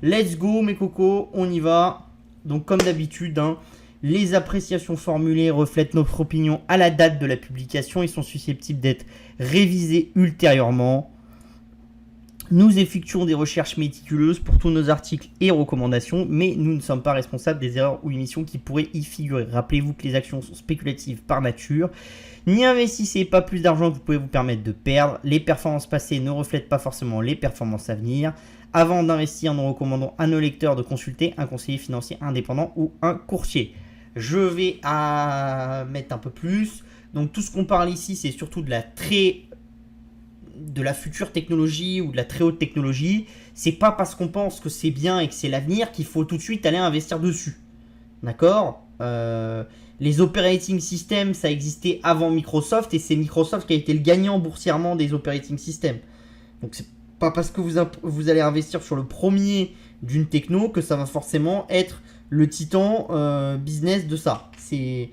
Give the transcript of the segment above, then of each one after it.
let's go mes cocos, on y va. Donc comme d'habitude, hein, les appréciations formulées reflètent notre opinion à la date de la publication et sont susceptibles d'être révisées ultérieurement. Nous effectuons des recherches méticuleuses pour tous nos articles et recommandations, mais nous ne sommes pas responsables des erreurs ou émissions qui pourraient y figurer. Rappelez-vous que les actions sont spéculatives par nature. N'y investissez pas plus d'argent que vous pouvez vous permettre de perdre. Les performances passées ne reflètent pas forcément les performances à venir. Avant d'investir, nous recommandons à nos lecteurs de consulter un conseiller financier indépendant ou un courtier. Je vais mettre un peu plus. Donc tout ce qu'on parle ici, c'est surtout de la future technologie ou de la très haute technologie. C'est pas parce qu'on pense que c'est bien et que c'est l'avenir qu'il faut tout de suite aller investir dessus. D'accord ? Les operating systems, ça existait avant Microsoft et c'est Microsoft qui a été le gagnant boursièrement des operating systems. Donc c'est pas parce que vous allez investir sur le premier d'une techno que ça va forcément être le titan business de ça. C'est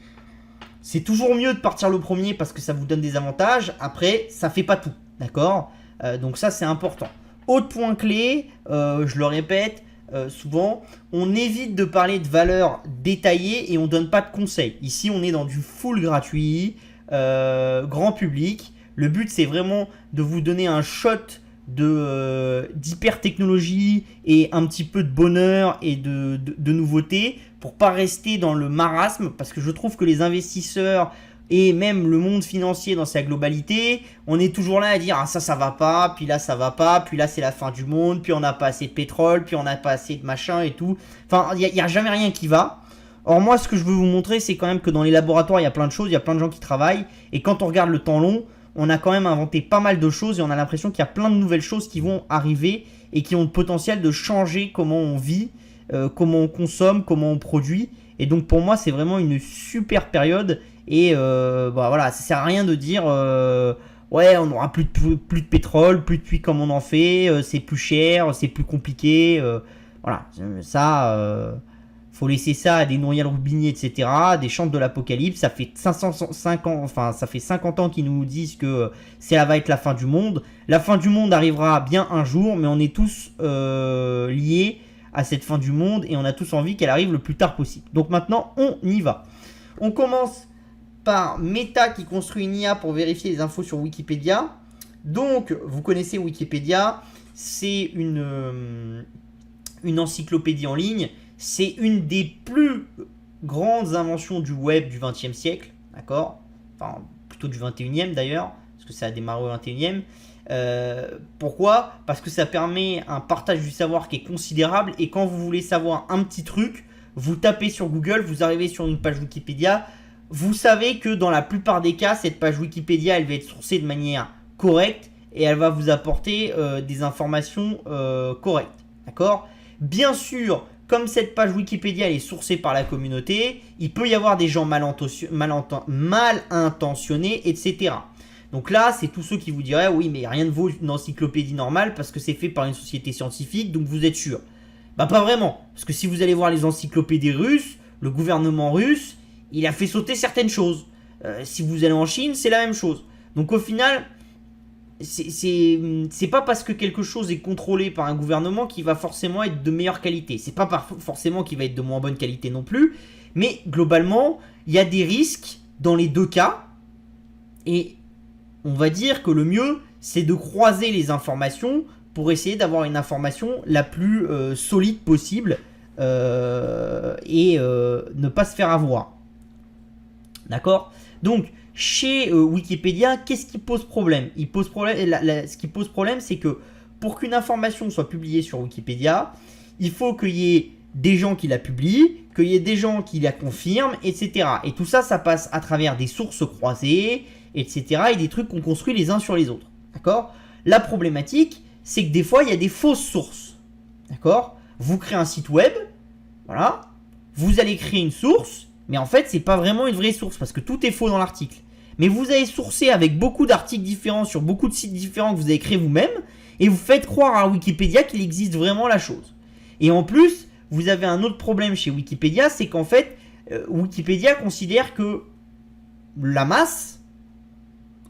toujours mieux de partir le premier parce que ça vous donne des avantages. Après, ça fait pas tout. D'accord ? Donc ça, c'est important. Autre point clé, je le répète souvent, on évite de parler de valeurs détaillées et on ne donne pas de conseils. Ici, on est dans du full gratuit, grand public. Le but, c'est vraiment de vous donner un shot d'hyper technologie et un petit peu de bonheur et de nouveauté pour pas rester dans le marasme, parce que je trouve que les investisseurs et même le monde financier dans sa globalité, on est toujours là à dire ah ça va pas, puis là ça va pas, puis là c'est la fin du monde, puis on n'a pas assez de pétrole, puis on n'a pas assez de machin et tout. Enfin, il n'y a jamais rien qui va. Or moi, ce que je veux vous montrer, c'est quand même que dans les laboratoires, il y a plein de choses, il y a plein de gens qui travaillent, et quand on regarde le temps long, on a quand même inventé pas mal de choses et on a l'impression qu'il y a plein de nouvelles choses qui vont arriver et qui ont le potentiel de changer comment on vit, comment on consomme, comment on produit. Et donc pour moi, c'est vraiment une super période. Et voilà, ça sert à rien de dire ouais, on n'aura plus de pétrole, plus de puits comme on en fait, c'est plus cher, c'est plus compliqué. Voilà, ça, faut laisser ça à des Nouriel Roubini, etc., des chants de l'apocalypse. Ça fait 505 ans, enfin, ça fait 50 ans qu'ils nous disent que ça va être la fin du monde. La fin du monde arrivera bien un jour, mais on est tous liés à cette fin du monde et on a tous envie qu'elle arrive le plus tard possible. Donc maintenant, on y va. On commence par Meta qui construit une IA pour vérifier les infos sur Wikipédia. Donc, vous connaissez Wikipédia, c'est une encyclopédie en ligne. C'est une des plus grandes inventions du web du XXe siècle, d'accord ? Enfin, plutôt du XXIe d'ailleurs, parce que ça a démarré au XXIe. Pourquoi ? Parce que ça permet un partage du savoir qui est considérable et quand vous voulez savoir un petit truc, vous tapez sur Google, vous arrivez sur une page Wikipédia, vous savez que dans la plupart des cas, cette page Wikipédia, elle va être sourcée de manière correcte et elle va vous apporter des informations correctes, d'accord ? Bien sûr, comme cette page Wikipédia elle est sourcée par la communauté, il peut y avoir des gens mal intentionnés, etc. Donc là, c'est tous ceux qui vous diraient oui, mais rien ne vaut une encyclopédie normale parce que c'est fait par une société scientifique, donc vous êtes sûr. Bah pas vraiment, parce que si vous allez voir les encyclopédies russes, le gouvernement russe, il a fait sauter certaines choses. Si vous allez en Chine, c'est la même chose. Donc au final, c'est pas parce que quelque chose est contrôlé par un gouvernement qu'il va forcément être de meilleure qualité. C'est pas forcément qu'il va être de moins bonne qualité non plus. Mais globalement, il y a des risques dans les deux cas. Et on va dire que le mieux, c'est de croiser les informations pour essayer d'avoir une information la plus solide possible et ne pas se faire avoir. D'accord ? Donc, chez Wikipédia, qu'est-ce qui pose problème ? Ce qui pose problème, c'est que pour qu'une information soit publiée sur Wikipédia, il faut qu'il y ait des gens qui la publient, qu'il y ait des gens qui la confirment, etc. Et tout ça, ça passe à travers des sources croisées, etc. et des trucs qu'on construit les uns sur les autres. D'accord ? La problématique, c'est que des fois, il y a des fausses sources. D'accord ? Vous créez un site web, voilà, vous allez créer une source, mais en fait, c'est pas vraiment une vraie source parce que tout est faux dans l'article. Mais vous avez sourcé avec beaucoup d'articles différents sur beaucoup de sites différents que vous avez créés vous-même et vous faites croire à Wikipédia qu'il existe vraiment la chose. Et en plus, vous avez un autre problème chez Wikipédia, c'est qu'en fait, Wikipédia considère que la masse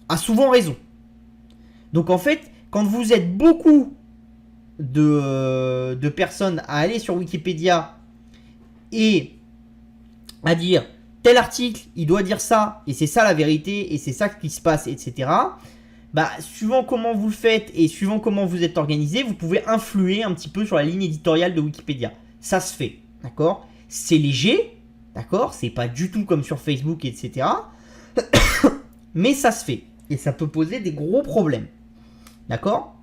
a souvent raison. Donc en fait, quand vous êtes beaucoup de personnes à aller sur Wikipédia et à dire tel article, il doit dire ça, et c'est ça la vérité, et c'est ça qui se passe, etc. Bah, suivant comment vous le faites et suivant comment vous êtes organisé, vous pouvez influer un petit peu sur la ligne éditoriale de Wikipédia. Ça se fait, d'accord? C'est léger, d'accord? C'est pas du tout comme sur Facebook, etc. Mais ça se fait. Et ça peut poser des gros problèmes. D'accord?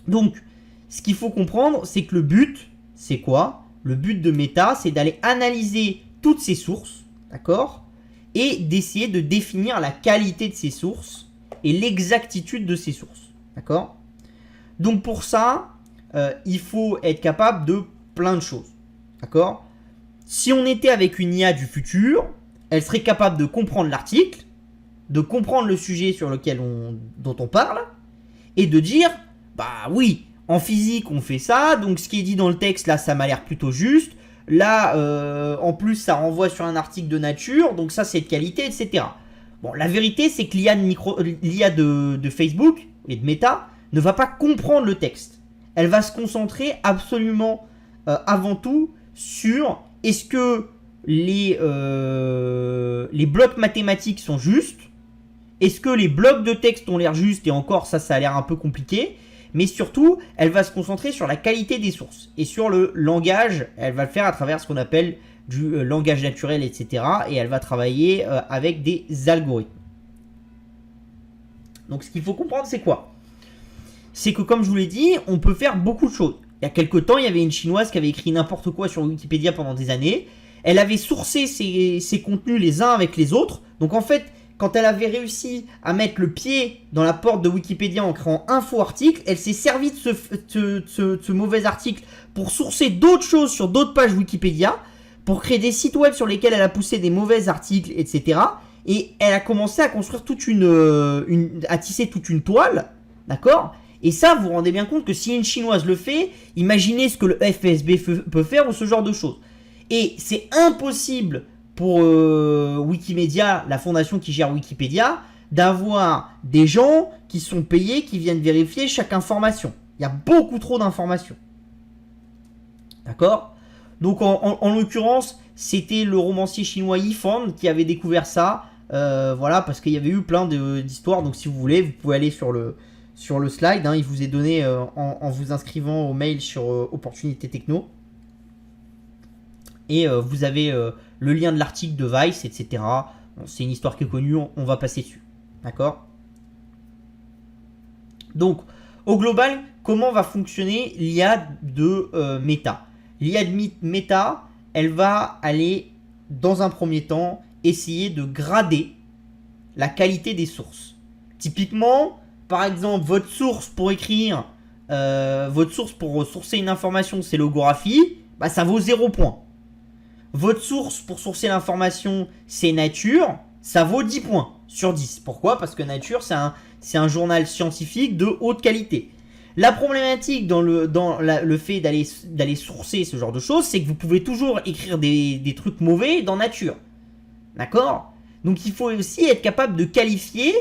Donc, ce qu'il faut comprendre, c'est que le but, c'est quoi? Le but de Meta, c'est d'aller analyser toutes ces sources, d'accord? Et d'essayer de définir la qualité de ces sources et l'exactitude de ces sources, d'accord? Donc pour ça, il faut être capable de plein de choses, d'accord? Si on était avec une IA du futur, elle serait capable de comprendre l'article, de comprendre le sujet sur lequel dont on parle, et de dire, bah oui, en physique on fait ça, donc ce qui est dit dans le texte là ça m'a l'air plutôt juste, là en plus ça renvoie sur un article de Nature, donc ça c'est de qualité, etc. Bon, la vérité c'est que l'IA de Facebook et de Meta ne va pas comprendre le texte. Elle va se concentrer absolument avant tout sur est-ce que les blocs mathématiques sont justes. Est-ce que les blocs de texte ont l'air justes? Et encore, ça a l'air un peu compliqué. Mais surtout, elle va se concentrer sur la qualité des sources. Et sur le langage, elle va le faire à travers ce qu'on appelle du langage naturel, etc. Et elle va travailler avec des algorithmes. Donc ce qu'il faut comprendre, c'est quoi? C'est que comme je vous l'ai dit, on peut faire beaucoup de choses. Il y a quelques temps, il y avait une chinoise qui avait écrit n'importe quoi sur Wikipédia pendant des années. Elle avait sourcé ses contenus les uns avec les autres. Donc en fait, quand elle avait réussi à mettre le pied dans la porte de Wikipédia en créant info article, elle s'est servie de ce mauvais article pour sourcer d'autres choses sur d'autres pages Wikipédia, pour créer des sites web sur lesquels elle a poussé des mauvais articles, etc. Et elle a commencé à construire à tisser toute une toile, d'accord? Et ça, vous vous rendez bien compte que si une chinoise le fait, imaginez ce que le FSB peut faire ou ce genre de choses. Et c'est impossible pour Wikimedia, la fondation qui gère Wikipédia, d'avoir des gens qui sont payés, qui viennent vérifier chaque information. Il y a beaucoup trop d'informations. D'accord? Donc en l'occurrence, c'était le romancier chinois Yifan qui avait découvert ça. Voilà, parce qu'il y avait eu plein d'histoires. Donc si vous voulez, vous pouvez aller sur le slide. Hein, il vous est donné en vous inscrivant au mail sur Opportunité Techno. Et vous avez le lien de l'article de Vice, etc. Bon, c'est une histoire qui est connue, on va passer dessus. D'accord? Donc, au global, comment va fonctionner l'IA de Meta? L'IA de Meta, elle va aller, dans un premier temps, essayer de grader la qualité des sources. Typiquement, par exemple, votre source pour écrire, votre source pour sourcer une information, c'est Logographie, bah, ça vaut 0 points. Votre source pour sourcer l'information, c'est Nature, ça vaut 10 points sur 10. Pourquoi? Parce que Nature, c'est un journal scientifique de haute qualité. La problématique dans le fait d'aller sourcer ce genre de choses, c'est que vous pouvez toujours écrire des trucs mauvais dans Nature. D'accord? Donc il faut aussi être capable de qualifier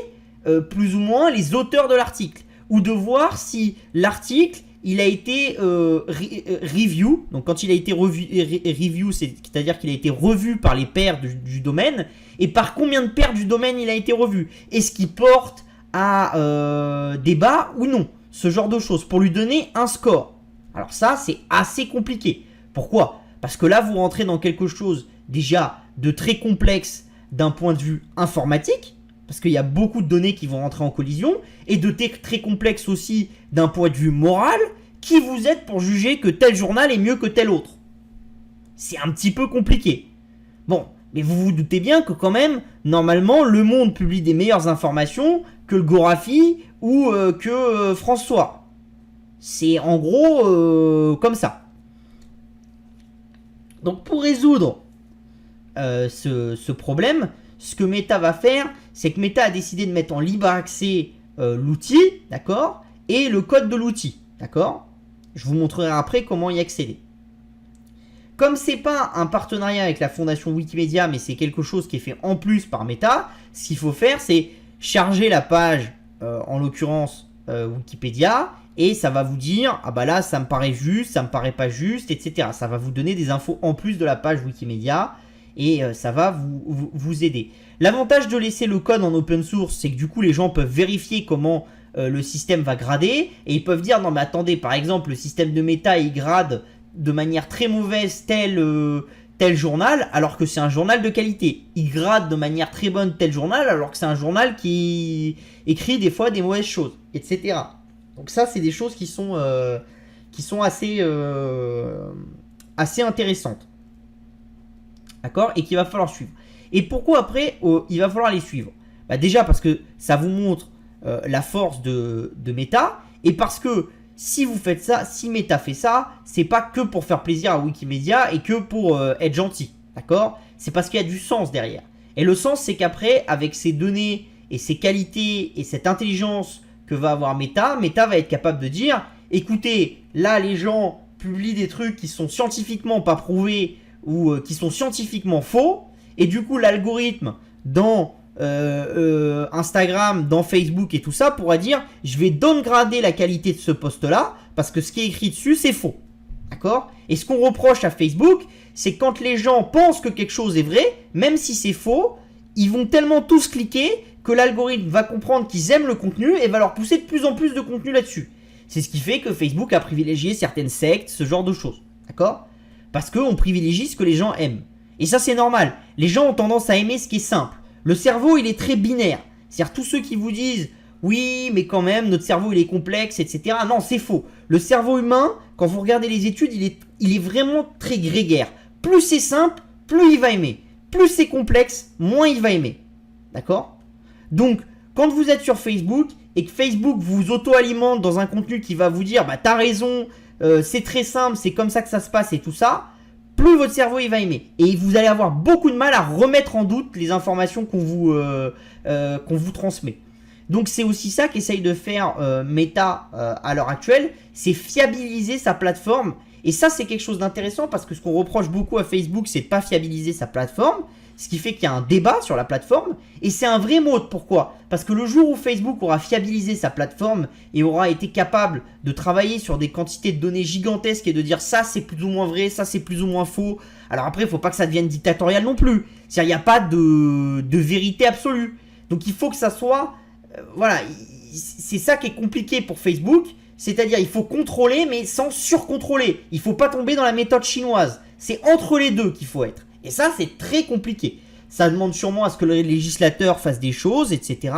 plus ou moins les auteurs de l'article. Ou de voir si l'article il a été review. Donc quand il a été review, c'est-à-dire qu'il a été revu par les pairs du domaine. Et par combien de pairs du domaine il a été revu? Est-ce qu'il porte à débat ou non? Ce genre de choses, pour lui donner un score. Alors ça, c'est assez compliqué. Pourquoi? Parce que là, vous rentrez dans quelque chose déjà de très complexe d'un point de vue informatique, parce qu'il y a beaucoup de données qui vont rentrer en collision, et de très complexe aussi d'un point de vue moral, qui vous êtes pour juger que tel journal est mieux que tel autre? C'est un petit peu compliqué. Bon, mais vous vous doutez bien que quand même, normalement, Le Monde publie des meilleures informations que le Gorafi ou que François. C'est en gros comme ça. Donc pour résoudre ce problème, ce que Meta va faire, c'est que Meta a décidé de mettre en libre accès l'outil, d'accord, et le code de l'outil, d'accord. Je vous montrerai après comment y accéder. Comme c'est pas un partenariat avec la fondation Wikimedia, mais c'est quelque chose qui est fait en plus par Meta, ce qu'il faut faire, c'est charger la page, en l'occurrence Wikipédia, et ça va vous dire, ah bah là ça me paraît juste, ça me paraît pas juste, etc. Ça va vous donner des infos en plus de la page Wikimedia, et ça va vous aider. L'avantage de laisser le code en open source, c'est que du coup les gens peuvent vérifier comment le système va grader, et ils peuvent dire, non mais attendez, par exemple le système de Meta il grade de manière très mauvaise tel journal, alors que c'est un journal de qualité. Il grade de manière très bonne tel journal, alors que c'est un journal qui écrit des fois des mauvaises choses, etc. Donc ça, c'est des choses qui sont assez intéressantes. D'accord? Et qu'il va falloir suivre. Et pourquoi après, il va falloir les suivre? Bah déjà parce que ça vous montre la force de Meta, et parce que si vous faites ça, si Meta fait ça, c'est pas que pour faire plaisir à Wikimedia et que pour être gentil, d'accord? C'est parce qu'il y a du sens derrière. Et le sens, c'est qu'après, avec ces données et ces qualités et cette intelligence que va avoir Meta, Meta va être capable de dire, écoutez, là les gens publient des trucs qui sont scientifiquement pas prouvés ou qui sont scientifiquement faux, et du coup l'algorithme dans Instagram, dans Facebook et tout ça pourra dire, je vais downgrader la qualité de ce post là parce que ce qui est écrit dessus c'est faux, d'accord? Et ce qu'on reproche à Facebook, c'est quand les gens pensent que quelque chose est vrai, même si c'est faux, ils vont tellement tous cliquer que l'algorithme va comprendre qu'ils aiment le contenu et va leur pousser de plus en plus de contenu là-dessus. C'est ce qui fait que Facebook a privilégié certaines sectes, ce genre de choses, d'accord? Parce qu'on privilégie ce que les gens aiment. Et ça c'est normal, les gens ont tendance à aimer ce qui est simple. Le cerveau, il est très binaire. C'est-à-dire tous ceux qui vous disent « Oui, mais quand même, notre cerveau, il est complexe, etc. » Non, c'est faux. Le cerveau humain, quand vous regardez les études, il est vraiment très grégaire. Plus c'est simple, plus il va aimer. Plus c'est complexe, moins il va aimer. D'accord? Donc, quand vous êtes sur Facebook et que Facebook vous auto-alimente dans un contenu qui va vous dire « Bah, t'as raison, c'est très simple, c'est comme ça que ça se passe et tout ça », plus votre cerveau il va aimer. Et vous allez avoir beaucoup de mal à remettre en doute les informations qu'on vous transmet. Donc c'est aussi ça qu'essaye de faire Meta à l'heure actuelle, c'est fiabiliser sa plateforme. Et ça c'est quelque chose d'intéressant parce que ce qu'on reproche beaucoup à Facebook, c'est de ne pas fiabiliser sa plateforme. Ce qui fait qu'il y a un débat sur la plateforme. Et c'est un vrai mode. Pourquoi? Parce que le jour où Facebook aura fiabilisé sa plateforme et aura été capable de travailler sur des quantités de données gigantesques et de dire ça c'est plus ou moins vrai, ça c'est plus ou moins faux. Alors après, il ne faut pas que ça devienne dictatorial non plus. C'est-à-dire, il n'y a pas de vérité absolue. Donc il faut que ça soit... voilà, c'est ça qui est compliqué pour Facebook. C'est-à-dire, il faut contrôler mais sans surcontrôler. Il ne faut pas tomber dans la méthode chinoise. C'est entre les deux qu'il faut être. Et ça, c'est très compliqué. Ça demande sûrement à ce que le législateur fasse des choses, etc.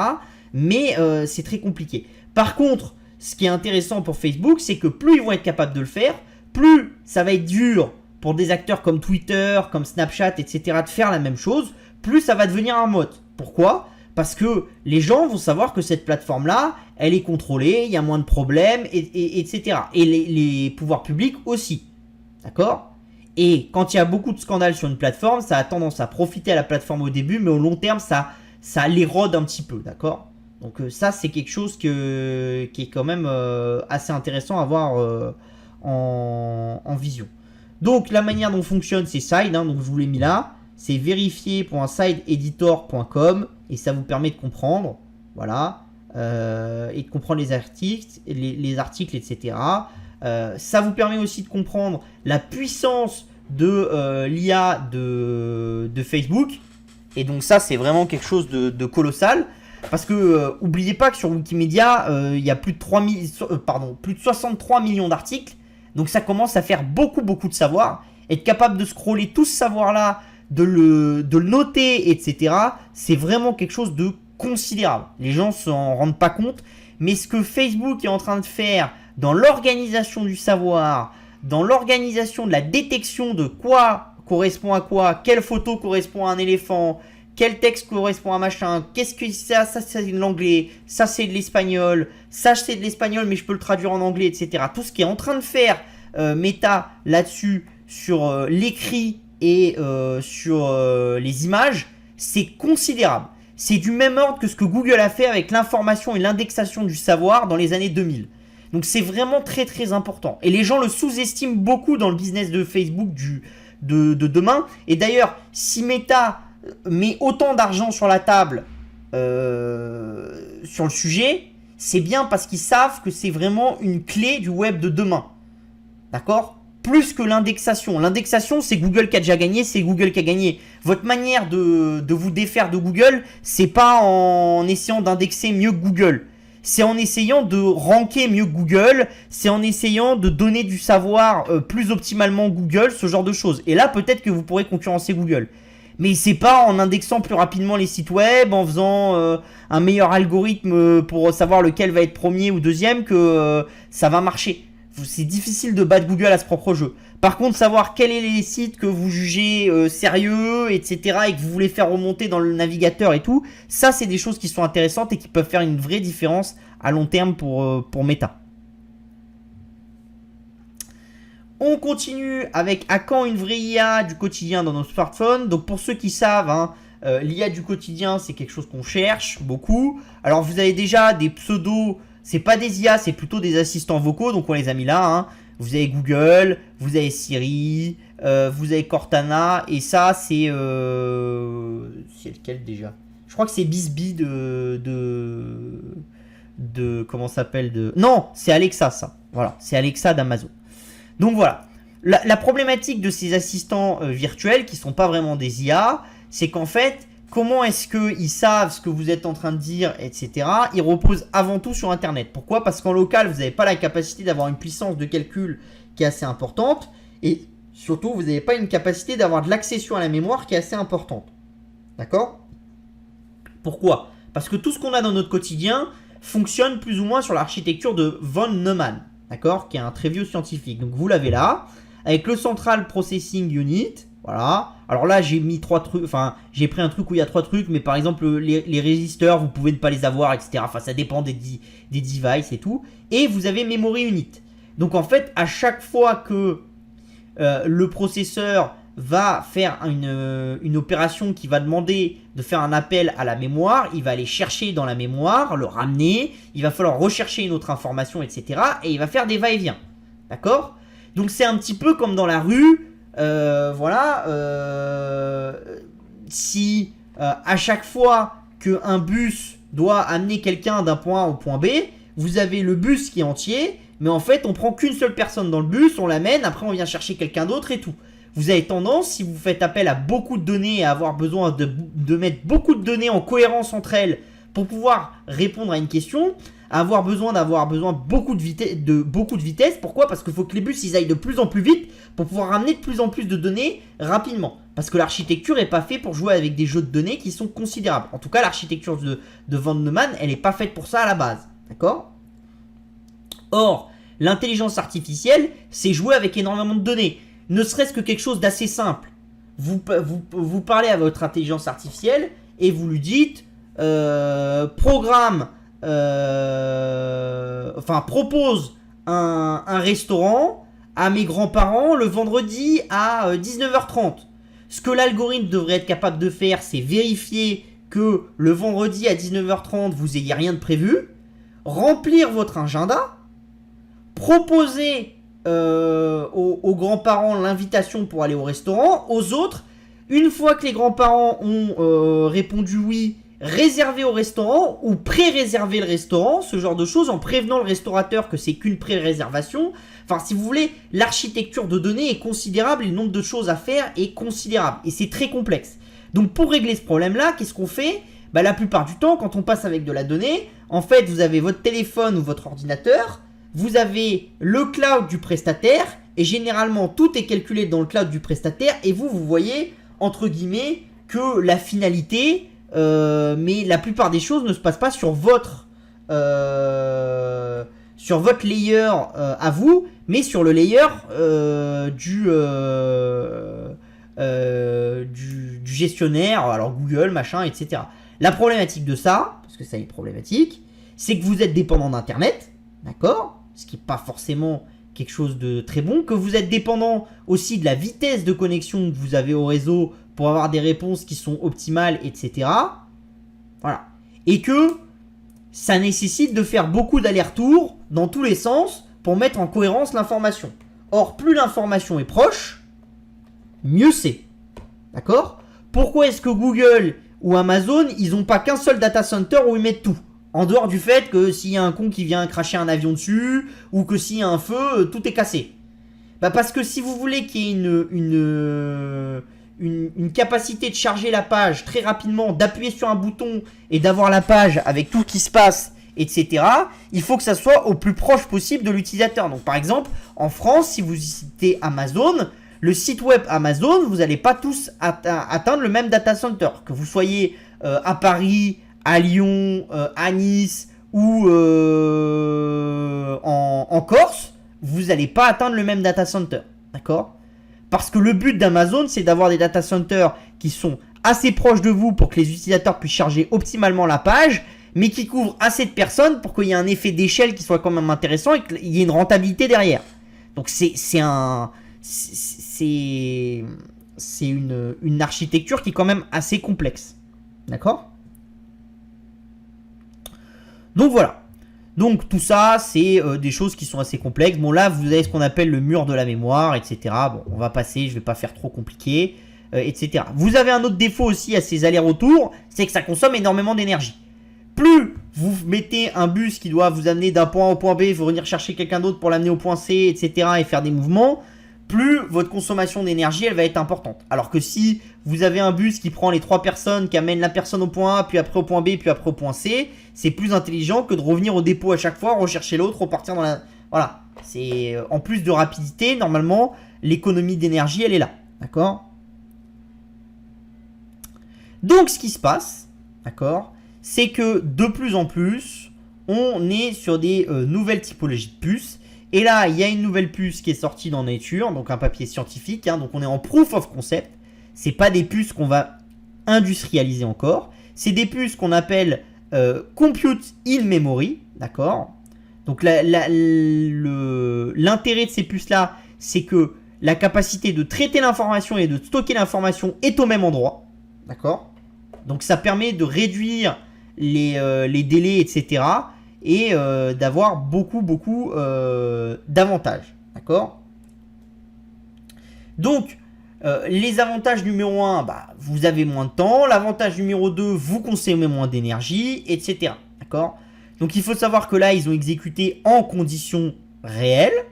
Mais c'est très compliqué. Par contre, ce qui est intéressant pour Facebook, c'est que plus ils vont être capables de le faire, plus ça va être dur pour des acteurs comme Twitter, comme Snapchat, etc. de faire la même chose, plus ça va devenir un mode. Pourquoi? Parce que les gens vont savoir que cette plateforme-là, elle est contrôlée, il y a moins de problèmes, etc. Et les pouvoirs publics aussi. D'accord? Et quand il y a beaucoup de scandales sur une plateforme, ça a tendance à profiter à la plateforme au début, mais au long terme, ça l'érode un petit peu, d'accord? Donc ça, c'est quelque chose qui est quand même assez intéressant à voir en vision. Donc la manière dont fonctionne ces sites, donc je vous l'ai mis là, c'est vérifier.siteeditor.com et ça vous permet de comprendre, voilà, et de comprendre les articles, etc. Ça vous permet aussi de comprendre la puissance de l'IA de Facebook. Et donc ça, c'est vraiment quelque chose de colossal. Parce que, oubliez pas que sur Wikimedia, il y a plus de 63 millions d'articles. Donc ça commence à faire beaucoup de savoir. Être capable de scroller tout ce savoir-là, de le noter, etc. C'est vraiment quelque chose de considérable. Les gens s'en rendent pas compte. Mais ce que Facebook est en train de faire dans l'organisation du savoir, dans l'organisation de la détection de quoi correspond à quoi, quelle photo correspond à un éléphant, quel texte correspond à machin, qu'est-ce que ça c'est de l'anglais, ça c'est de l'espagnol, ça c'est de l'espagnol mais je peux le traduire en anglais, etc. Tout ce qui est en train de faire Meta là-dessus sur l'écrit et sur les images, c'est considérable. C'est du même ordre que ce que Google a fait avec l'information et l'indexation du savoir dans les années 2000. Donc c'est vraiment très important. Et les gens le sous-estiment beaucoup dans le business de Facebook de demain. Et d'ailleurs, si Meta met autant d'argent sur la table sur le sujet, c'est bien parce qu'ils savent que c'est vraiment une clé du web de demain. D'accord ? Plus que l'indexation. L'indexation, c'est Google qui a déjà gagné, c'est Google qui a gagné. Votre manière de vous défaire de Google, c'est pas en essayant d'indexer mieux que Google. C'est en essayant de ranker mieux que Google, c'est en essayant de donner du savoir plus optimalement Google, ce genre de choses. Et là, peut-être que vous pourrez concurrencer Google. Mais c'est pas en indexant plus rapidement les sites web, en faisant un meilleur algorithme pour savoir lequel va être premier ou deuxième que ça va marcher. C'est difficile de battre Google à ce propre jeu. Par contre, savoir quels sont les sites que vous jugez sérieux, etc. et que vous voulez faire remonter dans le navigateur et tout, ça c'est des choses qui sont intéressantes et qui peuvent faire une vraie différence à long terme pour Meta. On continue avec à quand une vraie IA du quotidien dans nos smartphones. Donc pour ceux qui savent, hein, l'IA du quotidien c'est quelque chose qu'on cherche beaucoup. Alors vous avez déjà des pseudos, c'est pas des IA, c'est plutôt des assistants vocaux, donc on les a mis là. Hein. Vous avez Google, vous avez Siri, vous avez Cortana, et ça c'est lequel déjà? Je crois que c'est Bixby de comment ça s'appelle de... Non, c'est Alexa ça. Voilà, c'est Alexa d'Amazon. Donc voilà, la problématique de ces assistants virtuels qui ne sont pas vraiment des IA, c'est qu'en fait, comment est-ce qu'ils savent ce que vous êtes en train de dire, etc. Ils reposent avant tout sur Internet. Pourquoi ? Parce qu'en local, vous n'avez pas la capacité d'avoir une puissance de calcul qui est assez importante. Et surtout, vous n'avez pas une capacité d'avoir de l'accession à la mémoire qui est assez importante. D'accord ? Pourquoi ? Parce que tout ce qu'on a dans notre quotidien fonctionne plus ou moins sur l'architecture de von Neumann. D'accord, qui est un très vieux scientifique. Donc vous l'avez là, avec le Central Processing Unit, voilà. Alors là j'ai mis 3 trucs, enfin j'ai pris un truc où il y a 3 trucs, mais par exemple les résisteurs, vous pouvez ne pas les avoir, etc. Enfin ça dépend des devices et tout. Et vous avez Memory Unit. Donc en fait, à chaque fois que le processeur va faire une opération qui va demander de faire un appel à la mémoire, il va aller chercher dans la mémoire, le ramener, il va falloir rechercher une autre information, etc. Et il va faire des va-et-vient. D'accord ? Donc c'est un petit peu comme dans la rue, voilà, si à chaque fois qu'un bus doit amener quelqu'un d'un point A au point B, vous avez le bus qui est entier, mais en fait on prend qu'une seule personne dans le bus, on l'amène, après on vient chercher quelqu'un d'autre et tout. Vous avez tendance, si vous faites appel à beaucoup de données et à avoir besoin de mettre beaucoup de données en cohérence entre elles pour pouvoir répondre à une question, à avoir besoin beaucoup de vitesse. Pourquoi ? Parce qu'il faut que les bus ils aillent de plus en plus vite pour pouvoir ramener de plus en plus de données rapidement. Parce que l'architecture n'est pas faite pour jouer avec des jeux de données qui sont considérables. En tout cas, l'architecture de von Neumann, elle n'est pas faite pour ça à la base. D'accord ? Or, l'intelligence artificielle, c'est jouer avec énormément de données. Ne serait-ce que quelque chose d'assez simple. Vous parlez à votre intelligence artificielle et vous lui dites propose un restaurant à mes grands-parents le vendredi à 19h30. Ce que l'algorithme devrait être capable de faire, c'est vérifier que le vendredi à 19h30, vous n'ayez rien de prévu, remplir votre agenda, proposer aux grands-parents l'invitation pour aller au restaurant, aux autres, une fois que les grands-parents ont répondu oui, réserver au restaurant ou pré-réserver le restaurant, ce genre de choses, en prévenant le restaurateur que c'est qu'une pré-réservation. Enfin, si vous voulez, l'architecture de données est considérable et le nombre de choses à faire est considérable. Et c'est très complexe. Donc pour régler ce problème-là, qu'est-ce qu'on fait ? Bah, la plupart du temps, quand on passe avec de la donnée, en fait, vous avez votre téléphone ou votre ordinateur, vous avez le cloud du prestataire, et généralement, tout est calculé dans le cloud du prestataire, et vous voyez, entre guillemets, que la finalité, mais la plupart des choses ne se passent pas sur votre layer à vous, mais sur le layer du gestionnaire, alors Google, machin, etc. La problématique de ça, parce que ça est problématique, c'est que vous êtes dépendant d'Internet, d'accord ? Ce qui n'est pas forcément quelque chose de très bon, que vous êtes dépendant aussi de la vitesse de connexion que vous avez au réseau pour avoir des réponses qui sont optimales, etc. Voilà. Et que ça nécessite de faire beaucoup d'allers-retours dans tous les sens pour mettre en cohérence l'information. Or, plus l'information est proche, mieux c'est. D'accord ? Pourquoi est-ce que Google ou Amazon, ils n'ont pas qu'un seul data center où ils mettent tout ? En dehors du fait que s'il y a un con qui vient cracher un avion dessus, ou que s'il y a un feu, tout est cassé. Bah parce que si vous voulez qu'il y ait une capacité de charger la page très rapidement, d'appuyer sur un bouton et d'avoir la page avec tout ce qui se passe, etc., il faut que ça soit au plus proche possible de l'utilisateur. Donc par exemple, en France, si vous citez Amazon, le site web Amazon, vous n'allez pas tous atteindre le même data center. Que vous soyez à Paris, à Lyon, à Nice ou en Corse, vous n'allez pas atteindre le même data center. D'accord ? Parce que le but d'Amazon, c'est d'avoir des data centers qui sont assez proches de vous pour que les utilisateurs puissent charger optimalement la page, mais qui couvrent assez de personnes pour qu'il y ait un effet d'échelle qui soit quand même intéressant et qu'il y ait une rentabilité derrière. Donc c'est une architecture qui est quand même assez complexe. D'accord ? Donc voilà. Donc tout ça, c'est des choses qui sont assez complexes. Bon là, vous avez ce qu'on appelle le mur de la mémoire, etc. Bon, on va passer, je ne vais pas faire trop compliqué, etc. Vous avez un autre défaut aussi à ces allers-retours, c'est que ça consomme énormément d'énergie. Plus vous mettez un bus qui doit vous amener d'un point A au point B, il faut venir chercher quelqu'un d'autre pour l'amener au point C, etc. et faire des mouvements, plus votre consommation d'énergie, elle va être importante. Alors que si vous avez un bus qui prend les 3 personnes, qui amène la personne au point A, puis après au point B, puis après au point C, c'est plus intelligent que de revenir au dépôt à chaque fois, rechercher l'autre, repartir dans la... Voilà. C'est en plus de rapidité, normalement, l'économie d'énergie, elle est là. D'accord ? Donc, ce qui se passe, d'accord, c'est que de plus en plus, on est sur des nouvelles typologies de puces. Et là, il y a une nouvelle puce qui est sortie dans Nature, donc un papier scientifique. Donc on est en proof of concept. C'est pas des puces qu'on va industrialiser encore. C'est des puces qu'on appelle compute in memory, d'accord. Donc l'intérêt de ces puces-là, c'est que la capacité de traiter l'information et de stocker l'information est au même endroit, d'accord. Donc ça permet de réduire les délais, etc., et d'avoir beaucoup d'avantages, d'accord. Donc les avantages numéro 1, bah, vous avez moins de temps. L'avantage numéro 2, vous consommez moins d'énergie, etc., d'accord. Donc il faut savoir que là, ils ont exécuté en conditions réelles.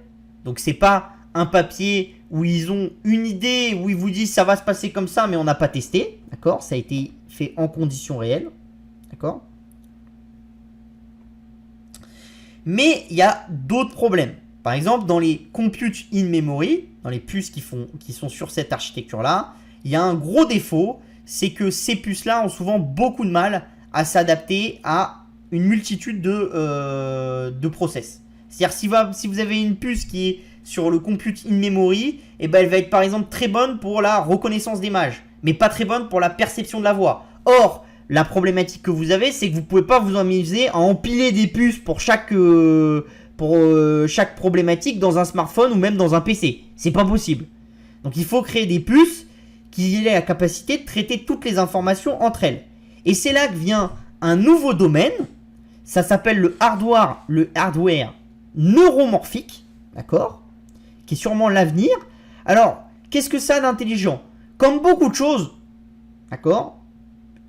Donc c'est pas un papier où ils ont une idée, où ils vous disent ça va se passer comme ça, mais on n'a pas testé, d'accord. Ça a été fait en conditions réelles, d'accord. Mais il y a d'autres problèmes. Par exemple, dans les compute in memory, dans les puces qui sont sur cette architecture-là, il y a un gros défaut, c'est que ces puces-là ont souvent beaucoup de mal à s'adapter à une multitude de process. C'est-à-dire si vous avez une puce qui est sur le compute in memory, eh ben, elle va être par exemple très bonne pour la reconnaissance d'images, mais pas très bonne pour la perception de la voix. Or, la problématique que vous avez, c'est que vous ne pouvez pas vous amuser à empiler des puces pour chaque problématique dans un smartphone ou même dans un PC. C'est pas possible. Donc il faut créer des puces qui aient la capacité de traiter toutes les informations entre elles. Et c'est là que vient un nouveau domaine. Ça s'appelle le hardware neuromorphique, d'accord, qui est sûrement l'avenir. Alors, qu'est-ce que ça d'intelligent? Comme beaucoup de choses, d'accord,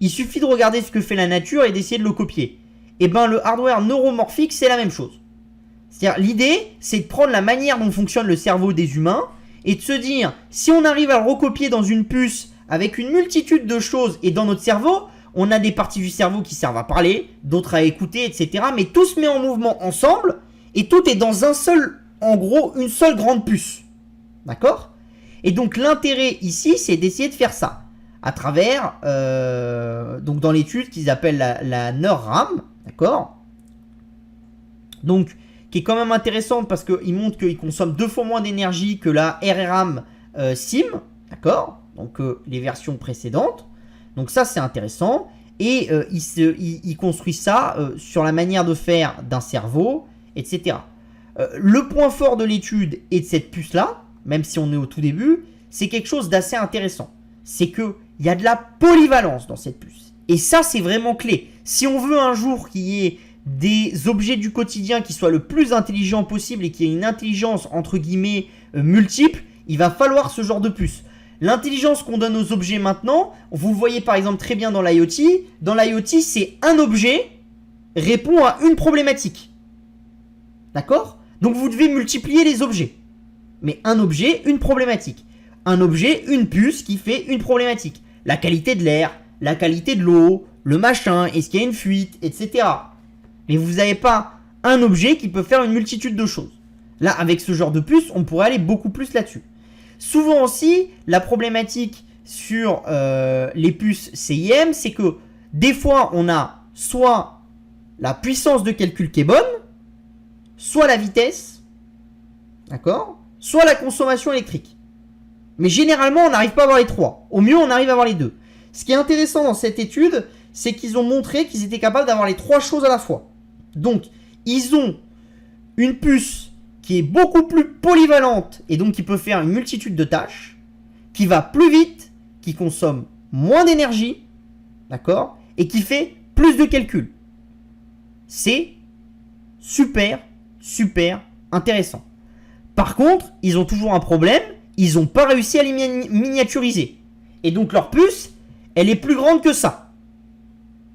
il suffit de regarder ce que fait la nature et d'essayer de le copier. Et bien le hardware neuromorphique, c'est la même chose. C'est-à-dire, l'idée, c'est de prendre la manière dont fonctionne le cerveau des humains et de se dire, si on arrive à le recopier dans une puce avec une multitude de choses et dans notre cerveau, on a des parties du cerveau qui servent à parler, d'autres à écouter, etc. Mais tout se met en mouvement ensemble et tout est dans un seul, en gros, une seule grande puce. D'accord ? Et donc l'intérêt ici, c'est d'essayer de faire ça à travers, donc dans l'étude qu'ils appellent la NeurRAM, d'accord ? Donc, qui est quand même intéressante parce qu'il montre qu'il consomme 2 fois moins d'énergie que la RRAM SIM, d'accord ? Donc les versions précédentes. Donc ça, c'est intéressant. Et il construit ça sur la manière de faire d'un cerveau, etc. Le point fort de l'étude et de cette puce-là, même si on est au tout début, c'est quelque chose d'assez intéressant. C'est qu'il y a de la polyvalence dans cette puce. Et ça, c'est vraiment clé. Si on veut un jour qu'il y ait des objets du quotidien qui soient le plus intelligents possible et qu'il y ait une intelligence, entre guillemets, multiple, il va falloir ce genre de puce. L'intelligence qu'on donne aux objets maintenant, vous le voyez par exemple très bien dans l'IoT. Dans l'IoT, c'est un objet répond à une problématique. D'accord? Donc vous devez multiplier les objets. Mais un objet, une problématique. Un objet, une puce qui fait une problématique. La qualité de l'air, la qualité de l'eau, le machin, est-ce qu'il y a une fuite, etc. Mais vous n'avez pas un objet qui peut faire une multitude de choses. Là, avec ce genre de puce, on pourrait aller beaucoup plus là-dessus. Souvent aussi, la problématique sur les puces CIM, c'est que des fois, on a soit la puissance de calcul qui est bonne, soit la vitesse, d'accord, soit la consommation électrique. Mais généralement, on n'arrive pas à avoir les trois. Au mieux, on arrive à avoir les deux. Ce qui est intéressant dans cette étude, c'est qu'ils ont montré qu'ils étaient capables d'avoir les trois choses à la fois. Donc, ils ont une puce qui est beaucoup plus polyvalente et donc qui peut faire une multitude de tâches, qui va plus vite, qui consomme moins d'énergie, d'accord, et qui fait plus de calculs. C'est super, super intéressant. Par contre, ils ont toujours un problème, ils n'ont pas réussi à les miniaturiser. Et donc leur puce, elle est plus grande que ça.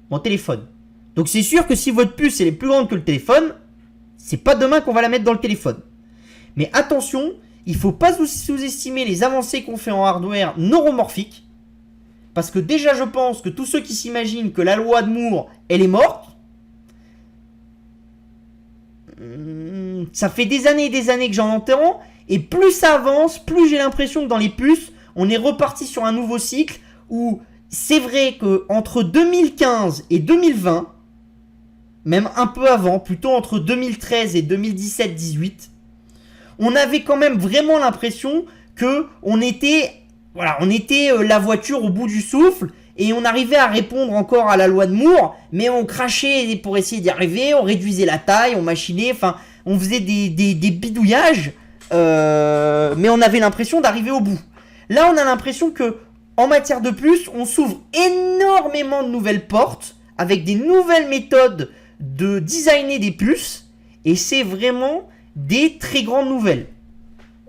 Mon téléphone. Donc c'est sûr que si votre puce elle est plus grande que le téléphone, c'est pas demain qu'on va la mettre dans le téléphone. Mais attention, il ne faut pas sous-estimer les avancées qu'on fait en hardware neuromorphique. Parce que déjà je pense que tous ceux qui s'imaginent que la loi de Moore, elle est morte, ça fait des années et des années que j'en entends, et plus ça avance, plus j'ai l'impression que dans les puces, on est reparti sur un nouveau cycle où c'est vrai qu'entre 2015 et 2020, même un peu avant, plutôt entre 2013 et 2017-18, on avait quand même vraiment l'impression que on était la voiture au bout du souffle et on arrivait à répondre encore à la loi de Moore, mais on crachait pour essayer d'y arriver, on réduisait la taille, on machinait, enfin, on faisait des bidouillages, mais on avait l'impression d'arriver au bout. Là, on a l'impression que en matière de puces, on s'ouvre énormément de nouvelles portes avec des nouvelles méthodes de designer des puces, et c'est vraiment des très grandes nouvelles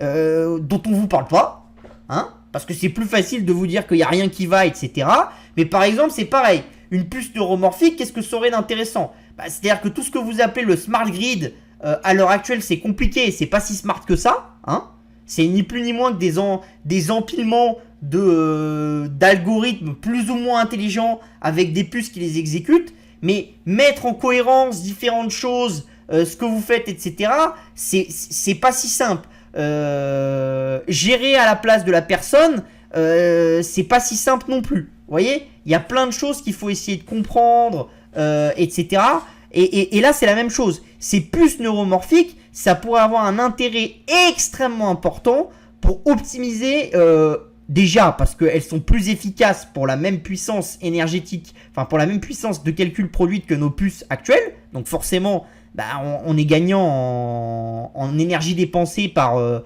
dont on vous parle pas, hein, parce que c'est plus facile de vous dire qu'il n'y a rien qui va, etc. Mais par exemple, c'est pareil, une puce neuromorphique, qu'est-ce que ça aurait d'intéressant? C'est-à-dire que tout ce que vous appelez le smart grid, à l'heure actuelle, c'est compliqué, c'est pas si smart que ça, hein. C'est ni plus ni moins que des empilements d'algorithmes plus ou moins intelligents avec des puces qui les exécutent, mais mettre en cohérence différentes choses, ce que vous faites, etc., c'est pas si simple. Gérer à la place de la personne, c'est pas si simple non plus. Vous voyez, il y a plein de choses qu'il faut essayer de comprendre, etc. Et là, c'est la même chose. Ces puces neuromorphiques, ça pourrait avoir un intérêt extrêmement important pour optimiser, déjà parce qu'elles sont plus efficaces pour la même puissance énergétique, enfin pour la même puissance de calcul produite que nos puces actuelles. Donc forcément, on est gagnant en énergie dépensée par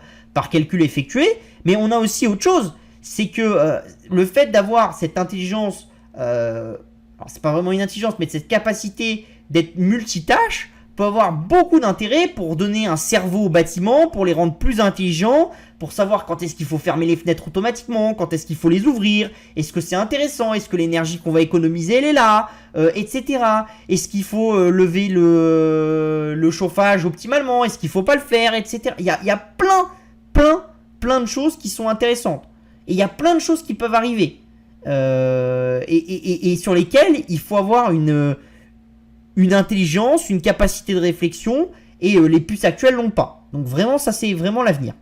calcul effectué. Mais on a aussi autre chose, c'est que le fait d'avoir cette intelligence, alors c'est pas vraiment une intelligence, mais cette capacité d'être multitâche peut avoir beaucoup d'intérêt pour donner un cerveau au bâtiment, pour les rendre plus intelligents, pour savoir quand est-ce qu'il faut fermer les fenêtres automatiquement, quand est-ce qu'il faut les ouvrir, est-ce que c'est intéressant, est-ce que l'énergie qu'on va économiser elle est là, etc. Est-ce qu'il faut lever le chauffage optimalement, est-ce qu'il faut pas le faire, etc. Il y a plein de choses qui sont intéressantes. Et il y a plein de choses qui peuvent arriver. Et sur lesquelles il faut avoir une intelligence, une capacité de réflexion, et les puces actuelles l'ont pas. Donc vraiment, ça c'est vraiment l'avenir.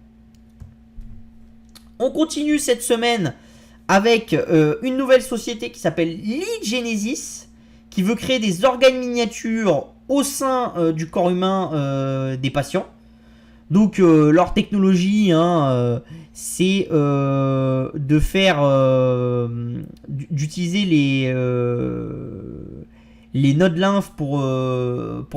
On continue cette semaine avec une nouvelle société qui s'appelle Ligenesis, qui veut créer des organes miniatures au sein du corps humain des patients. Donc leur technologie, c'est de faire, d'utiliser les nodes lymphes pour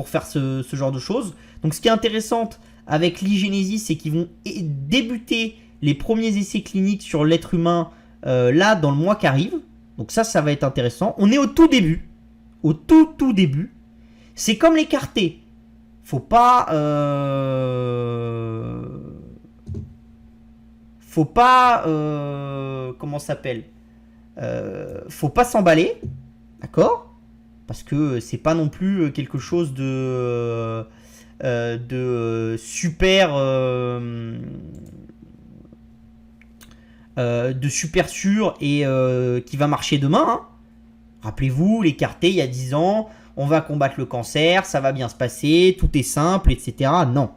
faire ce genre de choses. Donc ce qui est intéressant avec l'Igenesis, c'est qu'ils vont débuter les premiers essais cliniques sur l'être humain là dans le mois qui arrive. Donc ça va être intéressant. On est au tout début. Au tout début. C'est comme l'écarté. Faut pas comment ça s'appelle, faut pas s'emballer, d'accord? parce que c'est pas non plus quelque chose de super sûr et qui va marcher demain. Hein. Rappelez-vous, l'écarté il y a 10 ans, on va combattre le cancer, ça va bien se passer, tout est simple, etc. Non,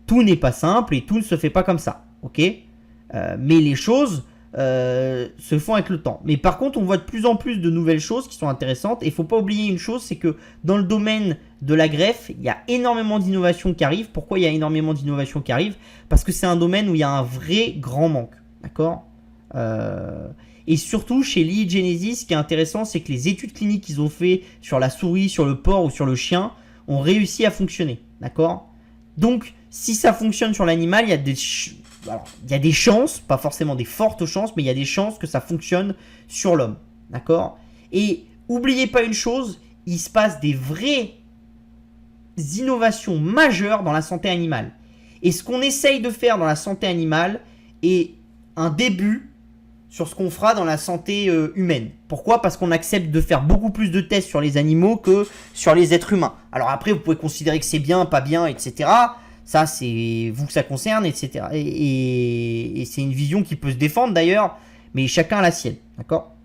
tout n'est pas simple et tout ne se fait pas comme ça, ok. Mais les choses se font avec le temps. Mais par contre, on voit de plus en plus de nouvelles choses qui sont intéressantes. Et il ne faut pas oublier une chose, c'est que dans le domaine de la greffe, il y a énormément d'innovations qui arrivent. Pourquoi il y a énormément d'innovations qui arrivent? Parce que c'est un domaine où il y a un vrai grand manque, d'accord. Et surtout, chez Lee Genesis, ce qui est intéressant, c'est que les études cliniques qu'ils ont fait sur la souris, sur le porc ou sur le chien ont réussi à fonctionner, d'accord. Donc, si ça fonctionne sur l'animal, il y a des chances, pas forcément des fortes chances, mais il y a des chances que ça fonctionne sur l'homme, d'accord. Et n'oubliez pas une chose, il se passe des vraies innovations majeures dans la santé animale. Et ce qu'on essaye de faire dans la santé animale est un début sur ce qu'on fera dans la santé humaine. Pourquoi? Parce qu'on accepte de faire beaucoup plus de tests sur les animaux que sur les êtres humains. Alors après, vous pouvez considérer que c'est bien, pas bien, etc. Ça, c'est vous que ça concerne, etc. Et c'est une vision qui peut se défendre d'ailleurs, mais chacun a la sienne, d'accord?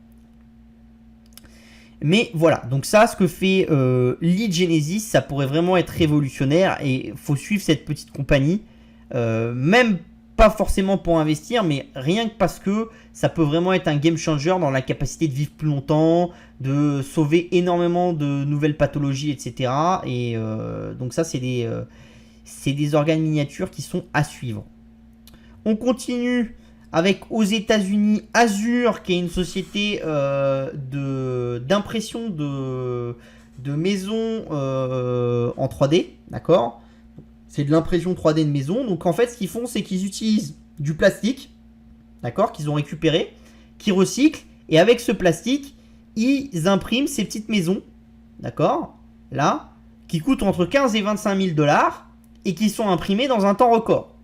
Mais voilà, donc ça, ce que fait Lee Genesis, ça pourrait vraiment être révolutionnaire et il faut suivre cette petite compagnie, même pas forcément pour investir, mais rien que parce que ça peut vraiment être un game changer dans la capacité de vivre plus longtemps, de sauver énormément de nouvelles pathologies, etc. Et donc ça, c'est des organes miniatures qui sont à suivre. On continue avec aux États-Unis Azure, qui est une société d'impression de maisons en 3D, d'accord. C'est de l'impression 3D de maison. Donc en fait, ce qu'ils font, c'est qu'ils utilisent du plastique, d'accord, qu'ils ont récupéré, qu'ils recyclent. Et avec ce plastique, ils impriment ces petites maisons, d'accord, là, qui coûtent entre 15 et 25 000 $ et qui sont imprimées dans un temps record.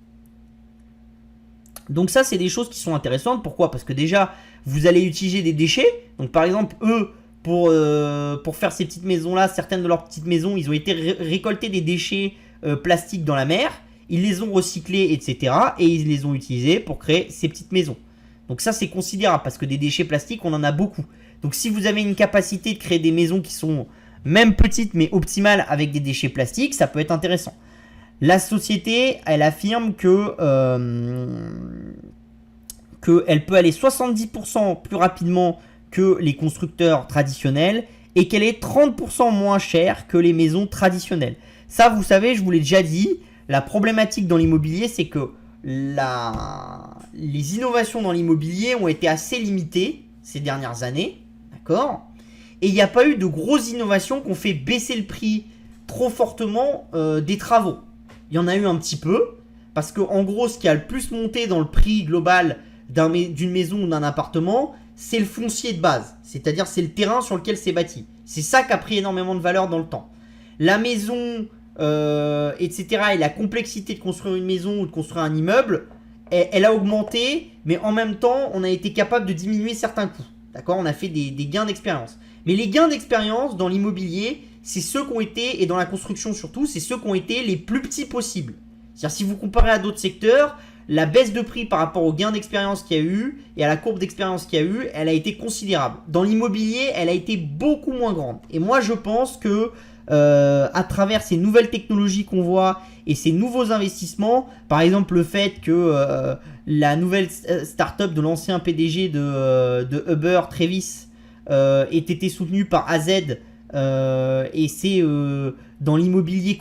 Donc ça, c'est des choses qui sont intéressantes. Pourquoi? Parce que déjà, vous allez utiliser des déchets. Donc par exemple, eux, pour faire ces petites maisons-là, certaines de leurs petites maisons, ils ont été récolter des déchets plastiques dans la mer, ils les ont recyclés, etc. Et ils les ont utilisés pour créer ces petites maisons. Donc ça, c'est considérable parce que des déchets plastiques, on en a beaucoup. Donc si vous avez une capacité de créer des maisons qui sont même petites mais optimales avec des déchets plastiques, ça peut être intéressant. La société, elle affirme qu'elle peut aller 70% plus rapidement que les constructeurs traditionnels et qu'elle est 30% moins chère que les maisons traditionnelles. Ça, vous savez, je vous l'ai déjà dit, la problématique dans l'immobilier, c'est que les innovations dans l'immobilier ont été assez limitées ces dernières années, d'accord? Et il n'y a pas eu de grosses innovations qui ont fait baisser le prix trop fortement des travaux. Il y en a eu un petit peu, parce qu'en gros, ce qui a le plus monté dans le prix global d'une maison ou d'un appartement, c'est le foncier de base, c'est-à-dire c'est le terrain sur lequel c'est bâti. C'est ça qui a pris énormément de valeur dans le temps. La maison, etc., et la complexité de construire une maison ou de construire un immeuble, elle a augmenté, mais en même temps, on a été capable de diminuer certains coûts. D'accord? On a fait des gains d'expérience. Mais les gains d'expérience dans l'immobilier, c'est ceux qui ont été, et dans la construction surtout, c'est ceux qui ont été les plus petits possibles. C'est-à-dire si vous comparez à d'autres secteurs, la baisse de prix par rapport aux gains d'expérience qu'il y a eu et à la courbe d'expérience qu'il y a eu, elle a été considérable. Dans l'immobilier, elle a été beaucoup moins grande. Et moi, je pense que à travers ces nouvelles technologies qu'on voit et ces nouveaux investissements, par exemple le fait que la nouvelle start-up de l'ancien PDG de Uber, Travis, ait été soutenue par AZ, et c'est dans l'immobilier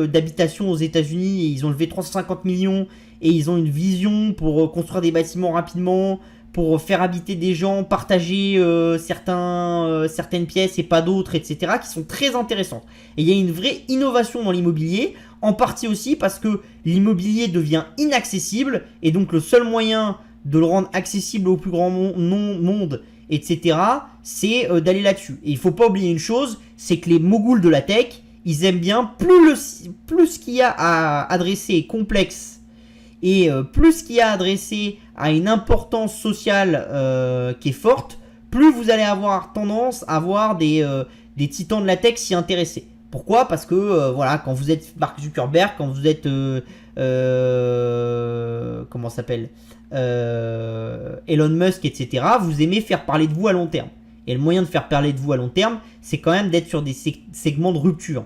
d'habitation aux États-Unis, et ils ont levé 350 millions et ils ont une vision pour construire des bâtiments rapidement, pour faire habiter des gens, partager certaines pièces et pas d'autres, etc., qui sont très intéressantes. Et il y a une vraie innovation dans l'immobilier, en partie aussi parce que l'immobilier devient inaccessible, et donc le seul moyen de le rendre accessible au plus grand monde, etc., c'est d'aller là-dessus. Et il ne faut pas oublier une chose, c'est que les moguls de la tech, ils aiment bien, plus ce qu'il y a à adresser est complexe, et plus ce qu'il y a à adresser à une importance sociale qui est forte, plus vous allez avoir tendance à avoir des des titans de la tech s'y intéresser. Pourquoi? Parce que voilà, quand vous êtes Mark Zuckerberg, quand vous êtes comment s'appelle Elon Musk, etc., vous aimez faire parler de vous à long terme. Et le moyen de faire parler de vous à long terme, c'est quand même d'être sur des segments de rupture.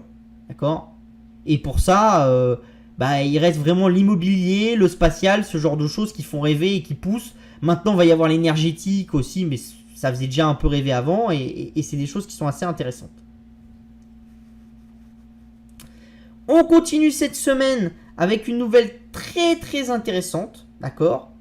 D'accord? Et pour ça, il reste vraiment l'immobilier, le spatial, ce genre de choses qui font rêver et qui poussent. Maintenant, il va y avoir l'énergétique aussi, mais ça faisait déjà un peu rêver avant. Et c'est des choses qui sont assez intéressantes. On continue cette semaine avec une nouvelle très très intéressante. D'accord?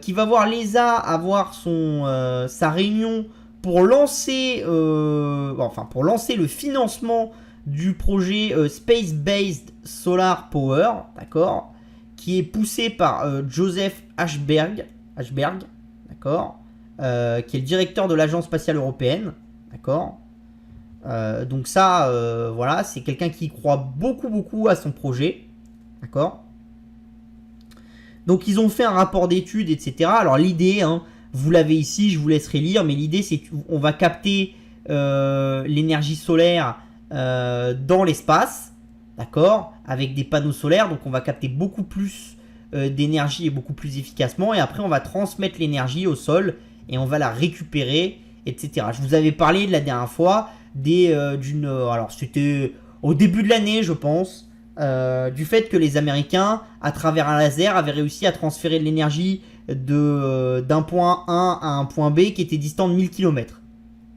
Qui va voir l'ESA avoir sa réunion pour lancer le financement du projet Space Based Solar Power, d'accord, qui est poussé par Joseph Ashberg, d'accord, qui est le directeur de l'Agence spatiale européenne, d'accord. Donc ça, voilà, c'est quelqu'un qui croit beaucoup à son projet, d'accord. Donc ils ont fait un rapport d'études, etc. Alors l'idée, vous l'avez ici, je vous laisserai lire, mais l'idée c'est qu'on va capter l'énergie solaire dans l'espace, d'accord, avec des panneaux solaires, donc on va capter beaucoup plus d'énergie et beaucoup plus efficacement, et après on va transmettre l'énergie au sol et on va la récupérer, etc. Je vous avais parlé de la dernière fois alors c'était au début de l'année, je pense, du fait que les Américains, à travers un laser, avaient réussi à transférer de l'énergie d'un point A à un point B qui était distant de 1000 km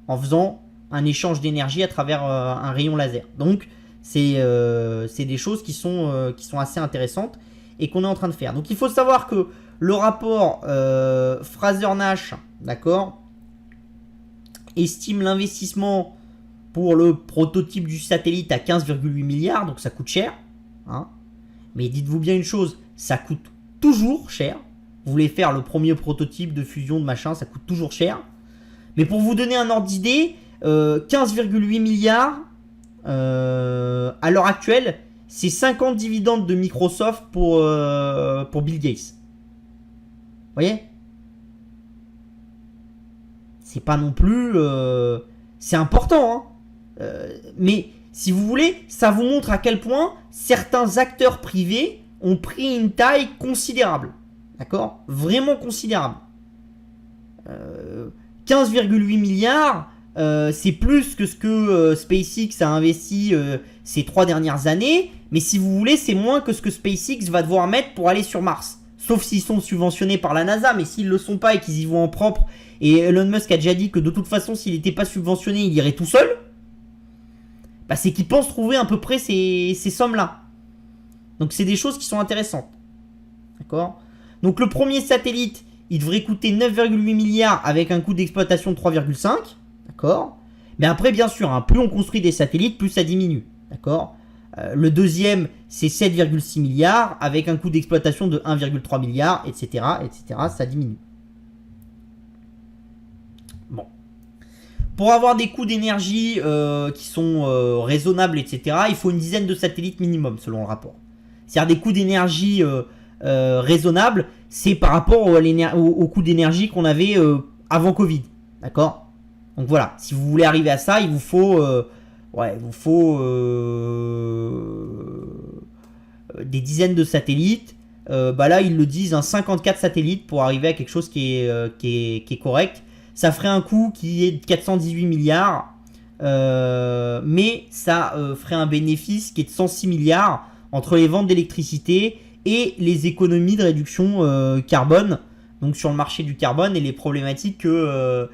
en faisant un échange d'énergie à travers un rayon laser. Donc c'est des choses qui sont assez intéressantes et qu'on est en train de faire. Donc il faut savoir que le rapport Fraser-Nash, d'accord, estime l'investissement pour le prototype du satellite à 15,8 milliards, donc ça coûte cher. Mais dites-vous bien une chose, ça coûte toujours cher. Vous voulez faire le premier prototype de fusion de machin, ça coûte toujours cher. Mais pour vous donner un ordre d'idée, 15,8 milliards à l'heure actuelle, c'est 50 dividendes de Microsoft pour Bill Gates. Vous voyez? C'est pas non plus... c'est important, mais si vous voulez, ça vous montre à quel point certains acteurs privés ont pris une taille considérable. D'accord? Vraiment considérable. 15,8 milliards, c'est plus que ce que SpaceX a investi ces 3 dernières années, mais si vous voulez, c'est moins que ce que SpaceX va devoir mettre pour aller sur Mars. Sauf s'ils sont subventionnés par la NASA, mais s'ils ne le sont pas et qu'ils y vont en propre, et Elon Musk a déjà dit que de toute façon, s'il n'était pas subventionné, il irait tout seul, c'est qu'il pense trouver à peu près ces sommes-là. Donc c'est des choses qui sont intéressantes. D'accord? Donc le premier satellite, il devrait coûter 9,8 milliards avec un coût d'exploitation de 3,5. D'accord? Mais après, bien sûr, plus on construit des satellites, plus ça diminue. D'accord? Le deuxième, c'est 7,6 milliards avec un coût d'exploitation de 1,3 milliard, etc., etc. Ça diminue. Bon. Pour avoir des coûts d'énergie qui sont raisonnables, etc., il faut une dizaine de satellites minimum, selon le rapport. C'est-à-dire des coûts d'énergie raisonnables, c'est par rapport au coût d'énergie qu'on avait avant Covid. D'accord? Donc voilà, si vous voulez arriver à ça, il vous faut des dizaines de satellites. Là, ils le disent, 54 satellites pour arriver à quelque chose qui est correct. Ça ferait un coût qui est de 418 milliards, mais ça ferait un bénéfice qui est de 106 milliards entre les ventes d'électricité et les économies de réduction carbone, donc sur le marché du carbone et les problématiques que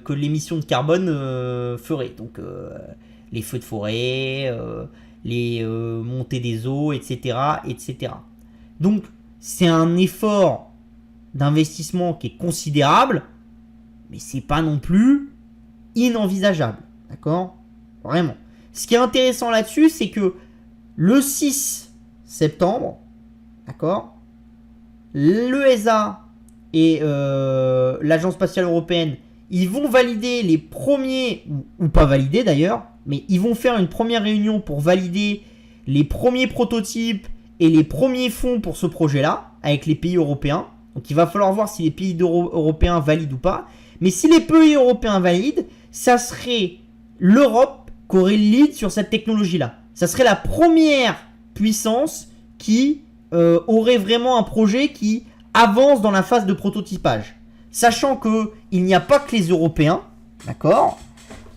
l'émission de carbone ferait. Donc les feux de forêt, les montées des eaux, etc., etc. Donc c'est un effort d'investissement qui est considérable, mais c'est pas non plus inenvisageable. D'accord? Vraiment. Ce qui est intéressant là-dessus, c'est que le 6 septembre, d'accord, l'ESA et l'Agence spatiale européenne, ils vont valider les premiers, ou pas valider d'ailleurs, mais ils vont faire une première réunion pour valider les premiers prototypes et les premiers fonds pour ce projet-là, avec les pays européens. Donc il va falloir voir si les pays européens valident ou pas. Mais si les pays européens valident, ça serait l'Europe qui aurait le lead sur cette technologie-là. Ça serait la première puissance qui aurait vraiment un projet qui avance dans la phase de prototypage. Sachant qu'il n'y a pas que les Européens, d'accord,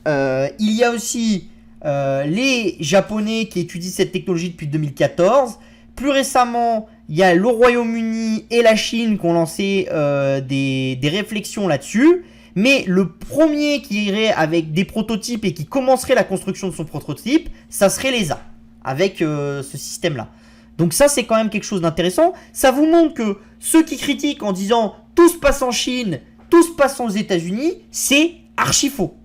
il y a aussi les Japonais qui étudient cette technologie depuis 2014. Plus récemment, il y a le Royaume-Uni et la Chine qui ont lancé des réflexions là-dessus. Mais le premier qui irait avec des prototypes et qui commencerait la construction de son prototype, ça serait l'ESA, avec ce système-là. Donc ça, c'est quand même quelque chose d'intéressant. Ça vous montre que ceux qui critiquent en disant « tout se passe en Chine, tout se passe aux États-Unis », c'est archi faux.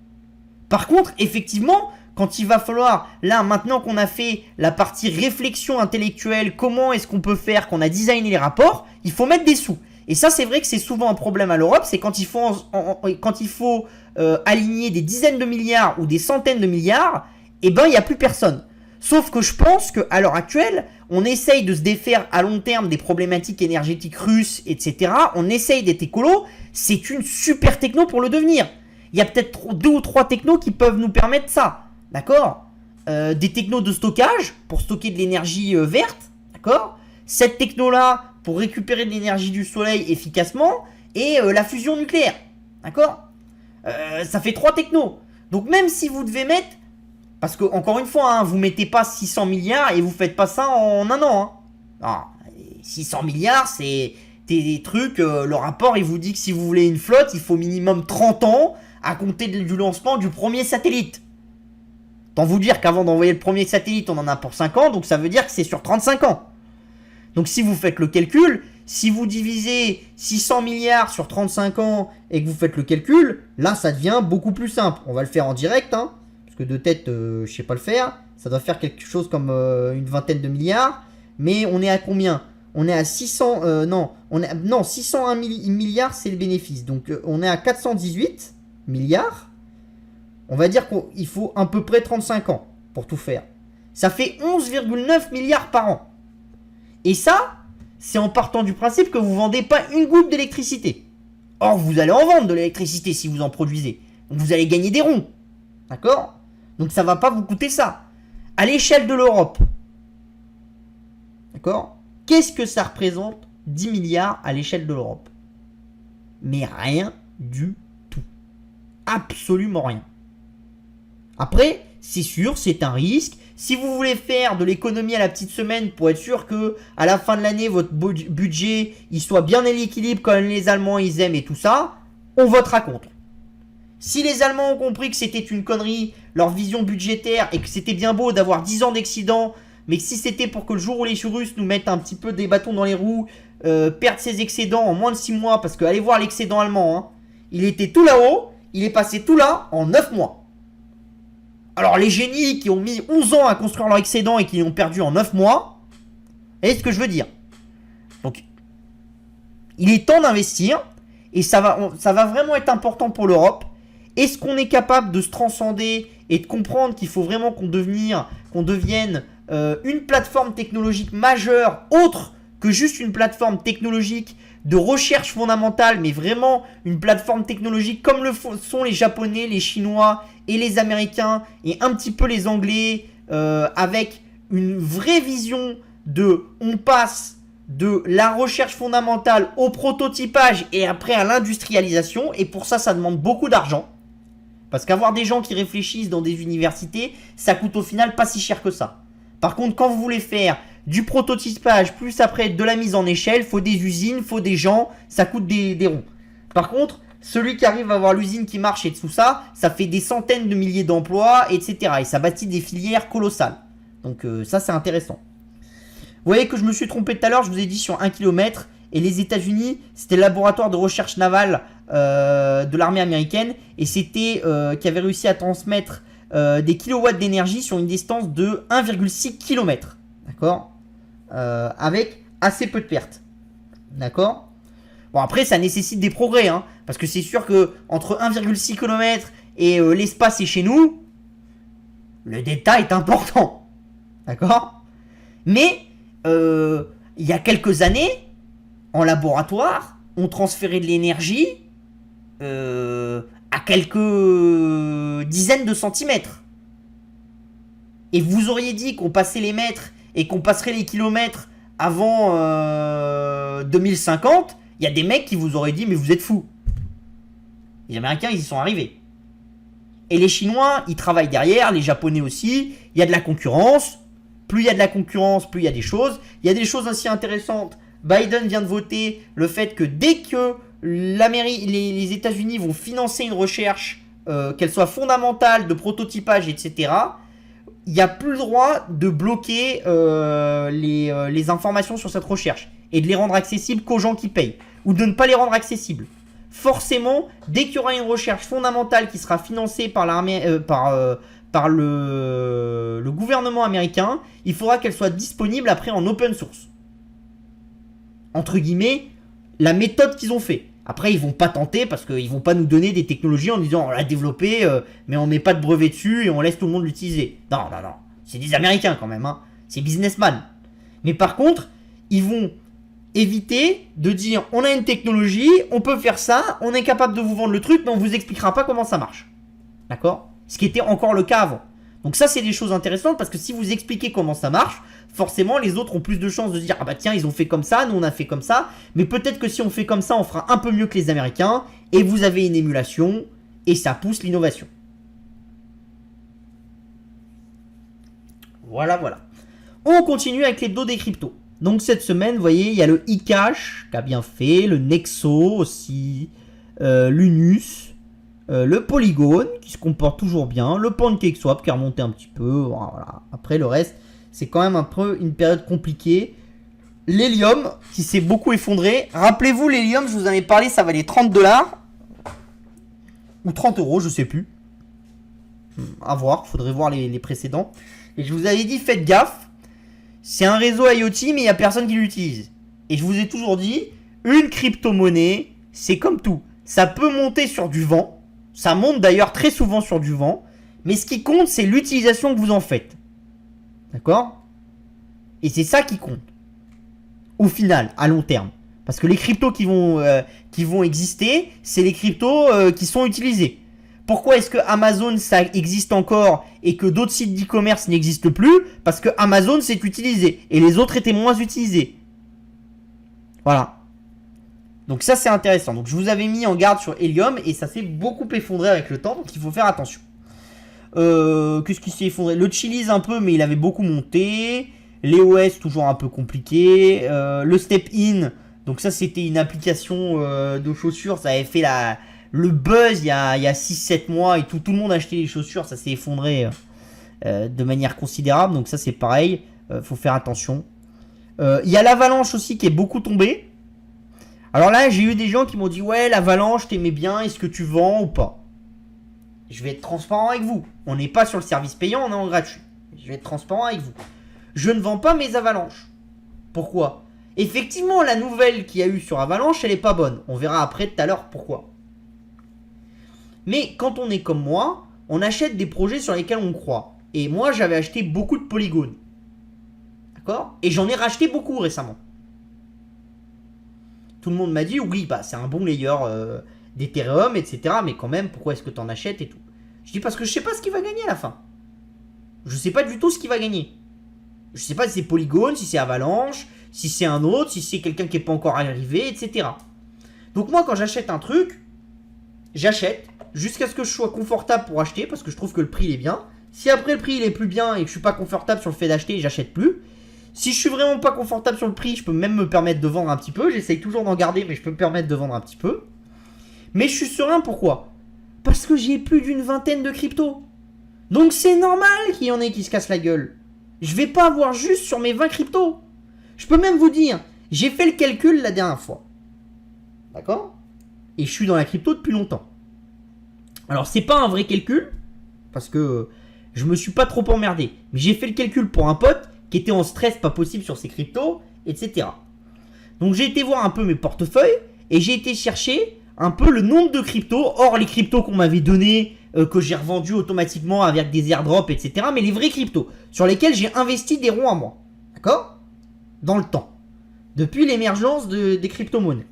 Par contre, effectivement, quand il va falloir, là, maintenant qu'on a fait la partie réflexion intellectuelle, comment est-ce qu'on peut faire, qu'on a designé les rapports, il faut mettre des sous. Et ça, c'est vrai que c'est souvent un problème à l'Europe, c'est quand il faut aligner des dizaines de milliards ou des centaines de milliards, eh ben, il n'y a plus personne. Sauf que je pense qu'à l'heure actuelle, on essaye de se défaire à long terme des problématiques énergétiques russes, etc. On essaye d'être écolo, c'est une super techno pour le devenir. Il y a peut-être 2 ou 3 technos qui peuvent nous permettre ça, d'accord, des technos de stockage, pour stocker de l'énergie verte, d'accord. Cette techno-là, pour récupérer de l'énergie du soleil efficacement, et la fusion nucléaire, d'accord. Ça fait 3 technos. Donc même si vous devez mettre, parce que encore une fois, hein, vous mettez pas 600 milliards et vous faites pas ça en un an. Hein. Non, 600 milliards, c'est des trucs, le rapport il vous dit que si vous voulez une flotte, il faut minimum 30 ans à compter du lancement du premier satellite. Tant vous dire qu'avant d'envoyer le premier satellite, on en a pour 5 ans, donc ça veut dire que c'est sur 35 ans. Donc si vous faites le calcul, si vous divisez 600 milliards sur 35 ans et que vous faites le calcul, là ça devient beaucoup plus simple. On va le faire en direct, hein, parce que de tête, je sais pas le faire. Ça doit faire quelque chose comme une vingtaine de milliards. Mais on est à combien? On est à 600... 601 milliards, c'est le bénéfice. Donc on est à 418 milliards. On va dire qu'il faut à peu près 35 ans pour tout faire. Ça fait 11,9 milliards par an. Et ça, c'est en partant du principe que vous ne vendez pas une goutte d'électricité. Or, vous allez en vendre de l'électricité si vous en produisez. Donc vous allez gagner des ronds. D'accord? Donc ça ne va pas vous coûter ça. À l'échelle de l'Europe. D'accord? Qu'est-ce que ça représente 10 milliards à l'échelle de l'Europe? Mais rien du tout. Absolument rien. Après, c'est sûr, c'est un risque. Si vous voulez faire de l'économie à la petite semaine pour être sûr que à la fin de l'année, votre budget il soit bien à l'équilibre comme les Allemands ils aiment et tout ça, on votera contre. Si les Allemands ont compris que c'était une connerie, leur vision budgétaire, et que c'était bien beau d'avoir 10 ans d'excédent, mais que si c'était pour que le jour où les Russes nous mettent un petit peu des bâtons dans les roues, perdre ses excédents en moins de 6 mois, parce que allez voir l'excédent allemand, hein, il était tout là-haut, il est passé tout là en 9 mois. Alors les génies qui ont mis 11 ans à construire leur excédent et qui l'ont perdu en 9 mois, vous voyez ce que je veux dire. Donc, il est temps d'investir et ça va vraiment être important pour l'Europe. Est-ce qu'on est capable de se transcender et de comprendre qu'il faut vraiment qu'on devienne une plateforme technologique majeure, autre que juste une plateforme technologique de recherche fondamentale, mais vraiment une plateforme technologique comme le sont les Japonais, les Chinois et les Américains et un petit peu les Anglais, avec une vraie vision de on passe de la recherche fondamentale au prototypage et après à l'industrialisation. Et pour ça, ça demande beaucoup d'argent. Parce qu'avoir des gens qui réfléchissent dans des universités, ça coûte au final pas si cher que ça. Par contre, quand vous voulez faire du prototypage, plus après de la mise en échelle, faut des usines, faut des gens, ça coûte des ronds. Par contre, celui qui arrive à avoir l'usine qui marche et tout ça, ça fait des centaines de milliers d'emplois, etc. Et ça bâtit des filières colossales. Donc ça, c'est intéressant. Vous voyez que je me suis trompé tout à l'heure, je vous ai dit sur 1 km. Et les États-Unis, c'était le laboratoire de recherche navale de l'armée américaine. Et c'était qui avait réussi à transmettre des kilowatts d'énergie sur une distance de 1,6 km. D'accord, avec assez peu de pertes. D'accord. Bon, après, ça nécessite des progrès. Hein, parce que c'est sûr que entre 1,6 km et l'espace et chez nous, le delta est important. D'accord. Mais, il y a quelques années, en laboratoire, on transférait de l'énergie à quelques dizaines de centimètres. Et vous auriez dit qu'on passait les mètres et qu'on passerait les kilomètres avant 2050, il y a des mecs qui vous auraient dit mais vous êtes fous. Les Américains, ils y sont arrivés. Et les Chinois, ils travaillent derrière, les Japonais aussi. Il y a de la concurrence. Plus il y a de la concurrence, plus il y a des choses. Il y a des choses aussi intéressantes. Biden vient de voter le fait que dès que les États-Unis vont financer une recherche, qu'elle soit fondamentale, de prototypage, etc., il n'y a plus le droit de bloquer les informations sur cette recherche et de les rendre accessibles qu'aux gens qui payent, ou de ne pas les rendre accessibles. Forcément, dès qu'il y aura une recherche fondamentale qui sera financée par le gouvernement américain, il faudra qu'elle soit disponible après en open source. Entre guillemets, la méthode qu'ils ont fait. Après, ils vont pas tenter parce qu'ils vont pas nous donner des technologies en disant on l'a développé, mais on met pas de brevet dessus et on laisse tout le monde l'utiliser. Non. C'est des Américains quand même, hein. C'est businessman. Mais par contre, ils vont éviter de dire on a une technologie, on peut faire ça, on est capable de vous vendre le truc, mais on vous expliquera pas comment ça marche. D'accord ? Ce qui était encore le cas avant. Donc ça, c'est des choses intéressantes parce que si vous expliquez comment ça marche, forcément, les autres ont plus de chances de dire ah bah tiens, ils ont fait comme ça, nous on a fait comme ça, mais peut-être que si on fait comme ça, on fera un peu mieux que les Américains, et vous avez une émulation, et ça pousse l'innovation. Voilà. On continue avec l'hebdo des cryptos. Donc cette semaine, vous voyez, il y a le eCash qui a bien fait, le Nexo aussi, l'Unus, le Polygon qui se comporte toujours bien, le PancakeSwap qui a remonté un petit peu, voilà. Après le reste, c'est quand même un peu une période compliquée. L'hélium qui s'est beaucoup effondré. Rappelez-vous, l'hélium, je vous en ai parlé, ça valait 30 $. Ou 30 €, je sais plus. À voir, faudrait voir les précédents. Et je vous avais dit, faites gaffe. C'est un réseau IoT, mais il n'y a personne qui l'utilise. Et je vous ai toujours dit, une crypto-monnaie, c'est comme tout. Ça peut monter sur du vent. Ça monte d'ailleurs très souvent sur du vent. Mais ce qui compte, c'est l'utilisation que vous en faites. D'accord ? Et c'est ça qui compte. Au final, à long terme. Parce que les cryptos qui vont exister, c'est les cryptos qui sont utilisés. Pourquoi est-ce que Amazon ça existe encore et que d'autres sites d'e-commerce n'existent plus? Parce que Amazon s'est utilisé et les autres étaient moins utilisés. Voilà. Donc ça c'est intéressant. Donc je vous avais mis en garde sur Helium et ça s'est beaucoup effondré avec le temps, donc il faut faire attention. Qu'est-ce qui s'est effondré? Le Chiliz un peu, mais il avait beaucoup monté. L'EOS toujours un peu compliqué. Le Step In, donc ça c'était une application de chaussures, ça avait fait le buzz il y a 6-7 mois et tout le monde achetait les chaussures, ça s'est effondré de manière considérable, donc ça c'est pareil, faut faire attention. Il y a l'Avalanche aussi qui est beaucoup tombé. Alors là j'ai eu des gens qui m'ont dit ouais l'Avalanche t'aimais bien, est-ce que tu vends ou pas? Je vais être transparent avec vous, on n'est pas sur le service payant, on est en gratuit. Je vais être transparent avec vous. Je ne vends pas mes Avalanches. Pourquoi? Effectivement la nouvelle qu'il y a eu sur Avalanche elle est pas bonne, on verra après tout à l'heure pourquoi. Mais quand on est comme moi, on achète des projets sur lesquels on croit. Et moi, j'avais acheté beaucoup de Polygon. D'accord? Et j'en ai racheté beaucoup récemment. Tout le monde m'a dit, oui, bah c'est un bon layer d'Ethereum, etc. Mais quand même, pourquoi est-ce que tu en achètes et tout? Je dis parce que je sais pas ce qu'il va gagner à la fin. Je sais pas du tout ce qu'il va gagner. Je sais pas si c'est Polygon, si c'est Avalanche, si c'est un autre, si c'est quelqu'un qui n'est pas encore arrivé, etc. Donc moi, quand j'achète un truc, j'achète jusqu'à ce que je sois confortable pour acheter parce que je trouve que le prix il est bien. Si après le prix il est plus bien et que je suis pas confortable sur le fait d'acheter, j'achète plus. Si je suis vraiment pas confortable sur le prix, je peux même me permettre de vendre un petit peu. J'essaye toujours d'en garder, mais je peux me permettre de vendre un petit peu. Mais je suis serein, pourquoi? Parce que j'ai plus d'une vingtaine de cryptos. Donc c'est normal qu'il y en ait qui se cassent la gueule. Je vais pas avoir juste sur mes 20 cryptos. Je peux même vous dire, j'ai fait le calcul la dernière fois. D'accord? Et je suis dans la crypto depuis longtemps. Alors c'est pas un vrai calcul, parce que je me suis pas trop emmerdé. Mais j'ai fait le calcul pour un pote qui était en stress pas possible sur ses cryptos, etc. Donc j'ai été voir un peu mes portefeuilles, et j'ai été chercher un peu le nombre de cryptos, hors les cryptos qu'on m'avait donnés, que j'ai revendus automatiquement avec des airdrops, etc. Mais les vrais cryptos, sur lesquels j'ai investi des ronds à moi. D'accord? Dans le temps. Depuis l'émergence des crypto-monnaies.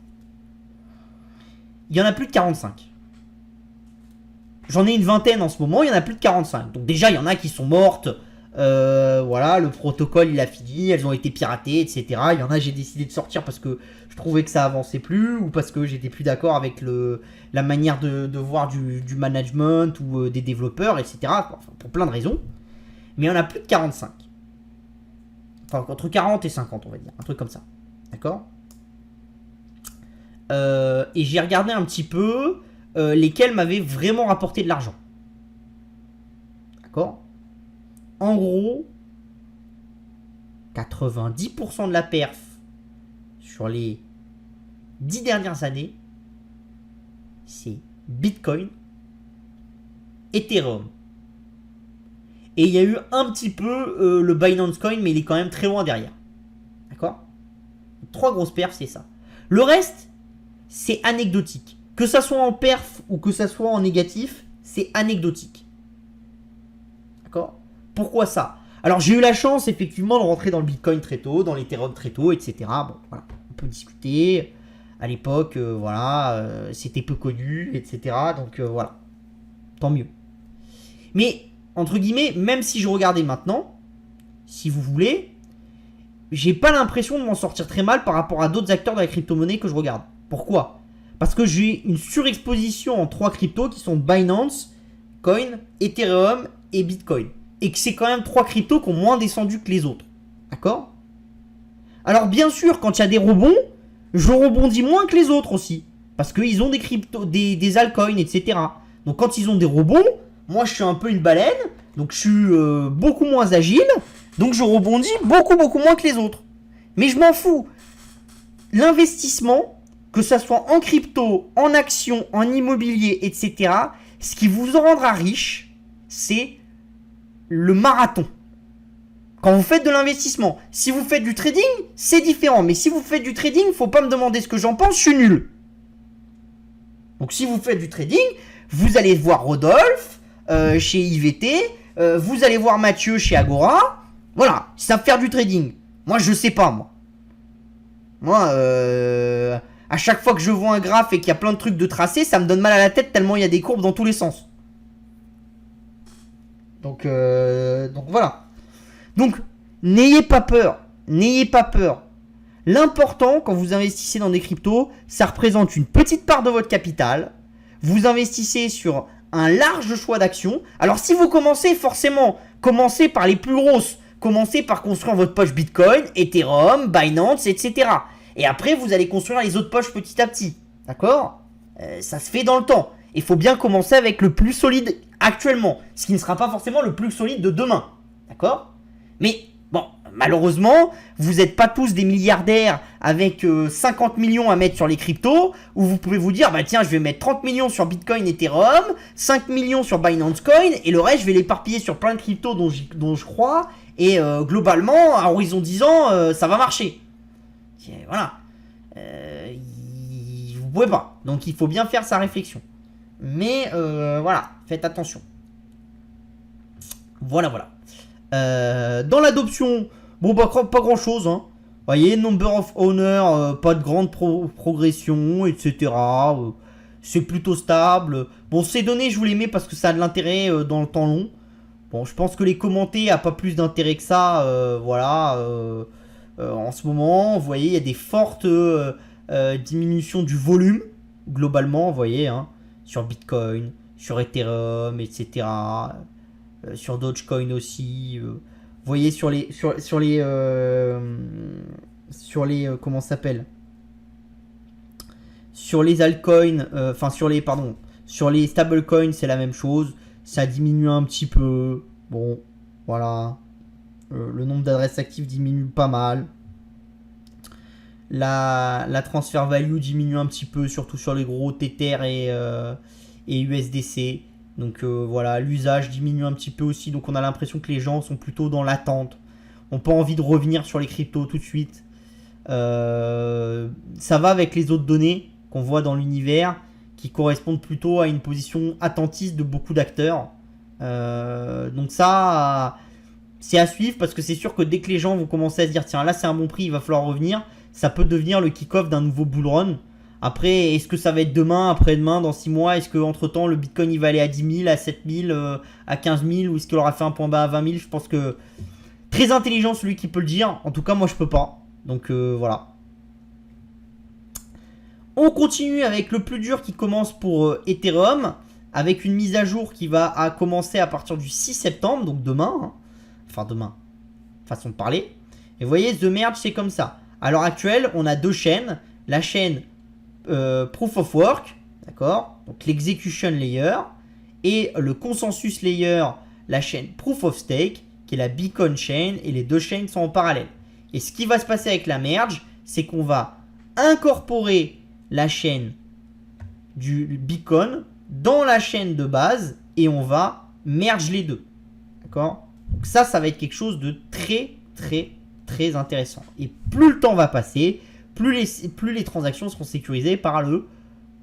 Il y en a plus de 45. J'en ai une vingtaine en ce moment, il y en a plus de 45. Donc déjà, il y en a qui sont mortes. Voilà, le protocole il a fini, elles ont été piratées, etc. Il y en a, j'ai décidé de sortir parce que je trouvais que ça avançait plus ou parce que j'étais plus d'accord avec la manière de voir du management ou des développeurs, etc. Enfin, pour plein de raisons. Mais il y en a plus de 45. Enfin, entre 40 et 50, on va dire. Un truc comme ça. D'accord. Et j'ai regardé un petit peu lesquels m'avaient vraiment rapporté de l'argent. D'accord. En gros, 90% de la perf sur les 10 dernières années, c'est Bitcoin, Ethereum. Et il y a eu un petit peu le Binance Coin, mais il est quand même très loin derrière. D'accord. 3 grosses perfs, c'est ça. Le reste, c'est anecdotique. Que ça soit en perf ou que ça soit en négatif, c'est anecdotique. D'accord. Pourquoi ça? Alors j'ai eu la chance effectivement de rentrer dans le Bitcoin très tôt, dans l'Ethereum très tôt, etc. Bon, voilà, on peut discuter. À l'époque, voilà, c'était peu connu, etc. Donc voilà, tant mieux. Mais entre guillemets, même si je regardais maintenant, si vous voulez, j'ai pas l'impression de m'en sortir très mal par rapport à d'autres acteurs de la crypto-monnaie que je regarde. Pourquoi? Parce que j'ai une surexposition en 3 cryptos qui sont Binance, Coin, Ethereum et Bitcoin. Et que c'est quand même 3 cryptos qui ont moins descendu que les autres. D'accord? Alors bien sûr, quand il y a des rebonds, je rebondis moins que les autres aussi. Parce qu'ils ont des cryptos, des altcoins, etc. Donc quand ils ont des rebonds, moi je suis un peu une baleine. Donc je suis beaucoup moins agile. Donc je rebondis beaucoup moins que les autres. Mais je m'en fous. L'investissement, que ça soit en crypto, en actions, en immobilier, etc. Ce qui vous rendra riche, c'est le marathon. Quand vous faites de l'investissement, si vous faites du trading, c'est différent. Mais si vous faites du trading, faut pas me demander ce que j'en pense, je suis nul. Donc si vous faites du trading, vous allez voir Rodolphe chez IVT, vous allez voir Mathieu chez Agora. Voilà, ils savent faire du trading. Moi, je sais pas, moi. Moi, à chaque fois que je vois un graphe et qu'il y a plein de trucs de tracés, ça me donne mal à la tête tellement il y a des courbes dans tous les sens. Donc voilà. Donc, n'ayez pas peur. N'ayez pas peur. L'important, quand vous investissez dans des cryptos, ça représente une petite part de votre capital. Vous investissez sur un large choix d'actions. Alors, si vous commencez, forcément, commencez par les plus grosses. Commencez par construire votre poche Bitcoin, Ethereum, Binance, etc. Et après, vous allez construire les autres poches petit à petit. D'accord? Ça se fait dans le temps. Il faut bien commencer avec le plus solide actuellement. Ce qui ne sera pas forcément le plus solide de demain. D'accord? Mais bon, malheureusement, vous n'êtes pas tous des milliardaires avec 50 millions à mettre sur les cryptos, où vous pouvez vous dire, bah tiens, je vais mettre 30 millions sur Bitcoin, Ethereum, 5 millions sur Binance Coin, et le reste, je vais l'éparpiller sur plein de cryptos dont je crois, et globalement, à horizon 10 ans, ça va marcher. Voilà. Vous pouvez pas. Donc il faut bien faire sa réflexion. Mais voilà, faites attention. Voilà. Dans l'adoption, bon bah pas grand chose. Hein. Vous voyez, number of owners, pas de grande progression, etc. C'est plutôt stable. Bon, ces données, je vous les mets parce que ça a de l'intérêt dans le temps long. Bon, je pense que les commenter a pas plus d'intérêt que ça. Voilà. En ce moment, vous voyez, il y a des fortes diminutions du volume, globalement, vous voyez, hein, sur Bitcoin, sur Ethereum, etc. Sur Dogecoin aussi. Vous voyez, sur les comment ça s'appelle, sur les altcoins, sur les stablecoins, c'est la même chose. Ça diminue un petit peu. Bon, voilà. Le nombre d'adresses actives diminue pas mal. La transfer value diminue un petit peu, surtout sur les gros Tether et USDC. Donc voilà, l'usage diminue un petit peu aussi. Donc on a l'impression que les gens sont plutôt dans l'attente. N'ont pas envie de revenir sur les cryptos tout de suite. Ça va avec les autres données qu'on voit dans l'univers, qui correspondent plutôt à une position attentiste de beaucoup d'acteurs. Donc ça, c'est à suivre, parce que c'est sûr que dès que les gens vont commencer à se dire tiens là c'est un bon prix, il va falloir revenir, ça peut devenir le kick-off d'un nouveau bull run. Après, est-ce que ça va être demain, après-demain, dans 6 mois? Est-ce qu'entre temps, le Bitcoin il va aller à 10 000, à 7 000, à 15 000? Ou est-ce qu'il aura fait un point bas à 20 000? Je pense que très intelligent celui qui peut le dire. En tout cas, moi je peux pas. Donc voilà. On continue avec le plus dur qui commence pour Ethereum. Avec une mise à jour qui va commencer à partir du 6 septembre. Donc demain. Hein. Enfin demain. Façon de parler. Et vous voyez, The Merge c'est comme ça. À l'heure actuelle, on a deux chaînes. La chaîne Proof of Work. D'accord. Donc l'execution layer. Et le consensus layer. La chaîne Proof of Stake. Qui est la Beacon Chain, et les deux chaînes sont en parallèle. Et ce qui va se passer avec la merge, c'est qu'on va incorporer la chaîne du Beacon dans la chaîne de base, et on va merge les deux. D'accord? Donc ça va être quelque chose de très, très, très intéressant. Et plus le temps va passer, plus les transactions seront sécurisées par le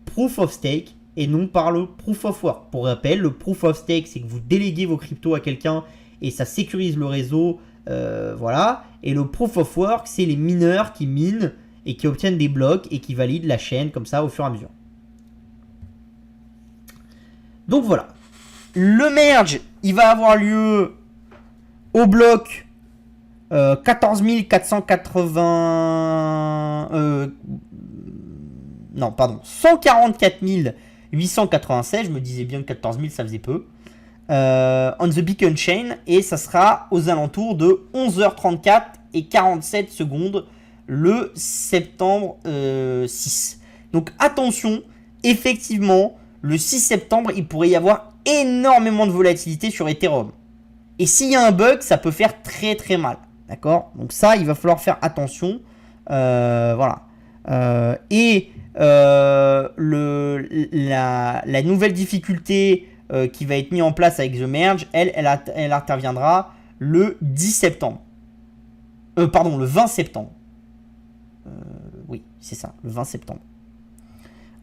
Proof of Stake, et non par le Proof of Work. Pour rappel, le Proof of Stake, c'est que vous déléguez vos cryptos à quelqu'un, et ça sécurise le réseau, voilà. Et le Proof of Work, c'est les mineurs qui minent et qui obtiennent des blocs et qui valident la chaîne comme ça au fur et à mesure. Donc voilà. Le merge, il va avoir lieu au bloc 14 480... non, pardon. 144 896. Je me disais bien que 14 000, ça faisait peu. On the Beacon Chain, et ça sera aux alentours de 11h34 et 47 secondes le septembre 6. Donc attention, effectivement, le 6 septembre, il pourrait y avoir énormément de volatilité sur Ethereum. Et s'il y a un bug, ça peut faire très très mal. D'accord? Donc ça, il va falloir faire attention. Voilà. La nouvelle difficulté qui va être mise en place avec The Merge, elle interviendra le 10 septembre. Pardon, le 20 septembre. Oui, c'est ça, le 20 septembre.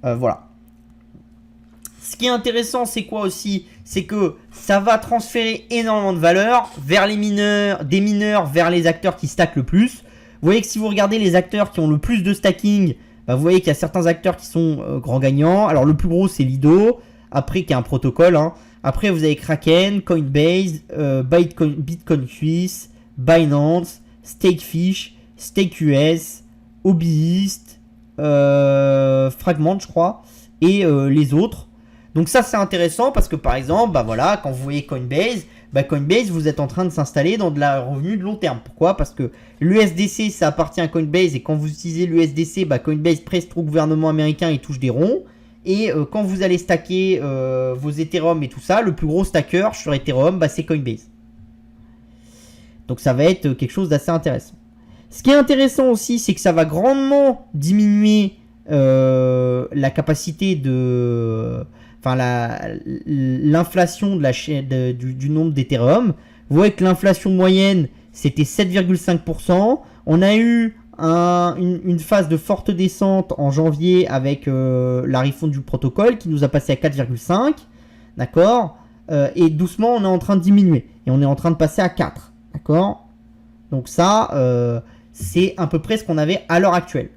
Voilà. Ce qui est intéressant, c'est quoi aussi? C'est que ça va transférer énormément de valeur vers les mineurs, des mineurs vers les acteurs qui stackent le plus. Vous voyez que si vous regardez les acteurs qui ont le plus de stacking, bah vous voyez qu'il y a certains acteurs qui sont grands gagnants. Alors le plus gros, c'est Lido. Après, qui est un protocole. Hein. Après, vous avez Kraken, Coinbase, Bitcoin Suisse, Binance, Stakefish, StakeUS, Hobbyist, Fragment, je crois, et les autres. Donc ça, c'est intéressant parce que, par exemple, bah voilà, quand vous voyez Coinbase, Coinbase, vous êtes en train de s'installer dans de la revenu de long terme. Pourquoi? Parce que l'USDC, ça appartient à Coinbase, et quand vous utilisez l'USDC, Coinbase prête au gouvernement américain et touche des ronds. Et quand vous allez stacker vos Ethereum et tout ça, le plus gros stacker sur Ethereum, c'est Coinbase. Donc ça va être quelque chose d'assez intéressant. Ce qui est intéressant aussi, c'est que ça va grandement diminuer la capacité de... Enfin, l'inflation de du nombre d'Ethereum. Vous voyez que l'inflation moyenne, c'était 7,5%. On a eu une phase de forte descente en janvier avec la refonte du protocole qui nous a passé à 4,5. D'accord. Et doucement, on est en train de diminuer. Et on est en train de passer à 4. D'accord. Donc ça, c'est à peu près ce qu'on avait à l'heure actuelle.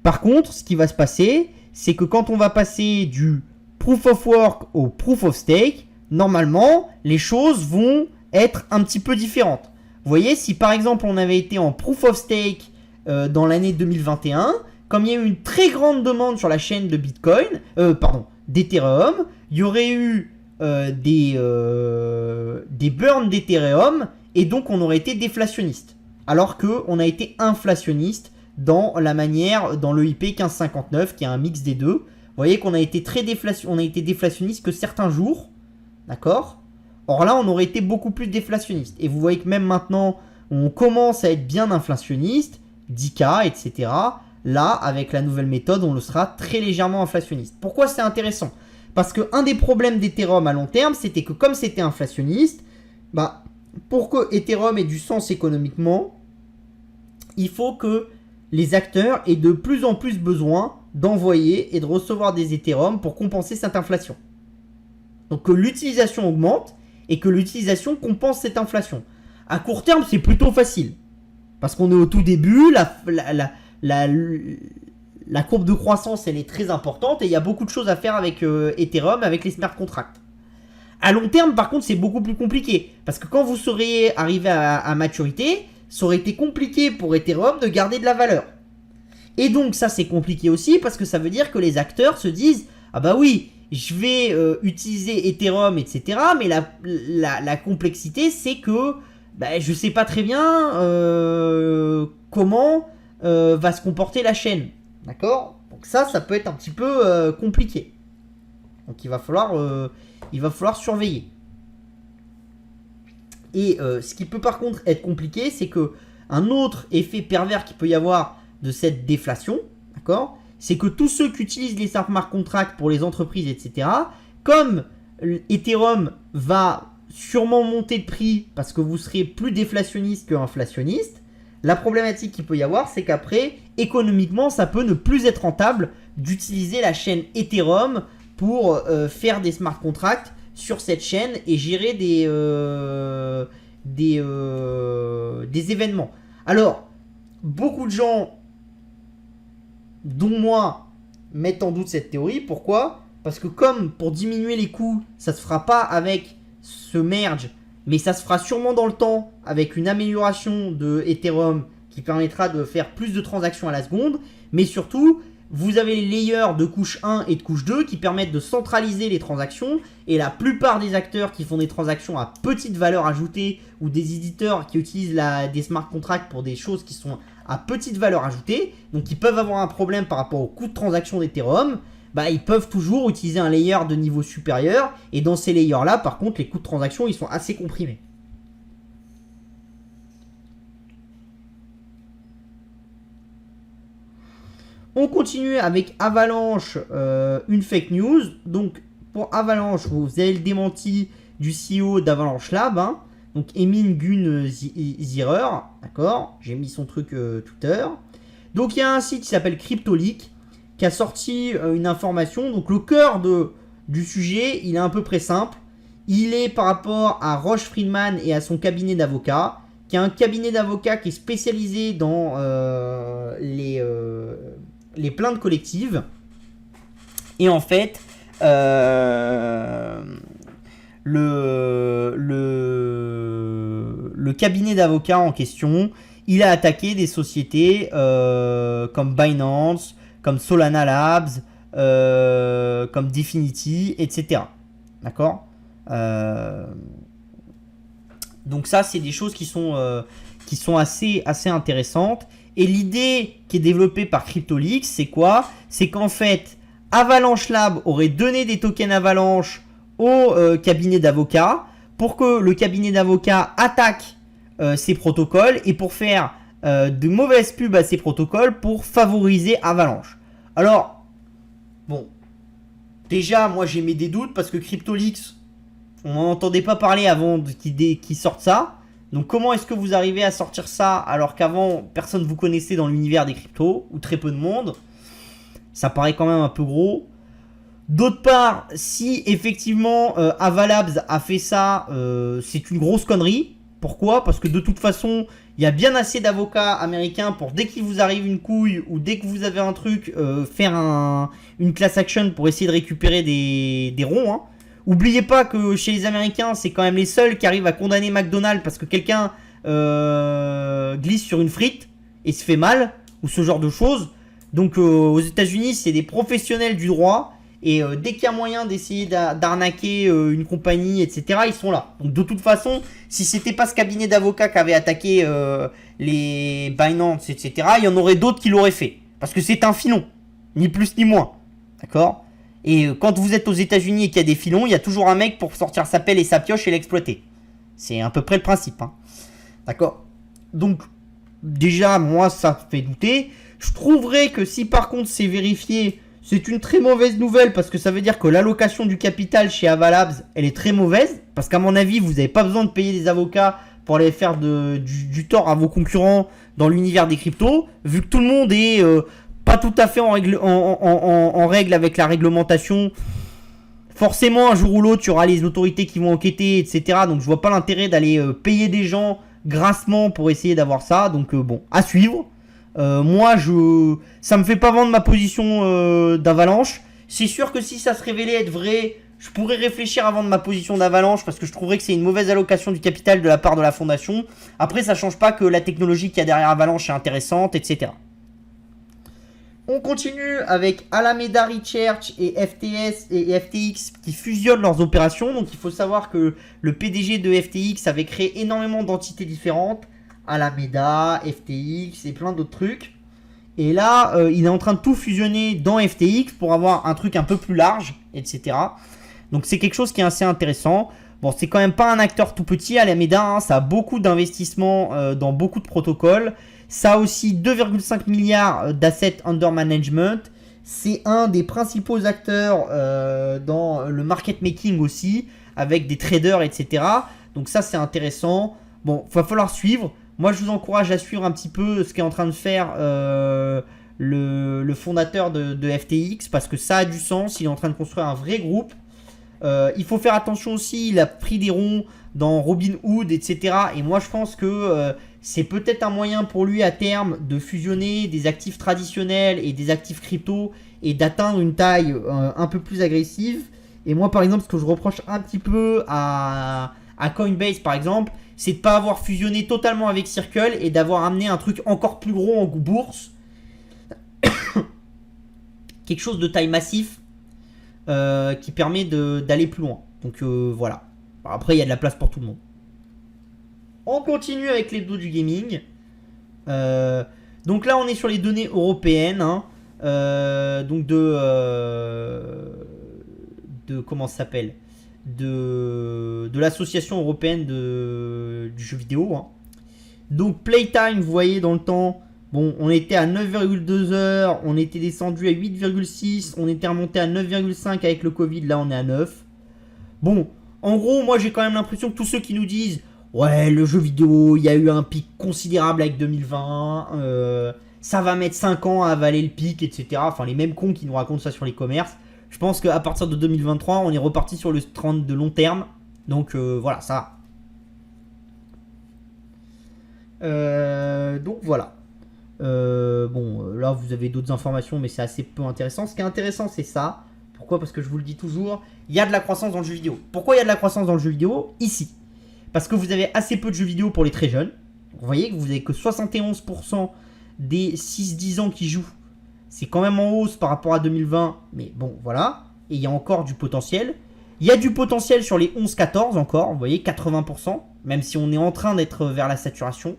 Par contre, ce qui va se passer, c'est que quand on va passer du Proof of Work au Proof of Stake, normalement, les choses vont être un petit peu différentes. Vous voyez, si par exemple on avait été en Proof of Stake dans l'année 2021, comme il y a eu une très grande demande sur la chaîne de Bitcoin, d'Ethereum, il y aurait eu des burns d'Ethereum, et donc on aurait été déflationniste. Alors qu'on a été inflationniste dans la manière, dans le IP 1559, qui est un mix des deux. Vous voyez qu'on a été déflationniste que certains jours, d'accord? Or là, on aurait été beaucoup plus déflationniste. Et vous voyez que même maintenant, on commence à être bien inflationniste, 10K, etc. Là, avec la nouvelle méthode, on le sera très légèrement inflationniste. Pourquoi c'est intéressant? Parce qu'un des problèmes d'Ethereum à long terme, c'était que comme c'était inflationniste, pour que Ethereum ait du sens économiquement, il faut que les acteurs aient de plus en plus besoin d'envoyer et de recevoir des Ethereum pour compenser cette inflation. Donc que l'utilisation augmente et que l'utilisation compense cette inflation. À court terme, c'est plutôt facile. Parce qu'on est au tout début, la courbe de croissance, elle est très importante et il y a beaucoup de choses à faire avec Ethereum, avec les smart contracts. À long terme, par contre, c'est beaucoup plus compliqué. Parce que quand vous seriez arrivé à maturité, ça aurait été compliqué pour Ethereum de garder de la valeur. Et donc, ça, c'est compliqué aussi parce que ça veut dire que les acteurs se disent « Ah bah oui, je vais utiliser Ethereum, etc. » Mais la complexité, c'est que je ne sais pas très bien comment va se comporter la chaîne. D'accord? Donc ça peut être un petit peu compliqué. Donc il va falloir surveiller. Et ce qui peut par contre être compliqué, c'est que un autre effet pervers qu'il peut y avoir de cette déflation, d'accord, c'est que tous ceux qui utilisent les smart contracts pour les entreprises, etc., comme Ethereum va sûrement monter de prix parce que vous serez plus déflationniste qu'inflationniste, la problématique qu'il peut y avoir, c'est qu'après, économiquement, ça peut ne plus être rentable d'utiliser la chaîne Ethereum pour faire des smart contracts sur cette chaîne et gérer des événements. Alors, beaucoup de gens, dont moi, mettent en doute cette théorie. Pourquoi? Parce que comme pour diminuer les coûts, ça ne se fera pas avec ce merge, mais ça se fera sûrement dans le temps avec une amélioration de Ethereum qui permettra de faire plus de transactions à la seconde. Mais surtout, vous avez les layers de couche 1 et de couche 2 qui permettent de centraliser les transactions. Et la plupart des acteurs qui font des transactions à petite valeur ajoutée ou des éditeurs qui utilisent des smart contracts pour des choses qui sont à petite valeur ajoutée, donc qui peuvent avoir un problème par rapport au coût de transaction d'Ethereum, ils peuvent toujours utiliser un layer de niveau supérieur. Et dans ces layers-là, par contre, les coûts de transaction, ils sont assez comprimés. On continue avec Avalanche, une fake news. Donc, pour Avalanche, vous avez le démenti du CEO d'Avalanche Lab, hein. Donc, Emin Gun Zirer, d'accord. J'ai mis son truc Twitter. Donc, il y a un site qui s'appelle CryptoLeak qui a sorti une information. Donc, le cœur du sujet, il est à peu près simple. Il est par rapport à Roche Friedman et à son cabinet d'avocats, qui est un cabinet d'avocats qui est spécialisé dans les plaintes collectives. Et en fait, le cabinet d'avocats en question, il a attaqué des sociétés comme Binance, comme Solana Labs, comme Definity, etc. D'accord? Donc ça, c'est des choses qui sont assez intéressantes. Et l'idée qui est développée par CryptoLeaks, c'est quoi? C'est qu'en fait, Avalanche Lab aurait donné des tokens Avalanche au cabinet d'avocats pour que le cabinet d'avocats attaque ces protocoles et pour faire de mauvaises pubs à ces protocoles pour favoriser Avalanche. Alors, bon, déjà, moi j'ai mis des doutes parce que CryptoLeaks, on n'en entendait pas parler avant qu'ils sortent ça. Donc comment est-ce que vous arrivez à sortir ça alors qu'avant personne ne vous connaissait dans l'univers des cryptos ou très peu de monde? Ça paraît quand même un peu gros. D'autre part, si effectivement Avalabs a fait ça, c'est une grosse connerie. Pourquoi? Parce que de toute façon, il y a bien assez d'avocats américains pour dès qu'il vous arrive une couille ou dès que vous avez un truc, faire une class action pour essayer de récupérer des ronds, hein. Oubliez pas que chez les Américains, c'est quand même les seuls qui arrivent à condamner McDonald's parce que quelqu'un glisse sur une frite et se fait mal, ou ce genre de choses. Donc aux États-Unis, c'est des professionnels du droit. Et dès qu'il y a moyen d'essayer d'arnaquer une compagnie, etc., ils sont là. Donc de toute façon, si c'était pas ce cabinet d'avocats qui avait attaqué les Binance, etc., il y en aurait d'autres qui l'auraient fait. Parce que c'est un filon, ni plus ni moins. D'accord? Et quand vous êtes aux États-Unis et qu'il y a des filons, il y a toujours un mec pour sortir sa pelle et sa pioche et l'exploiter. C'est à peu près le principe, hein. D'accord? Donc, déjà, moi, ça fait douter. Je trouverais que si par contre c'est vérifié, c'est une très mauvaise nouvelle parce que ça veut dire que l'allocation du capital chez Avalabs, elle est très mauvaise. Parce qu'à mon avis, vous n'avez pas besoin de payer des avocats pour aller faire du tort à vos concurrents dans l'univers des cryptos. Vu que tout le monde est pas tout à fait en règle avec la réglementation. Forcément, un jour ou l'autre, il y aura les autorités qui vont enquêter, etc. Donc je vois pas l'intérêt d'aller payer des gens grassement pour essayer d'avoir ça. Donc bon, à suivre. Moi, ça me fait pas vendre ma position d'Avalanche. C'est sûr que si ça se révélait être vrai, je pourrais réfléchir à vendre ma position d'Avalanche parce que je trouverais que c'est une mauvaise allocation du capital de la part de la fondation. Après, ça change pas que la technologie qu'il y a derrière Avalanche est intéressante, etc. On continue avec Alameda Research et FTS et FTX qui fusionnent leurs opérations. Donc il faut savoir que le PDG de FTX avait créé énormément d'entités différentes. Alameda, FTX et plein d'autres trucs. Et là, il est en train de tout fusionner dans FTX pour avoir un truc un peu plus large, etc. Donc c'est quelque chose qui est assez intéressant. Bon, c'est quand même pas un acteur tout petit, Alameda, hein, ça a beaucoup d'investissements dans beaucoup de protocoles. Ça a aussi 2,5 milliards d'assets under management. C'est un des principaux acteurs dans le market making aussi, avec des traders, etc. Donc ça, c'est intéressant. Bon, il va falloir suivre. Moi, je vous encourage à suivre un petit peu ce qu'est en train de faire le fondateur de FTX, parce que ça a du sens. Il est en train de construire un vrai groupe. Il faut faire attention aussi, il a pris des ronds dans Robinhood, etc. Et moi, je pense que c'est peut-être un moyen pour lui à terme de fusionner des actifs traditionnels et des actifs crypto et d'atteindre une taille un peu plus agressive. Et moi, par exemple, ce que je reproche un petit peu à Coinbase, par exemple, c'est de ne pas avoir fusionné totalement avec Circle et d'avoir amené un truc encore plus gros en bourse. Quelque chose de taille massif qui permet d'aller plus loin. Donc voilà. Après, il y a de la place pour tout le monde. On continue avec les dos du gaming. Donc là, on est sur les données européennes. Hein. Donc de comment ça s'appelle, de l'association européenne du jeu vidéo. Hein. Donc Playtime, vous voyez dans le temps, bon, on était à 9,2 heures, on était descendu à 8,6, on était remonté à 9,5 avec le Covid, là on est à 9. Bon, en gros, moi j'ai quand même l'impression que tous ceux qui nous disent ouais, le jeu vidéo, il y a eu un pic considérable avec 2020, ça va mettre 5 ans à avaler le pic, etc. Enfin, les mêmes cons qui nous racontent ça sur les commerces. Je pense qu'à partir de 2023, on est reparti sur le trend de long terme. Donc voilà, ça va. Donc voilà. Bon, là vous avez d'autres informations, mais c'est assez peu intéressant. Ce qui est intéressant, c'est ça. Pourquoi ? Parce que je vous le dis toujours, il y a de la croissance dans le jeu vidéo. Pourquoi il y a de la croissance dans le jeu vidéo ? Ici. Parce que vous avez assez peu de jeux vidéo pour les très jeunes. Vous voyez que vous avez que 71% des 6-10 ans qui jouent. C'est quand même en hausse par rapport à 2020. Mais bon, voilà. Et il y a encore du potentiel. Il y a du potentiel sur les 11-14 encore. Vous voyez, 80%. Même si on est en train d'être vers la saturation.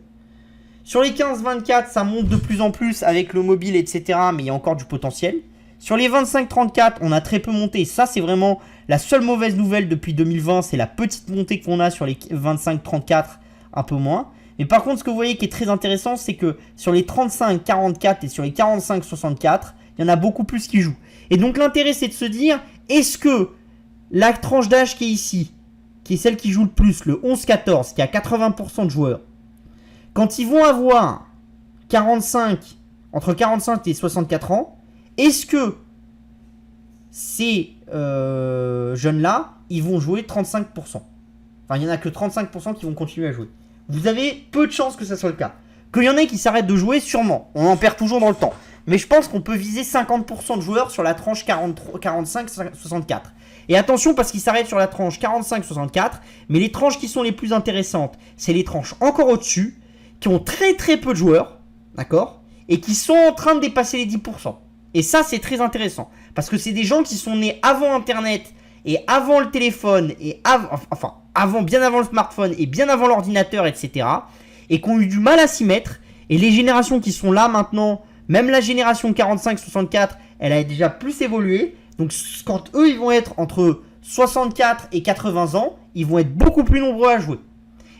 Sur les 15-24, ça monte de plus en plus avec le mobile, etc. Mais il y a encore du potentiel. Sur les 25-34, on a très peu monté. Ça, c'est vraiment la seule mauvaise nouvelle depuis 2020. C'est la petite montée qu'on a sur les 25-34, un peu moins. Mais par contre, ce que vous voyez qui est très intéressant, c'est que sur les 35-44 et sur les 45-64, il y en a beaucoup plus qui jouent. Et donc, l'intérêt, c'est de se dire, est-ce que la tranche d'âge qui est ici, qui est celle qui joue le plus, le 11-14, qui a 80% de joueurs, quand ils vont avoir entre 45 et 64 ans, est-ce que ces jeunes-là, ils vont jouer 35%? Enfin, il n'y en a que 35% qui vont continuer à jouer. Vous avez peu de chances que ça soit le cas. Qu'il y en ait qui s'arrêtent de jouer, sûrement. On en perd toujours dans le temps. Mais je pense qu'on peut viser 50% de joueurs sur la tranche 45-64. Et attention, parce qu'ils s'arrêtent sur la tranche 45-64, mais les tranches qui sont les plus intéressantes, c'est les tranches encore au-dessus, qui ont très très peu de joueurs, d'accord ? Et qui sont en train de dépasser les 10%. Et ça, c'est très intéressant. Parce que c'est des gens qui sont nés avant Internet et avant le téléphone, et bien avant le smartphone et bien avant l'ordinateur, etc. Et qui ont eu du mal à s'y mettre. Et les générations qui sont là maintenant, même la génération 45-64, elle a déjà plus évolué. Donc quand eux, ils vont être entre 64 et 80 ans, ils vont être beaucoup plus nombreux à jouer.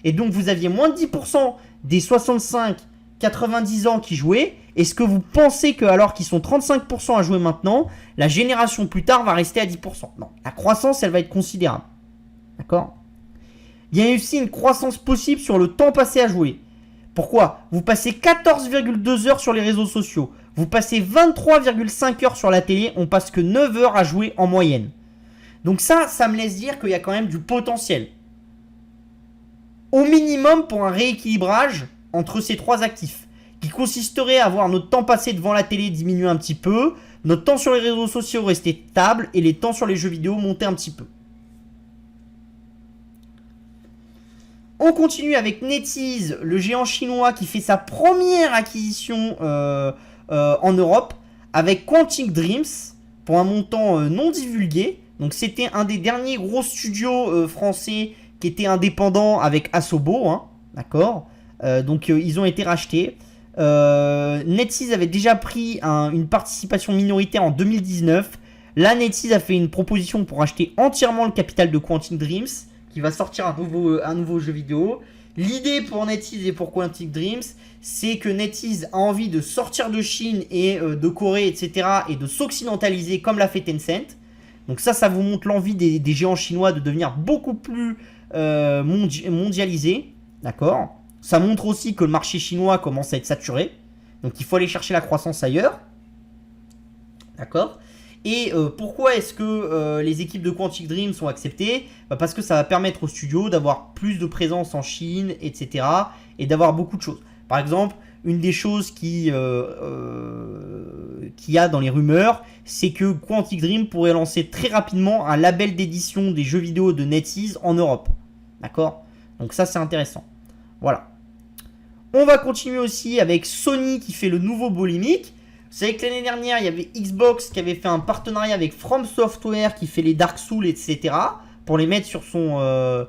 Et donc vous aviez moins de 10% des 65-90 ans qui jouaient. Est-ce que vous pensez que, alors qu'ils sont 35% à jouer maintenant, la génération plus tard va rester à 10%? Non, la croissance, elle va être considérable. D'accord ? Il y a aussi une croissance possible sur le temps passé à jouer. Pourquoi ? Vous passez 14,2 heures sur les réseaux sociaux. Vous passez 23,5 heures sur la télé. On passe que 9 heures à jouer en moyenne. Donc ça me laisse dire qu'il y a quand même du potentiel. Au minimum pour un rééquilibrage entre ces trois actifs. qui consisterait à voir notre temps passé devant la télé diminuer un petit peu, notre temps sur les réseaux sociaux rester stable et les temps sur les jeux vidéo monter un petit peu. On continue avec NetEase, le géant chinois qui fait sa première acquisition en Europe avec Quantic Dreams pour un montant non divulgué. Donc c'était un des derniers gros studios français qui était indépendant avec Asobo, hein, d'accord. Donc ils ont été rachetés. NetEase avait déjà pris une participation minoritaire en 2019. Là, NetEase a fait une proposition pour acheter entièrement le capital de Quantic Dreams, qui va sortir un nouveau jeu vidéo. L'idée pour NetEase et pour Quantic Dreams, c'est que NetEase a envie de sortir de Chine et de Corée, etc. et de s'occidentaliser comme l'a fait Tencent. Donc ça vous montre l'envie des géants chinois de devenir beaucoup plus mondialisés. D'accord. Ça montre aussi que le marché chinois commence à être saturé. Donc il faut aller chercher la croissance ailleurs. D'accord. Et pourquoi est-ce que les équipes de Quantic Dream sont acceptées ? Parce que ça va permettre aux studios d'avoir plus de présence en Chine, etc. et d'avoir beaucoup de choses. Par exemple, une des choses qu'il y a dans les rumeurs, c'est que Quantic Dream pourrait lancer très rapidement un label d'édition des jeux vidéo de NetEase en Europe. D'accord ? Donc ça, c'est intéressant. Voilà. On va continuer aussi avec Sony qui fait le nouveau Bolimic. Vous savez que l'année dernière, il y avait Xbox qui avait fait un partenariat avec From Software qui fait les Dark Souls, etc. pour les mettre sur son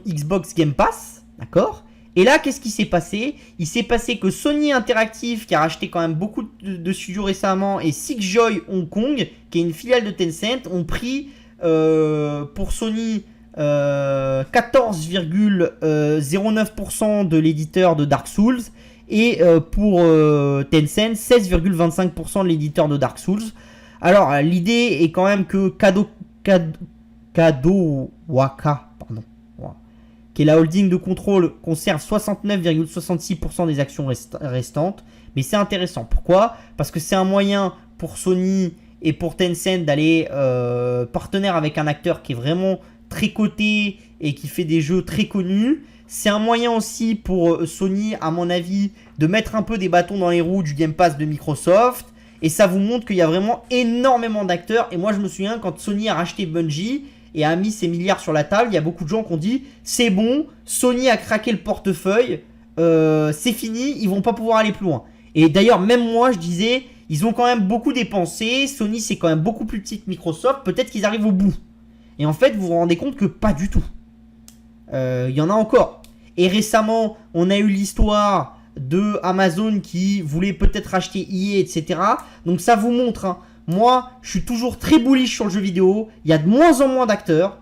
Xbox Game Pass. D'accord ? Et là, qu'est-ce qui s'est passé ? Il s'est passé que Sony Interactive, qui a racheté quand même beaucoup de studios récemment, et Sixjoy Hong Kong, qui est une filiale de Tencent, ont pris pour Sony 14,09% de l'éditeur de Dark Souls et pour Tencent 16,25% de l'éditeur de Dark Souls. Alors l'idée est quand même que Kadokawa, qui est la holding de contrôle, conserve 69,66% des actions restantes. Mais c'est intéressant. Pourquoi ? Parce que c'est un moyen pour Sony et pour Tencent d'aller partenaire avec un acteur qui est vraiment très coté et qui fait des jeux très connus. C'est un moyen aussi pour Sony, à mon avis, de mettre un peu des bâtons dans les roues du Game Pass de Microsoft. Et ça vous montre qu'il y a vraiment énormément d'acteurs. Et moi, je me souviens, quand Sony a racheté Bungie et a mis ses milliards sur la table, il y a beaucoup de gens qui ont dit « C'est bon, Sony a craqué le portefeuille, c'est fini, ils vont pas pouvoir aller plus loin. » Et d'ailleurs, même moi, je disais « Ils ont quand même beaucoup dépensé, Sony, c'est quand même beaucoup plus petit que Microsoft, peut-être qu'ils arrivent au bout. » Et en fait, vous vous rendez compte que pas du tout. Il y en a encore. Et récemment, on a eu l'histoire de Amazon qui voulait peut-être acheter EA, etc. Donc ça vous montre, hein. Moi, je suis toujours très bullish sur le jeu vidéo. Il y a de moins en moins d'acteurs.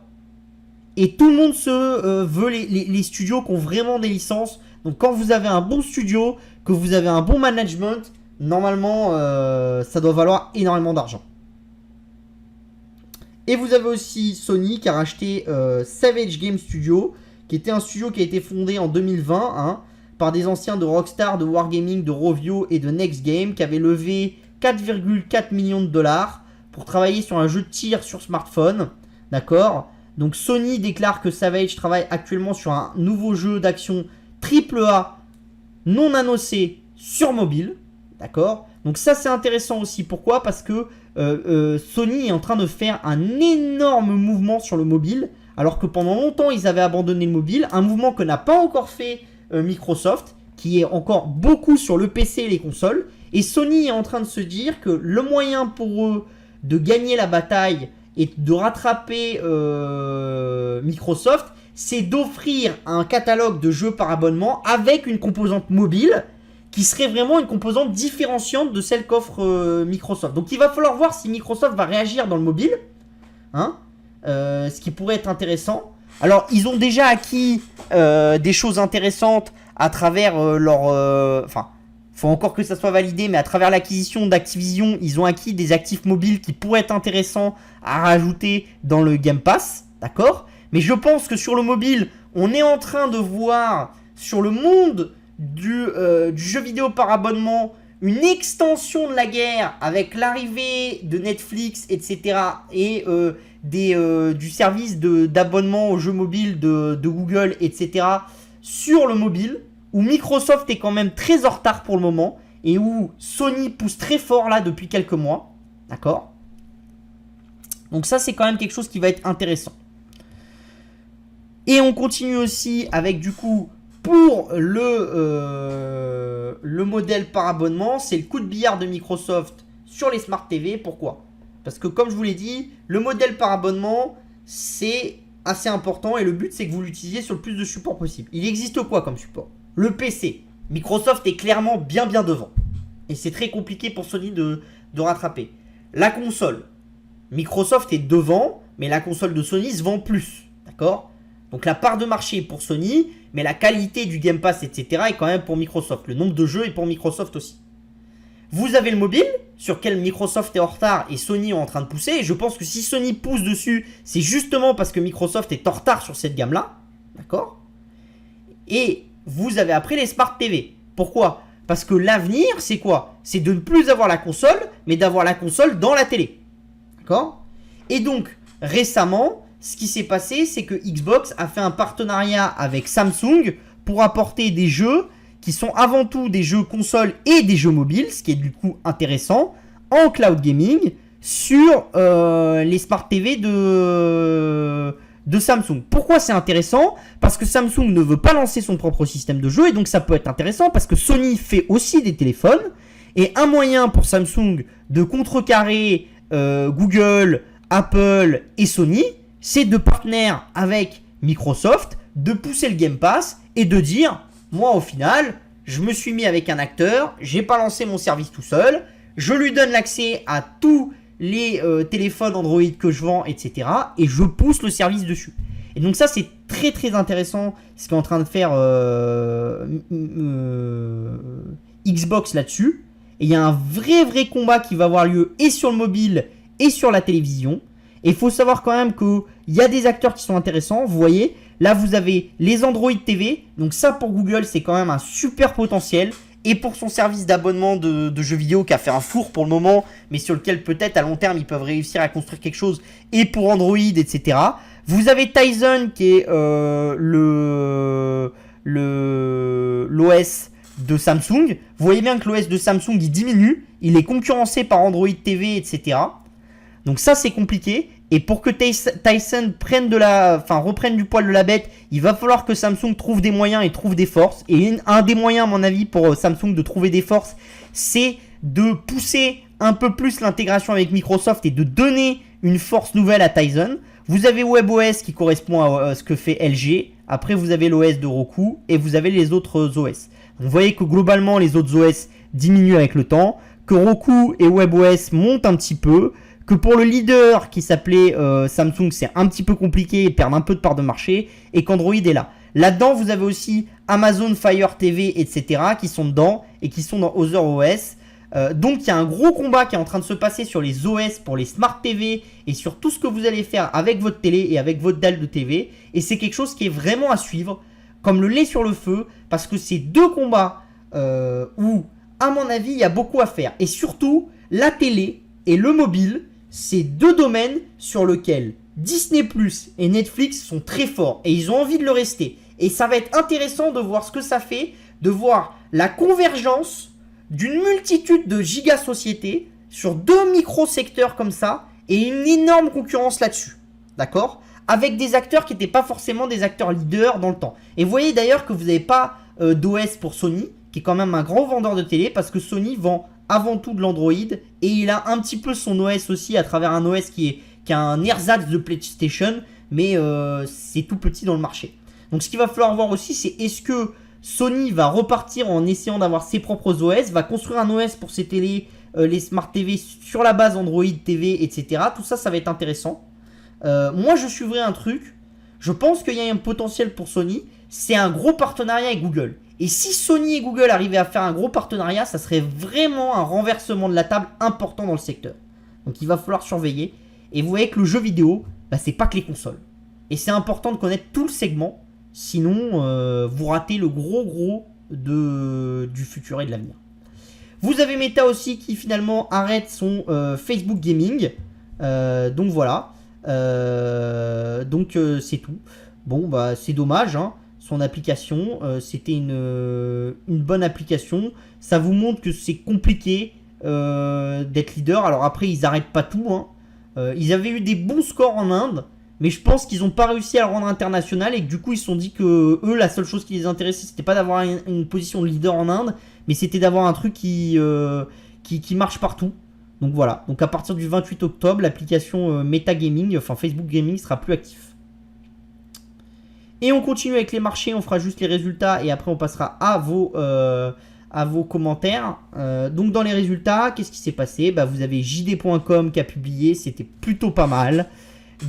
Et tout le monde veut les studios qui ont vraiment des licences. Donc quand vous avez un bon studio, que vous avez un bon management, normalement, ça doit valoir énormément d'argent. Et vous avez aussi Sony qui a racheté Savage Game Studio, qui était un studio qui a été fondé en 2020 hein, par des anciens de Rockstar, de Wargaming, de Rovio et de Next Game, qui avait levé 4,4 millions de dollars pour travailler sur un jeu de tir sur smartphone. D'accord ? Donc Sony déclare que Savage travaille actuellement sur un nouveau jeu d'action AAA non annoncé sur mobile. D'accord ? Donc ça c'est intéressant aussi. Pourquoi ? Parce que Sony est en train de faire un énorme mouvement sur le mobile, alors que pendant longtemps ils avaient abandonné le mobile, un mouvement que n'a pas encore fait Microsoft, qui est encore beaucoup sur le PC et les consoles, et Sony est en train de se dire que le moyen pour eux de gagner la bataille et de rattraper Microsoft, c'est d'offrir un catalogue de jeux par abonnement avec une composante mobile, qui serait vraiment une composante différenciante de celle qu'offre Microsoft. Donc il va falloir voir si Microsoft va réagir dans le mobile, hein, ce qui pourrait être intéressant. Alors ils ont déjà acquis des choses intéressantes à travers leur... Enfin, faut encore que ça soit validé, mais à travers l'acquisition d'Activision, ils ont acquis des actifs mobiles qui pourraient être intéressants à rajouter dans le Game Pass, d'accord ? Mais je pense que sur le mobile, on est en train de voir sur le monde du jeu vidéo par abonnement une extension de la guerre avec l'arrivée de Netflix, etc. et du service d'abonnement aux jeux mobiles de Google, etc. sur le mobile, où Microsoft est quand même très en retard pour le moment, et où Sony pousse très fort là depuis quelques mois. D'accord? Donc ça, c'est quand même quelque chose qui va être intéressant. Et on continue aussi avec du coup, pour le modèle par abonnement, c'est le coup de billard de Microsoft sur les Smart TV. Pourquoi? Parce que comme je vous l'ai dit, le modèle par abonnement, c'est assez important et le but c'est que vous l'utilisiez sur le plus de supports possible. Il existe quoi comme support? Le PC. Microsoft est clairement bien devant. Et c'est très compliqué pour Sony de rattraper. La console. Microsoft est devant, mais la console de Sony se vend plus. D'accord? Donc la part de marché est pour Sony, mais la qualité du Game Pass, etc. est quand même pour Microsoft. Le nombre de jeux est pour Microsoft aussi. Vous avez le mobile, sur lequel Microsoft est en retard et Sony est en train de pousser. Et je pense que si Sony pousse dessus, c'est justement parce que Microsoft est en retard sur cette gamme-là. D'accord? Et vous avez après les Smart TV. Pourquoi? Parce que l'avenir, c'est quoi? C'est de ne plus avoir la console, mais d'avoir la console dans la télé. D'accord? Et donc, récemment, ce qui s'est passé, c'est que Xbox a fait un partenariat avec Samsung pour apporter des jeux qui sont avant tout des jeux consoles et des jeux mobiles, ce qui est du coup intéressant, en cloud gaming sur les Smart TV de Samsung. Pourquoi c'est intéressant? Parce que Samsung ne veut pas lancer son propre système de jeu et donc ça peut être intéressant parce que Sony fait aussi des téléphones et un moyen pour Samsung de contrecarrer Google, Apple et Sony, c'est de partenaire avec Microsoft, de pousser le Game Pass et de dire, moi au final, je me suis mis avec un acteur, j'ai pas lancé mon service tout seul, je lui donne l'accès à tous les téléphones Android que je vends, etc. et je pousse le service dessus. Et donc ça, c'est très intéressant ce qu'est en train de faire Xbox là-dessus. Et il y a un vrai combat qui va avoir lieu et sur le mobile et sur la télévision. Et il faut savoir quand même qu'il y a des acteurs qui sont intéressants. Vous voyez, là vous avez les Android TV. Donc ça pour Google, c'est quand même un super potentiel. Et pour son service d'abonnement de jeux vidéo qui a fait un four pour le moment, mais sur lequel peut-être à long terme ils peuvent réussir à construire quelque chose. Et pour Android, etc. Vous avez Tizen qui est l'OS de Samsung. Vous voyez bien que l'OS de Samsung il diminue. Il est concurrencé par Android TV, etc. Donc ça c'est compliqué. Et pour que Tyson reprenne du poil de la bête, il va falloir que Samsung trouve des moyens et trouve des forces. Et un des moyens, à mon avis, pour Samsung de trouver des forces, c'est de pousser un peu plus l'intégration avec Microsoft et de donner une force nouvelle à Tyson. Vous avez WebOS qui correspond à ce que fait LG. Après, vous avez l'OS de Roku et vous avez les autres OS. Vous voyez que globalement, les autres OS diminuent avec le temps, que Roku et WebOS montent un petit peu, que pour le leader qui s'appelait Samsung, c'est un petit peu compliqué et perdre un peu de part de marché, et qu'Android est là. Là-dedans, vous avez aussi Amazon Fire TV, etc. qui sont dedans et qui sont dans Other OS. Donc, il y a un gros combat qui est en train de se passer sur les OS pour les Smart TV et sur tout ce que vous allez faire avec votre télé et avec votre dalle de TV. Et c'est quelque chose qui est vraiment à suivre, comme le lait sur le feu, parce que c'est deux combats où, à mon avis, il y a beaucoup à faire. Et surtout, la télé et le mobile, c'est deux domaines sur lesquels Disney+ et Netflix sont très forts et ils ont envie de le rester. Et ça va être intéressant de voir ce que ça fait, de voir la convergence d'une multitude de giga-sociétés sur deux micro-secteurs comme ça et une énorme concurrence là-dessus. D'accord? Avec des acteurs qui n'étaient pas forcément des acteurs leaders dans le temps. Et vous voyez d'ailleurs que vous n'avez pas d'OS pour Sony, qui est quand même un grand vendeur de télé, parce que Sony vend avant tout de l'Android et il a un petit peu son OS aussi à travers un OS qui a un ersatz de PlayStation, mais c'est tout petit dans le marché. Donc ce qu'il va falloir voir aussi, c'est est-ce que Sony va repartir en essayant d'avoir ses propres OS, va construire un OS pour ses télés, les Smart TV sur la base Android TV, etc. Tout ça, ça va être intéressant. Moi, je suivrai un truc. Je pense qu'il y a un potentiel pour Sony. C'est un gros partenariat avec Google. Et si Sony et Google arrivaient à faire un gros partenariat, ça serait vraiment un renversement de la table important dans le secteur. Donc il va falloir surveiller. Et vous voyez que le jeu vidéo, c'est pas que les consoles. Et c'est important de connaître tout le segment. Sinon, vous ratez le gros du futur et de l'avenir. Vous avez Meta aussi qui finalement arrête son Facebook Gaming. Donc voilà. Donc c'est tout. Bon, c'est dommage, hein. son application. C'était une bonne application. Ça vous montre que c'est compliqué d'être leader. Alors après, ils n'arrêtent pas tout. Hein. Ils avaient eu des bons scores en Inde, mais je pense qu'ils n'ont pas réussi à le rendre international et que du coup, ils se sont dit que eux, la seule chose qui les intéressait, c'était pas d'avoir une position de leader en Inde, mais c'était d'avoir un truc qui marche partout. Donc voilà. Donc à partir du 28 octobre, l'application Metagaming, enfin Facebook Gaming, sera plus actif. Et on continue avec les marchés, on fera juste les résultats et après on passera à vos commentaires. Donc dans les résultats, qu'est-ce qui s'est passé? Vous avez JD.com qui a publié, c'était plutôt pas mal.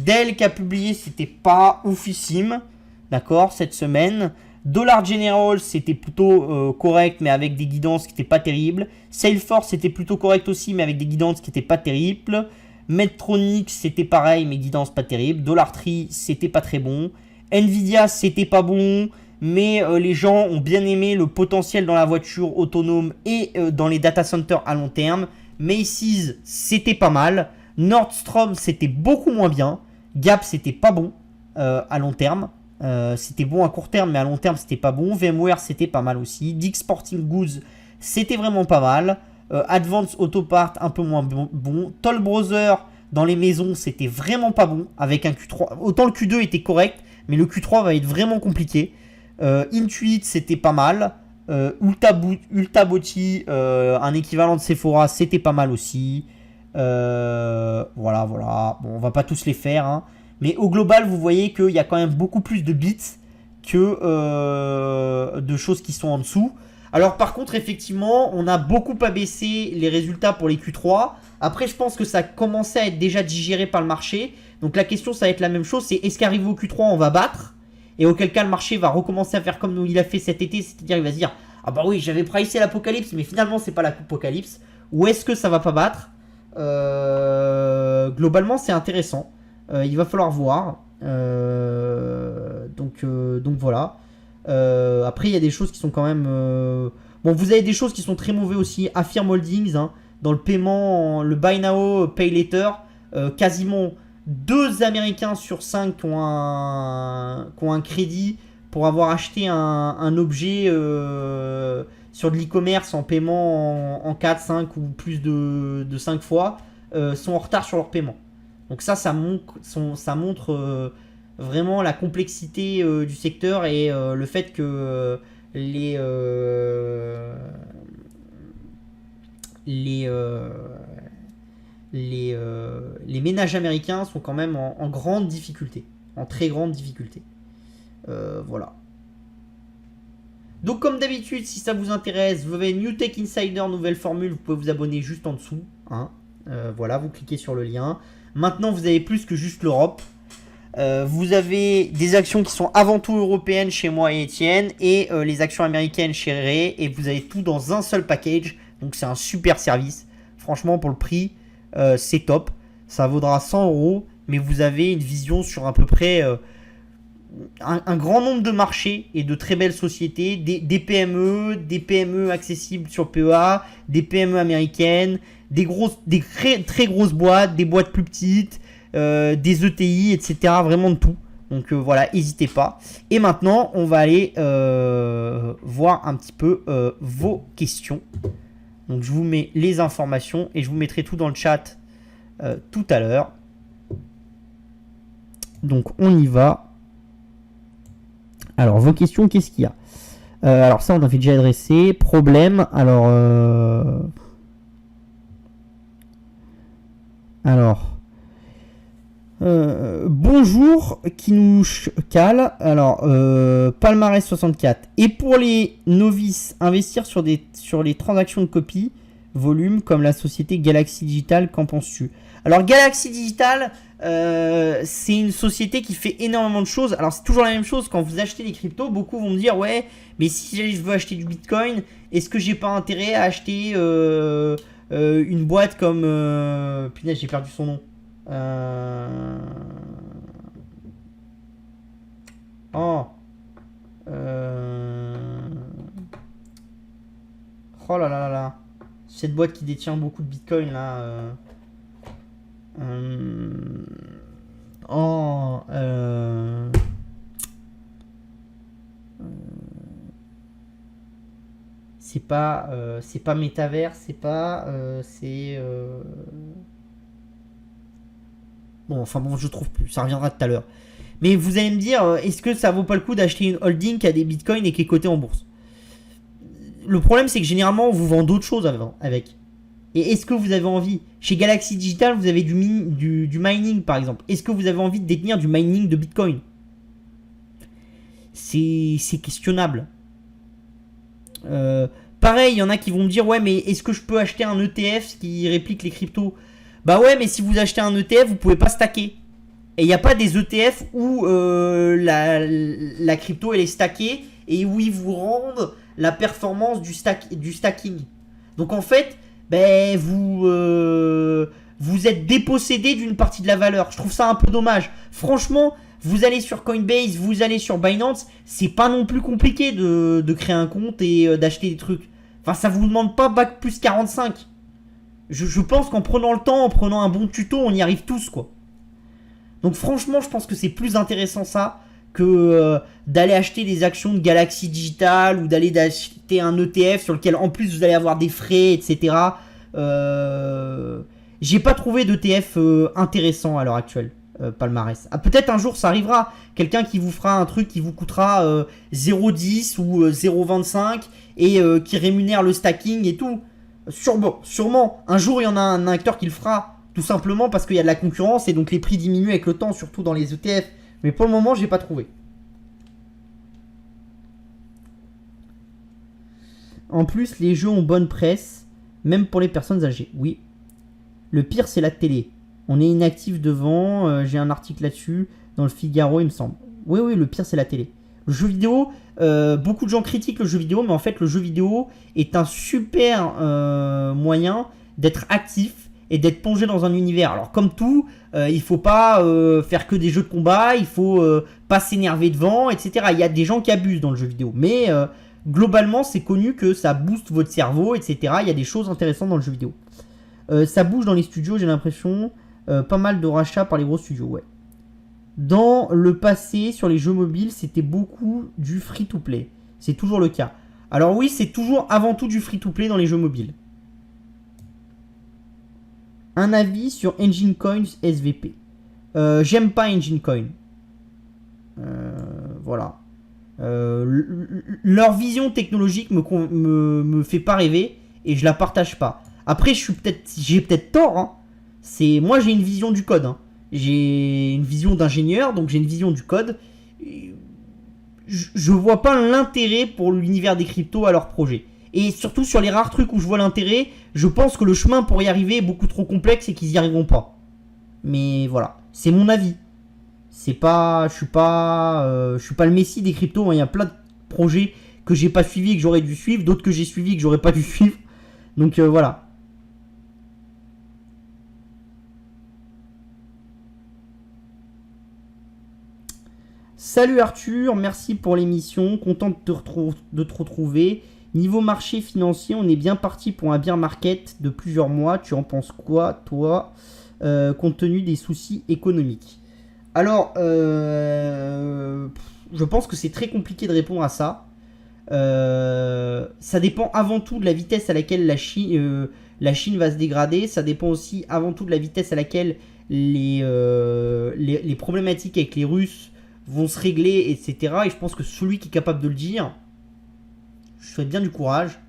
Dell qui a publié, c'était pas oufissime, d'accord, cette semaine. Dollar General, c'était plutôt correct, mais avec des guidances qui n'étaient pas terribles. Salesforce, c'était plutôt correct aussi, mais avec des guidances qui n'étaient pas terribles. Medtronic, c'était pareil, mais guidance pas terrible. Dollar Tree, c'était pas très bon. Nvidia, c'était pas bon, mais les gens ont bien aimé le potentiel dans la voiture autonome et dans les data centers à long terme. Macy's, c'était pas mal. Nordstrom, c'était beaucoup moins bien. Gap, c'était pas bon à long terme. C'était bon à court terme, mais à long terme, c'était pas bon. VMware, c'était pas mal aussi. Dick's Sporting Goods, c'était vraiment pas mal. Advance Auto Part, un peu moins bon. Toll Brothers, dans les maisons, c'était vraiment pas bon. Avec un Q3. Autant le Q2 était correct, mais le Q3 va être vraiment compliqué. Intuit, c'était pas mal. Ultaboti, un équivalent de Sephora, c'était pas mal aussi. Voilà. Bon, on va pas tous les faire. Hein. Mais au global, vous voyez qu'il y a quand même beaucoup plus de bits que de choses qui sont en dessous. Alors par contre, effectivement, on a beaucoup abaissé les résultats pour les Q3. Après, je pense que ça a commencé à être déjà digéré par le marché. Donc la question, ça va être la même chose. C'est est-ce qu'arrivé au Q3, on va battre? Et auquel cas, le marché va recommencer à faire comme il a fait cet été. C'est-à-dire, il va se dire, ah bah oui, j'avais pricé l'apocalypse, mais finalement, c'est pas l'apocalypse. Ou est-ce que ça va pas battre? Globalement, c'est intéressant. Il va falloir voir. Donc voilà. Après, il y a des choses qui sont quand même... Bon, vous avez des choses qui sont très mauvais aussi. Affirm Holdings, hein, dans le paiement, le Buy Now, Pay Later, quasiment 2 Américains sur 5 qui ont un crédit pour avoir acheté un objet sur de l'e-commerce en paiement en 4, 5 ou plus de 5 fois, sont en retard sur leur paiement. Donc ça montre vraiment la complexité du secteur et le fait que les ménages américains sont quand même en grande difficulté, en très grande difficulté. Voilà. Donc comme d'habitude, si ça vous intéresse, vous avez New Tech Insider, nouvelle formule, vous pouvez vous abonner juste en dessous. Hein. Voilà, vous cliquez sur le lien. Maintenant, vous avez plus que juste l'Europe. Vous avez des actions qui sont avant tout européennes chez moi et Étienne, et les actions américaines chez Ray, et vous avez tout dans un seul package. Donc c'est un super service. Franchement, pour le prix, c'est top. Ça vaudra 100 €, mais vous avez une vision sur à peu près un grand nombre de marchés et de très belles sociétés, des PME accessibles sur PEA, des PME américaines, des très grosses boîtes, des boîtes plus petites, des ETI, etc. Vraiment de tout. Donc voilà, n'hésitez pas. Et maintenant, on va aller voir un petit peu vos questions. Donc je vous mets les informations et je vous mettrai tout dans le chat tout à l'heure. Donc on y va. Alors vos questions, qu'est-ce qu'il y a? Alors ça on avait déjà adressé. Problème, bonjour qui nous cale. Alors palmarès 64. Et pour les novices, investir sur les transactions de copie volume comme la société Galaxy Digital, qu'en penses-tu? Alors Galaxy Digital, c'est une société qui fait énormément de choses. Alors c'est toujours la même chose quand vous achetez des cryptos. Beaucoup vont me dire ouais, mais si je veux acheter du Bitcoin, est-ce que j'ai pas intérêt à acheter une boîte comme punaise, j'ai perdu son nom. Oh là là là là. Cette boîte qui détient beaucoup de Bitcoin là. C'est pas Metaverse, c'est pas... Bon, enfin bon, je trouve plus. Ça reviendra tout à l'heure. Mais vous allez me dire, est-ce que ça vaut pas le coup d'acheter une holding qui a des bitcoins et qui est cotée en bourse? Le problème, c'est que généralement, on vous vend d'autres choses avec. Et est-ce que vous avez envie? Chez Galaxy Digital, vous avez du mining, par exemple. Est-ce que vous avez envie de détenir du mining de bitcoin? C'est questionnable. Pareil, il y en a qui vont me dire, ouais, mais est-ce que je peux acheter un ETF qui réplique les cryptos? Bah ouais, mais si vous achetez un ETF, vous pouvez pas stacker. Et il n'y a pas des ETF où la crypto elle est stackée et où ils vous rendent la performance du stacking. Donc en fait, ben, vous êtes dépossédé d'une partie de la valeur. Je trouve ça un peu dommage. Franchement, vous allez sur Coinbase, vous allez sur Binance, c'est pas non plus compliqué de créer un compte et d'acheter des trucs. Enfin, ça vous demande pas bac plus 45. Je pense qu'en prenant le temps, en prenant un bon tuto, on y arrive tous, quoi. Donc franchement, je pense que c'est plus intéressant ça que d'aller acheter des actions de Galaxy Digital ou d'aller acheter un ETF sur lequel en plus vous allez avoir des frais, etc. J'ai pas trouvé d'ETF intéressant à l'heure actuelle, palmarès. Ah, peut-être un jour ça arrivera. Quelqu'un qui vous fera un truc qui vous coûtera 0,10 ou 0,25 et qui rémunère le stacking et tout. Sûrement. Un jour, il y en a un acteur qui le fera. Tout simplement parce qu'il y a de la concurrence et donc les prix diminuent avec le temps, surtout dans les ETF. Mais pour le moment, j'ai pas trouvé. En plus, les jeux ont bonne presse, même pour les personnes âgées. Oui. Le pire, c'est la télé. On est inactif devant. J'ai un article là-dessus dans le Figaro, il me semble. Oui, le pire, c'est la télé. Le jeu vidéo, beaucoup de gens critiquent le jeu vidéo, mais en fait, le jeu vidéo est un super moyen d'être actif et d'être plongé dans un univers. Alors comme tout, il faut pas faire que des jeux de combat, il faut pas s'énerver devant, etc. Il y a des gens qui abusent dans le jeu vidéo, mais globalement c'est connu que ça booste votre cerveau, etc. Il y a des choses intéressantes dans le jeu vidéo. Ça bouge dans les studios, j'ai l'impression, pas mal de rachats par les gros studios, ouais. Dans le passé, sur les jeux mobiles, c'était beaucoup du free-to-play. C'est toujours le cas. Alors oui, c'est toujours avant tout du free-to-play dans les jeux mobiles. Un avis sur Engine Coins SVP. J'aime pas Engine Coin. Voilà. Leur vision technologique me fait pas rêver et je la partage pas. Après, j'ai peut-être tort. Hein. Moi, j'ai une vision du code. Hein. J'ai une vision d'ingénieur, donc j'ai une vision du code. Je vois pas l'intérêt pour l'univers des cryptos à leur projet. Et surtout sur les rares trucs où je vois l'intérêt, je pense que le chemin pour y arriver est beaucoup trop complexe et qu'ils y arriveront pas. Mais voilà, c'est mon avis. Je suis pas le messie des cryptos. Il y a plein de projets que j'ai pas suivis et que j'aurais dû suivre, d'autres que j'ai suivis et que j'aurais pas dû suivre. Donc voilà. Salut Arthur, merci pour l'émission, content de te retrouver. Niveau marché financier, on est bien parti pour un bear market de plusieurs mois. Tu en penses quoi, toi, compte tenu des soucis économiques? Alors, je pense que c'est très compliqué de répondre à ça. Ça dépend avant tout de la vitesse à laquelle la Chine va se dégrader. Ça dépend aussi avant tout de la vitesse à laquelle les problématiques avec les Russes vont se régler, etc. Et je pense que celui qui est capable de le dire, je souhaite bien du courage.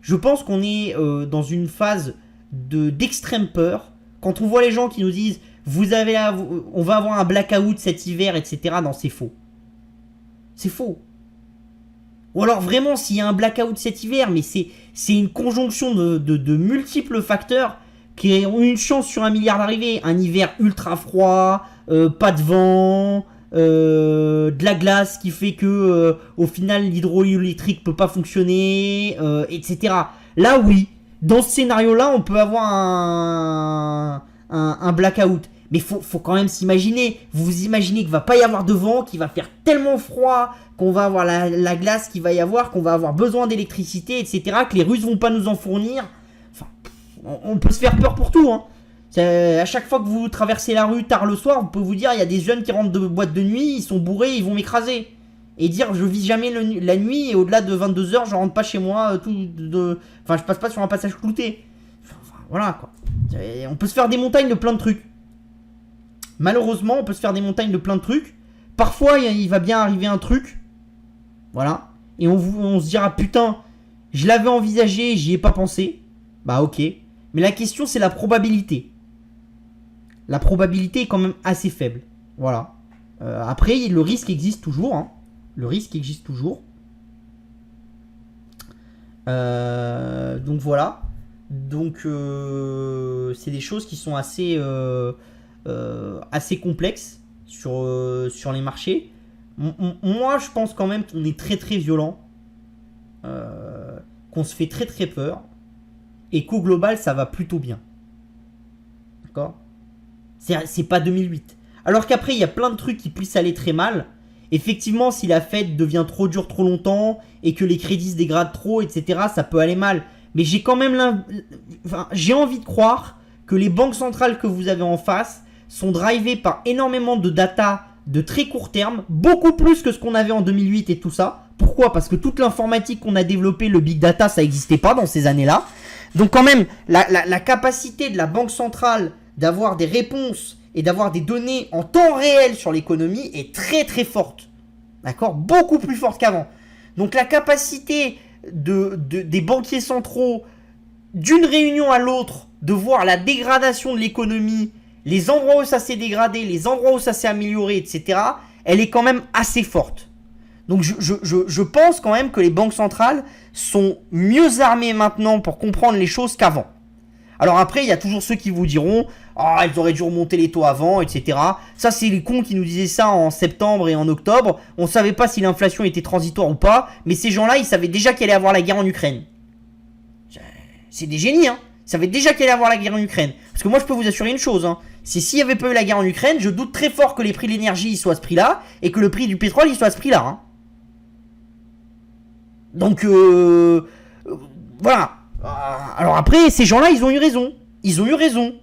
Je pense qu'on est dans une phase d'extrême peur. Quand on voit les gens qui nous disent on va avoir un blackout cet hiver, etc. Non, c'est faux. C'est faux. Ou alors vraiment, s'il y a un blackout cet hiver, mais c'est une conjonction de multiples facteurs qui ont une chance sur 1 milliard d'arriver. Un hiver ultra froid, pas de vent, de la glace qui fait que au final l'hydroélectrique peut pas fonctionner, etc. Là oui, dans ce scénario là on peut avoir un blackout, mais faut quand même s'imaginer. Vous vous imaginez qu'il va pas y avoir de vent, qu'il va faire tellement froid, qu'on va avoir la glace qu'il va y avoir, qu'on va avoir besoin d'électricité, etc., que les Russes vont pas nous en fournir. Enfin, on peut se faire peur pour tout, hein. À chaque fois que vous traversez la rue tard le soir, on peut vous dire il y a des jeunes qui rentrent de boîte de nuit, ils sont bourrés, ils vont m'écraser. et dire je vis jamais la nuit et au-delà de 22h, je rentre pas chez moi, enfin, je passe pas sur un passage clouté. Enfin, voilà quoi. On peut se faire des montagnes de plein de trucs. Malheureusement, on peut se faire des montagnes de plein de trucs. Parfois, il va bien arriver un truc. Voilà. Et on se dira putain, je l'avais envisagé, j'y ai pas pensé. Bah ok. Mais la question, c'est la probabilité. La probabilité est quand même assez faible. Voilà. Après, le risque existe toujours. Hein. Le risque existe toujours. Donc voilà. Donc c'est des choses qui sont assez complexes sur les marchés. Moi, je pense quand même qu'on est très très violent. Qu'on se fait très très peur. Et qu'au global, ça va plutôt bien. D'accord ? C'est pas 2008. Alors qu'après, il y a plein de trucs qui puissent aller très mal. Effectivement, si la Fed devient trop dure trop longtemps et que les crédits se dégradent trop, etc., ça peut aller mal. Mais j'ai quand même j'ai envie de croire que les banques centrales que vous avez en face sont drivées par énormément de data de très court terme, beaucoup plus que ce qu'on avait en 2008 et tout ça. Pourquoi ? Parce que toute l'informatique qu'on a développée, le big data, ça n'existait pas dans ces années-là. Donc quand même, la capacité de la banque centrale d'avoir des réponses et d'avoir des données en temps réel sur l'économie est très très forte. D'accord ? Beaucoup plus forte qu'avant. Donc la capacité des banquiers centraux, d'une réunion à l'autre, de voir la dégradation de l'économie, les endroits où ça s'est dégradé, les endroits où ça s'est amélioré, etc., elle est quand même assez forte. Donc je pense quand même que les banques centrales sont mieux armées maintenant pour comprendre les choses qu'avant. Alors après, il y a toujours ceux qui vous diront « Ah, ils auraient dû remonter les taux avant, etc. » Ça, c'est les cons qui nous disaient ça en septembre et en octobre. On ne savait pas si l'inflation était transitoire ou pas, mais ces gens-là, ils savaient déjà qu'il allait avoir la guerre en Ukraine. C'est des génies, hein. Ils savaient déjà qu'il allait avoir la guerre en Ukraine. Parce que moi, je peux vous assurer une chose, hein. C'est s'il n'y avait pas eu la guerre en Ukraine, je doute très fort que les prix de l'énergie soient à ce prix-là et que le prix du pétrole soit à ce prix-là. Hein. Donc, voilà. Alors après, ces gens-là, ils ont eu raison. Ils ont eu raison.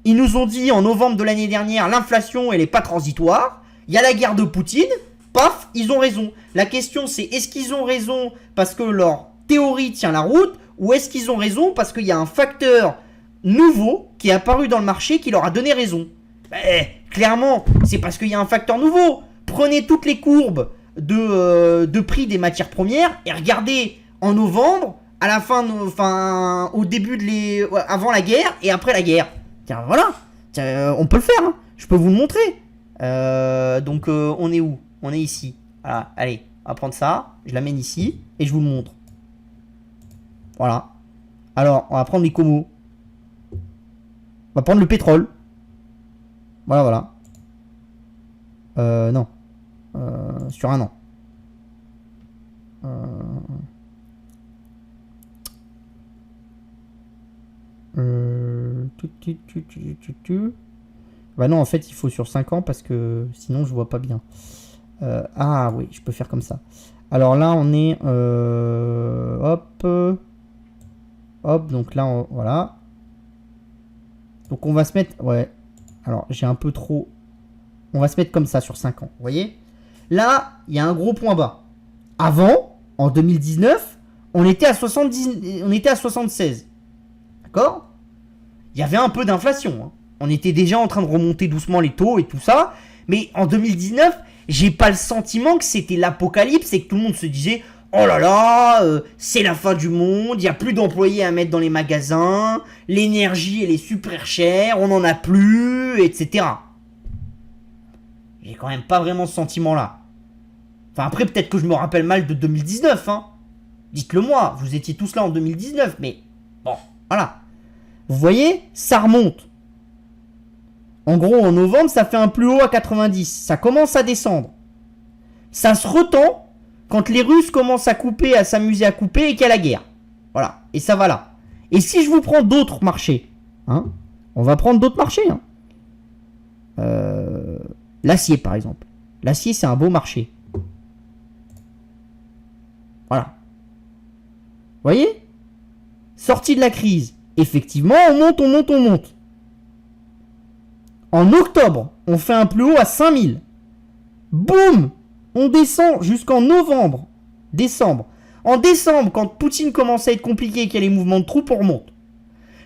Ils nous ont dit en novembre de l'année dernière, l'inflation, elle n'est pas transitoire. Il y a la guerre de Poutine. Paf, ils ont raison. La question, c'est est-ce qu'ils ont raison parce que leur théorie tient la route ou est-ce qu'ils ont raison parce qu'il y a un facteur nouveau qui est apparu dans le marché qui leur a donné raison. Clairement, c'est parce qu'il y a un facteur nouveau. Prenez toutes les courbes de prix des matières premières et regardez en novembre, à la fin, au début avant la guerre et après la guerre. Tiens, voilà, on peut le faire. Hein. Je peux vous le montrer. Donc, on est où ? On est ici. Voilà, allez, on va prendre ça. Je l'amène ici et je vous le montre. Voilà. Alors, on va prendre les comos. On va prendre le pétrole. Voilà. Non. Sur un an. Bah non, en fait, il faut sur 5 ans parce que sinon, je vois pas bien. Ah oui, je peux faire comme ça. Alors là, on est... Hop, donc là, voilà. Donc on va se mettre... Ouais. Alors, j'ai un peu trop... On va se mettre comme ça sur 5 ans. Vous voyez ? Là, il y a un gros point bas. Avant, en 2019, on était à 76. D'accord ? Il y avait un peu d'inflation. Hein. On était déjà en train de remonter doucement les taux et tout ça. Mais en 2019, j'ai pas le sentiment que c'était l'apocalypse et que tout le monde se disait... Oh là là, c'est la fin du monde, il n'y a plus d'employés à mettre dans les magasins, l'énergie elle est super chère, on n'en a plus, etc. J'ai quand même pas vraiment ce sentiment-là. Enfin après peut-être que je me rappelle mal de 2019, hein. Dites-le moi, vous étiez tous là en 2019, mais bon, voilà. Vous voyez, ça remonte. En gros, en novembre, ça fait un plus haut à 90, ça commence à descendre. Ça se retend quand les Russes commencent à couper, à s'amuser à couper et qu'il y a la guerre. Voilà. Et ça va là. Et si je vous prends d'autres marchés, hein, on va prendre d'autres marchés. Hein. L'acier, par exemple. L'acier, c'est un beau marché. Voilà. Vous voyez ? Sortie de la crise. Effectivement, on monte. En octobre, on fait un plus haut à 5000. Boum ! On descend jusqu'en novembre, décembre. En décembre, quand Poutine commence à être compliqué et qu'il y a les mouvements de troupes, on remonte.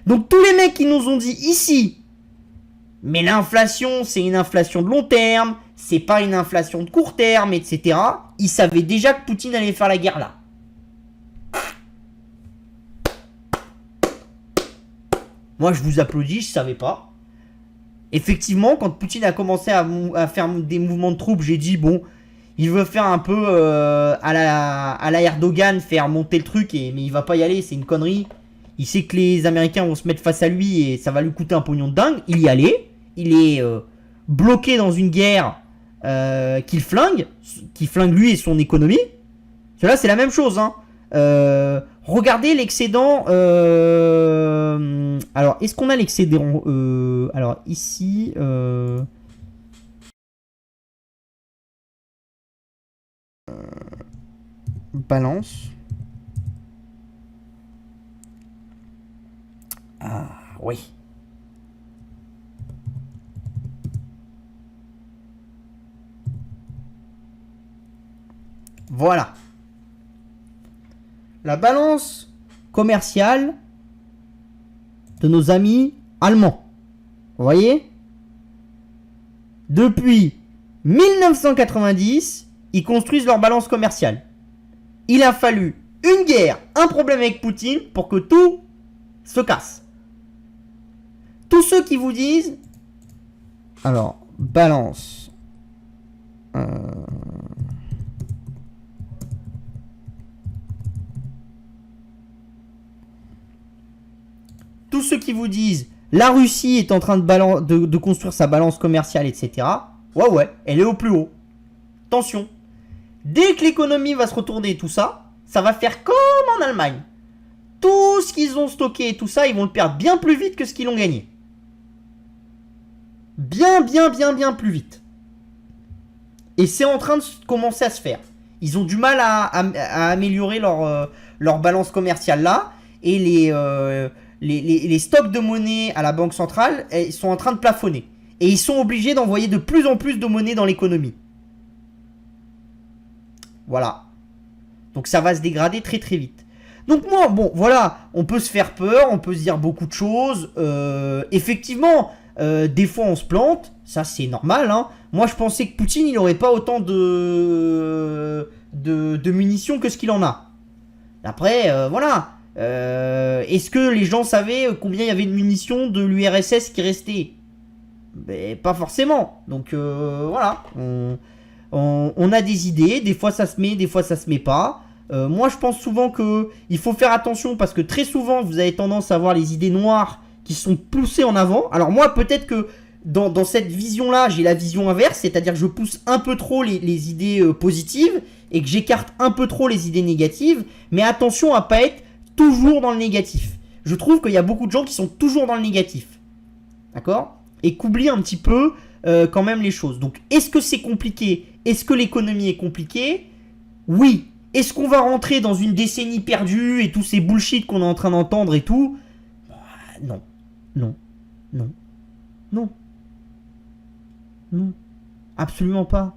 Donc tous les mecs qui nous ont dit ici, mais l'inflation, c'est une inflation de long terme, c'est pas une inflation de court terme, etc. Ils savaient déjà que Poutine allait faire la guerre là. Moi, je vous applaudis, je savais pas. Effectivement, quand Poutine a commencé à faire des mouvements de troupes, j'ai dit, bon, il veut faire un peu à la Erdogan, faire monter le truc, mais il va pas y aller, c'est une connerie. Il sait que les Américains vont se mettre face à lui et ça va lui coûter un pognon de dingue. Il y allait. Il est bloqué dans une guerre qui flingue lui et son économie. Cela, c'est la même chose. Hein. Regardez l'excédent. Alors, est-ce qu'on a l'excédent alors, ici. Balance. Ah, oui. Voilà. La balance commerciale de nos amis allemands. Vous voyez? Depuis 1990, ils construisent leur balance commerciale. Il a fallu une guerre, un problème avec Poutine pour que tout se casse. Tous ceux qui vous disent... Alors, balance... Tous ceux qui vous disent la Russie est en train de construire sa balance commerciale, etc. Ouais, elle est au plus haut. Attention. Dès que l'économie va se retourner, tout ça, ça va faire comme en Allemagne. Tout ce qu'ils ont stocké et tout ça, ils vont le perdre bien plus vite que ce qu'ils ont gagné. Bien plus vite. Et c'est en train de commencer à se faire. Ils ont du mal à améliorer leur balance commerciale là. Et les stocks de monnaie à la banque centrale ils sont en train de plafonner. Et ils sont obligés d'envoyer de plus en plus de monnaie dans l'économie. Voilà. Donc ça va se dégrader très très vite. Donc moi, bon, voilà, on peut se faire peur, on peut se dire beaucoup de choses. Effectivement, des fois on se plante, ça c'est normal. Hein. Moi je pensais que Poutine, il n'aurait pas autant de munitions que ce qu'il en a. Après, voilà. Est-ce que les gens savaient combien il y avait de munitions de l'URSS qui restaient? Ben, pas forcément. Donc voilà. On a des idées, des fois ça se met, des fois ça se met pas. Moi je pense souvent que il faut faire attention parce que très souvent vous avez tendance à avoir les idées noires qui sont poussées en avant. Alors moi peut-être que dans cette vision-là, j'ai la vision inverse, c'est-à-dire que je pousse un peu trop les idées positives et que j'écarte un peu trop les idées négatives. Mais attention à pas être toujours dans le négatif. Je trouve qu'il y a beaucoup de gens qui sont toujours dans le négatif. D'accord? Et qu'oublient un petit peu quand même les choses. Donc est-ce que c'est compliqué? Est-ce que l'économie est compliquée? Oui. Est-ce qu'on va rentrer dans une décennie perdue et tous ces bullshit qu'on est en train d'entendre et tout? Non. Non. Non. Non. Non. Absolument pas.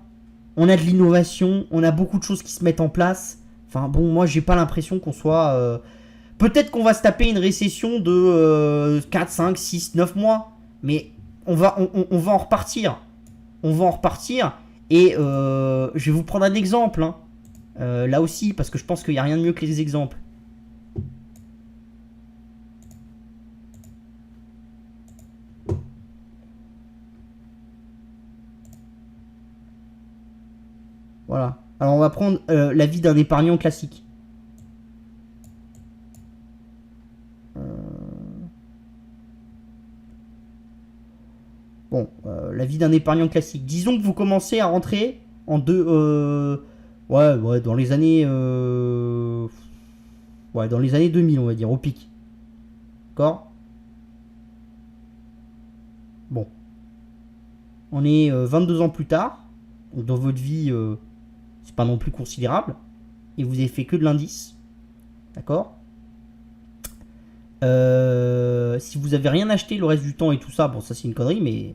On a de l'innovation, on a beaucoup de choses qui se mettent en place. Enfin bon, moi j'ai pas l'impression qu'on soit... Peut-être qu'on va se taper une récession de 4, 5, 6, 9 mois. Mais on va en repartir. On va en repartir. Et je vais vous prendre un exemple. Hein. Là aussi, parce que je pense qu'il n'y a rien de mieux que les exemples. Voilà. Alors on va prendre la vie d'un épargnant classique. Bon, la vie d'un épargnant classique. Disons que vous commencez à rentrer en ouais, dans les années... ouais, dans les années 2000, on va dire, au pic. D'accord? Bon. On est 22 ans plus tard. Donc dans votre vie, c'est pas non plus considérable. Et vous avez fait que de l'indice. D'accord? Si vous avez rien acheté le reste du temps et tout ça, bon, ça c'est une connerie, mais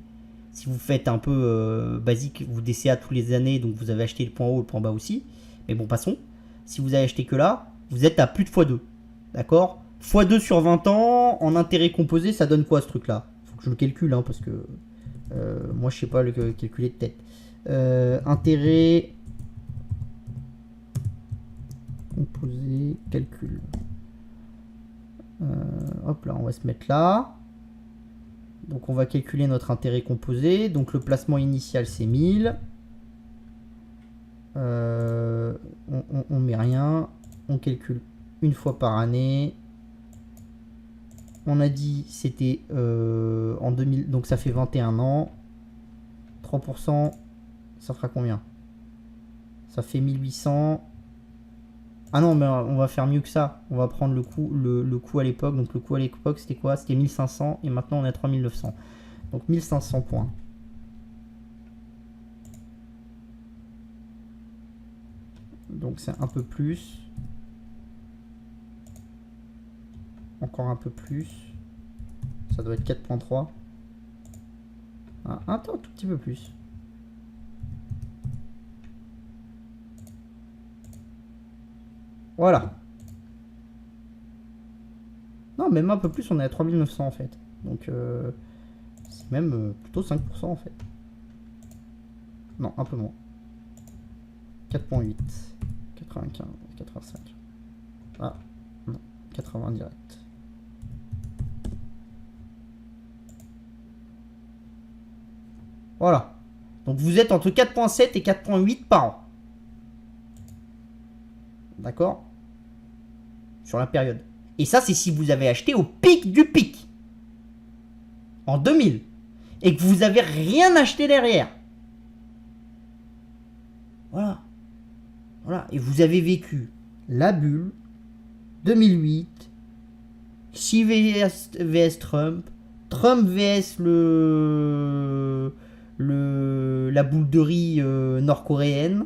Si vous faites un peu basique, vous DCA tous les années, donc vous avez acheté le point haut, le point bas aussi. Mais bon, passons. Si vous avez acheté que là, vous êtes à plus de x2. D'accord? x2 sur 20 ans, en intérêt composé, ça donne quoi ce truc-là? Faut que je le calcule, hein, parce que moi je sais pas le calculer de tête. Intérêt composé, calcul. Hop là, on va se mettre là. Donc on va calculer notre intérêt composé. Donc le placement initial c'est 1000. On met rien. On calcule une fois par année. On a dit c'était en 2000. Donc ça fait 21 ans. 3%. Ça fera combien? Ça fait 1800. Ah non, mais on va faire mieux que ça. On va prendre le coût à l'époque. Donc le coût à l'époque, c'était quoi? C'était 1500 et maintenant on est à 3900. Donc 1500 points. Donc c'est un peu plus. Encore un peu plus. Ça doit être 4.3. Ah, un tout petit peu plus. Voilà. Non, même un peu plus, on est à 3900 en fait. Donc, c'est même plutôt 5% en fait. Non, un peu moins. 4.8. 95, 85. Ah, non, 80 direct. Voilà. Donc, vous êtes entre 4.7 et 4.8 par an. D'accord? Sur la période. Et ça, c'est si vous avez acheté au pic du pic. En 2000. Et que vous n'avez rien acheté derrière. Voilà. Voilà. Et vous avez vécu la bulle, 2008, Xi vs Trump, Trump vs la boule de riz nord-coréenne,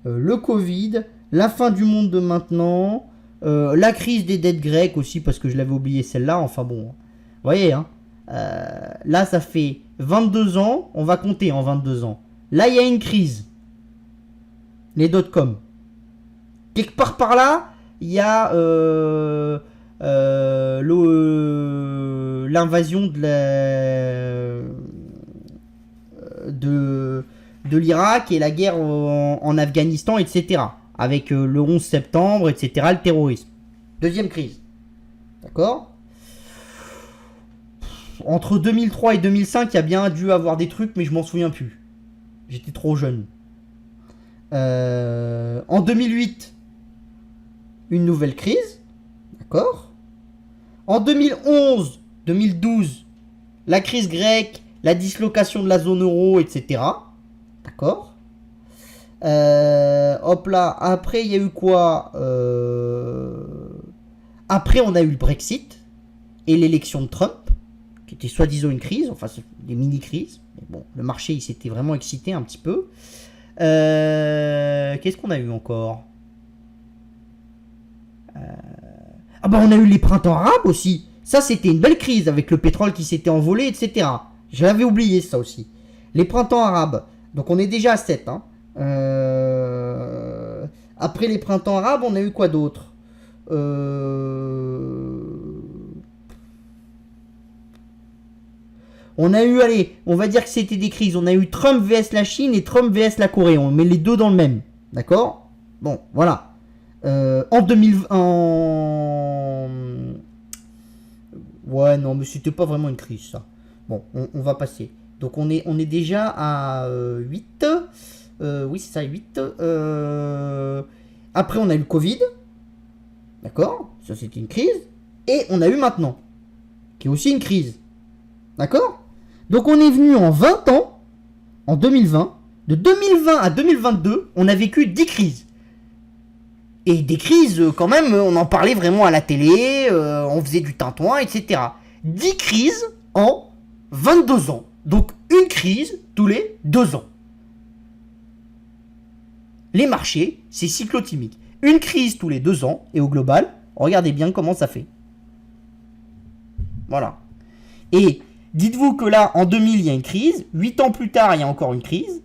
le Covid, la fin du monde de maintenant, la crise des dettes grecques aussi, parce que je l'avais oublié celle-là, enfin bon, vous voyez, hein, là ça fait 22 ans, on va compter en 22 ans, là il y a une crise, les dot-com, quelque part par là, il y a l'invasion de l'Irak et la guerre en Afghanistan, etc. Avec le 11 septembre, etc. Le terrorisme. Deuxième crise. D'accord? Entre 2003 et 2005, il y a bien dû avoir des trucs, mais je m'en souviens plus. J'étais trop jeune. En 2008, une nouvelle crise. D'accord? En 2011, 2012, la crise grecque, la dislocation de la zone euro, etc. D'accord? Hop là, après il y a eu quoi? Après on a eu le Brexit et l'élection de Trump, qui était soi-disant une crise, enfin des mini-crises. Mais bon, le marché il s'était vraiment excité un petit peu. Qu'est-ce qu'on a eu encore? Ah bah on a eu les printemps arabes aussi. Ça c'était une belle crise avec le pétrole qui s'était envolé, etc. Je l'avais oublié ça aussi. Les printemps arabes. Donc on est déjà à 7. Hein. Après les printemps arabes, on a eu quoi d'autre? On a eu, allez, on va dire que c'était des crises. On a eu Trump vs la Chine et Trump vs la Corée. On met les deux dans le même. D'accord? Bon, voilà. En 2020... Ouais, non, mais c'était pas vraiment une crise, ça. Bon, on va passer. Donc, on est déjà à 8. Oui, c'est ça, 8. Après, on a eu le Covid. D'accord? Ça, c'était une crise. Et on a eu maintenant, qui est aussi une crise. D'accord? Donc, on est venu en 20 ans, en 2020. De 2020 à 2022, on a vécu 10 crises. Et des crises, quand même, on en parlait vraiment à la télé, on faisait du tintouin, etc. 10 crises en 22 ans. Donc une crise tous les 2 ans. Les marchés, c'est cyclotimique. Une crise tous les 2 ans, et au global, regardez bien comment ça fait. Voilà. Et Dites-vous que là, en 2000, il y a une crise. 8 ans plus tard, il y a encore une crise.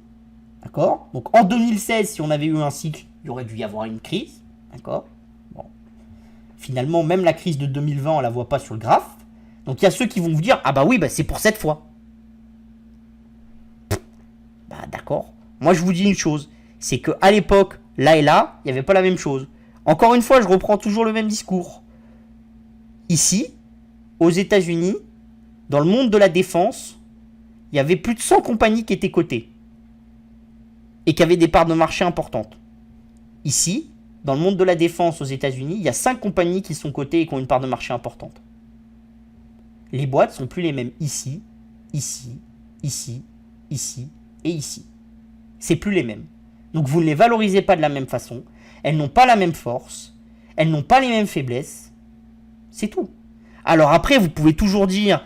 D'accord? Donc en 2016, si on avait eu un cycle, il y aurait dû y avoir une crise. D'accord? Bon. Finalement, même la crise de 2020, on la voit pas sur le graphe. Donc il y a ceux qui vont vous dire, ah bah oui, bah c'est pour cette fois. Bah d'accord. Moi je vous dis une chose, c'est qu'à l'époque, là et là, il n'y avait pas la même chose. Encore une fois, je reprends toujours le même discours. Ici, aux États-Unis, dans le monde de la défense, il y avait plus de 100 compagnies qui étaient cotées et qui avaient des parts de marché importantes. Ici, dans le monde de la défense aux États-Unis, il y a 5 compagnies qui sont cotées et qui ont une part de marché importante. Les boîtes sont plus les mêmes ici, ici, ici, ici et ici. C'est plus les mêmes. Donc vous ne les valorisez pas de la même façon. Elles n'ont pas la même force. Elles n'ont pas les mêmes faiblesses. C'est tout. Alors après, vous pouvez toujours dire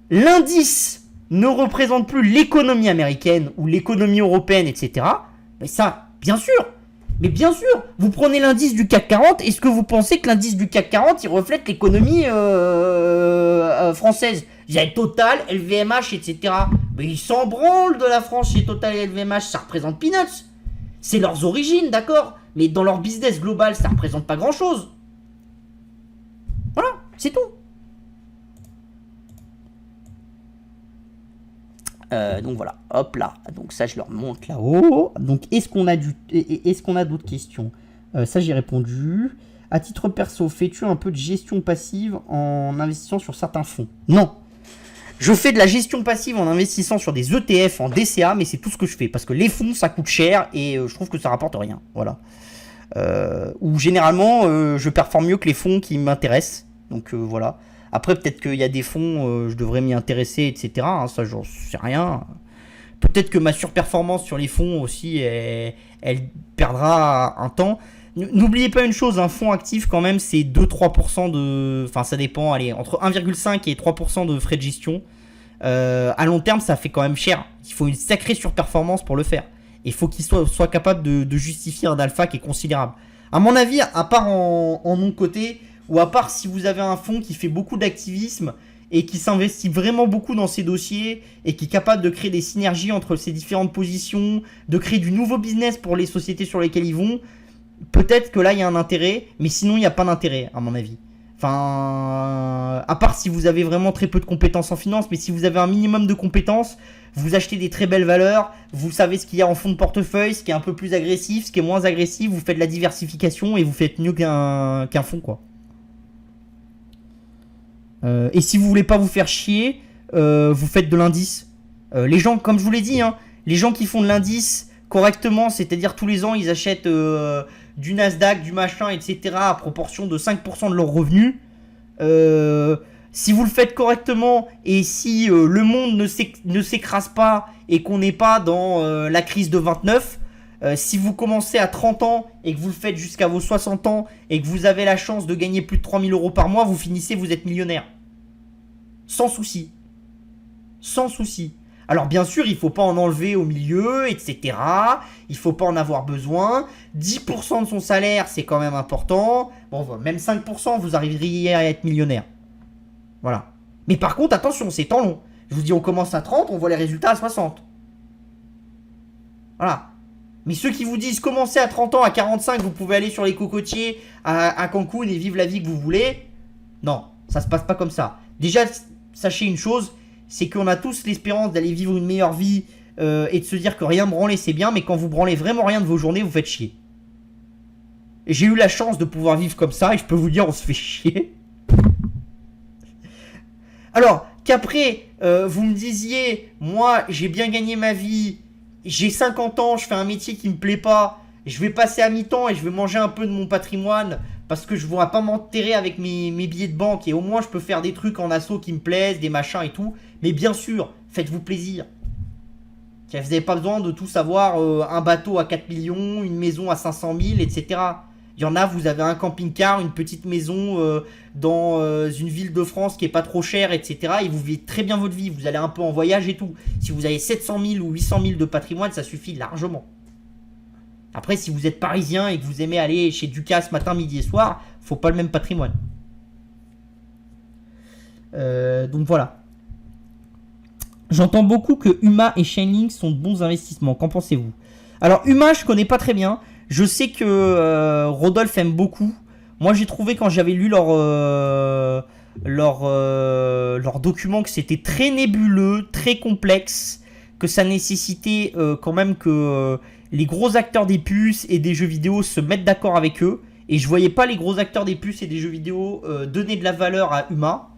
l'indice ne représente plus l'économie américaine ou l'économie européenne, etc. Mais ça, bien sûr. Mais bien sûr, vous prenez l'indice du CAC 40, est-ce que vous pensez que l'indice du CAC 40, il reflète l'économie française? Il y a Total, LVMH, etc. Mais ils s'en branlent de la France chez Total et LVMH, ça représente peanuts. C'est leurs origines, d'accord? Mais dans leur business global, ça représente pas grand-chose. Voilà, c'est tout. Donc voilà, hop là. Donc ça, je leur montre là-haut. Donc est-ce qu'on a d'autres questions? Ça, j'ai répondu. À titre perso, fais-tu un peu de gestion passive en investissant sur certains fonds? Non. Je fais de la gestion passive en investissant sur des ETF, en DCA, mais c'est tout ce que je fais. Parce que les fonds, ça coûte cher et je trouve que ça rapporte rien. Voilà. Ou généralement, je performe mieux que les fonds qui m'intéressent. Donc voilà. Après, peut-être qu'il y a des fonds, je devrais m'y intéresser, etc. Hein, ça, j'en sais rien. Peut-être que ma surperformance sur les fonds aussi, elle perdra un temps. N'oubliez pas une chose, un fonds actif, quand même, c'est 2-3% de... Enfin, ça dépend, allez, entre 1,5 et 3% de frais de gestion. À long terme, ça fait quand même cher. Il faut une sacrée surperformance pour le faire. Et il faut qu'il soit capable de justifier un alpha qui est considérable. À mon avis, à part en non-coté... ou à part si vous avez un fonds qui fait beaucoup d'activisme et qui s'investit vraiment beaucoup dans ses dossiers et qui est capable de créer des synergies entre ces différentes positions, de créer du nouveau business pour les sociétés sur lesquelles ils vont, peut-être que là il y a un intérêt, mais sinon il n'y a pas d'intérêt à mon avis. Enfin, à part si vous avez vraiment très peu de compétences en finance, mais si vous avez un minimum de compétences, vous achetez des très belles valeurs, vous savez ce qu'il y a en fonds de portefeuille, ce qui est un peu plus agressif, ce qui est moins agressif, vous faites de la diversification et vous faites mieux qu'un fonds, quoi. Et si vous voulez pas vous faire chier, vous faites de l'indice. Les gens, comme je vous l'ai dit, hein, les gens qui font de l'indice correctement, c'est-à-dire tous les ans ils achètent du Nasdaq, du machin, etc. à proportion de 5% de leurs revenus. Si vous le faites correctement et si le monde ne s'écrase pas et qu'on n'est pas dans la crise de 29, si vous commencez à 30 ans et que vous le faites jusqu'à vos 60 ans et que vous avez la chance de gagner plus de 3000 € par mois, vous finissez, vous êtes millionnaire. Sans souci. Sans souci. Alors bien sûr, il ne faut pas en enlever au milieu, etc. Il ne faut pas en avoir besoin. 10% de son salaire, c'est quand même important. Bon, même 5%, vous arriveriez à être millionnaire. Voilà. Mais par contre, attention, c'est temps long. Je vous dis, on commence à 30, on voit les résultats à 60. Voilà. Mais ceux qui vous disent commencez à 30 ans, à 45, vous pouvez aller sur les cocotiers à Cancun et vivre la vie que vous voulez. Non, ça se passe pas comme ça. Déjà, sachez une chose, c'est qu'on a tous l'espérance d'aller vivre une meilleure vie et de se dire que rien branler c'est bien, mais quand vous branlez vraiment rien de vos journées, vous faites chier. Et j'ai eu la chance de pouvoir vivre comme ça et je peux vous dire, on se fait chier. Alors, qu'après, vous me disiez, moi, j'ai bien gagné ma vie, j'ai 50 ans, je fais un métier qui me plaît pas, je vais passer à mi-temps et je vais manger un peu de mon patrimoine parce que je ne pourrai pas m'enterrer avec mes billets de banque et au moins je peux faire des trucs en asso qui me plaisent, des machins et tout. Mais bien sûr, faites-vous plaisir. Vous n'avez pas besoin de tout savoir, un bateau à 4 millions, une maison à 500 000, etc. Il y en a, vous avez un camping-car, une petite maison dans une ville de France qui est pas trop chère, etc. Et vous vivez très bien votre vie, vous allez un peu en voyage et tout. Si vous avez 700 000 ou 800 000 de patrimoine, ça suffit largement. Après, si vous êtes parisien et que vous aimez aller chez Ducasse matin, midi et soir, faut pas le même patrimoine. Donc voilà. J'entends beaucoup que Huma et Chainlink sont de bons investissements. Qu'en pensez-vous? Alors Huma, je connais pas très bien. Je sais que Rodolphe aime beaucoup. Moi, j'ai trouvé quand j'avais lu leur document que c'était très nébuleux, très complexe, que ça nécessitait quand même que les gros acteurs des puces et des jeux vidéo se mettent d'accord avec eux. Et je voyais pas les gros acteurs des puces et des jeux vidéo donner de la valeur à Huma.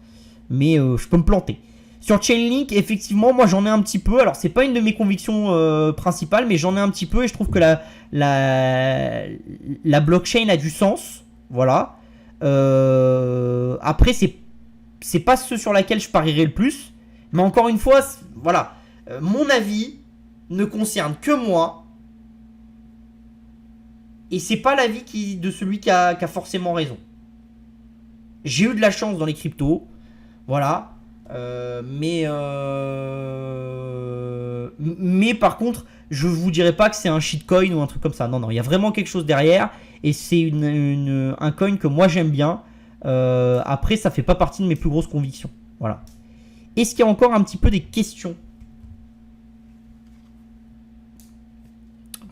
Mais je peux me planter. Sur Chainlink, effectivement, moi j'en ai un petit peu. Alors, c'est pas une de mes convictions principales, mais j'en ai un petit peu et je trouve que la blockchain a du sens. Voilà. Après, c'est pas ce sur laquelle je parierais le plus. Mais encore une fois, voilà. Mon avis ne concerne que moi. Et c'est pas l'avis de celui qui a forcément raison. J'ai eu de la chance dans les cryptos. Voilà. Mais par contre, je vous dirais pas que c'est un shitcoin ou un truc comme ça. Non, non, il y a vraiment quelque chose derrière. Et c'est un coin que moi j'aime bien. Après, ça fait pas partie de mes plus grosses convictions. Voilà. Est-ce qu'il y a encore un petit peu des questions?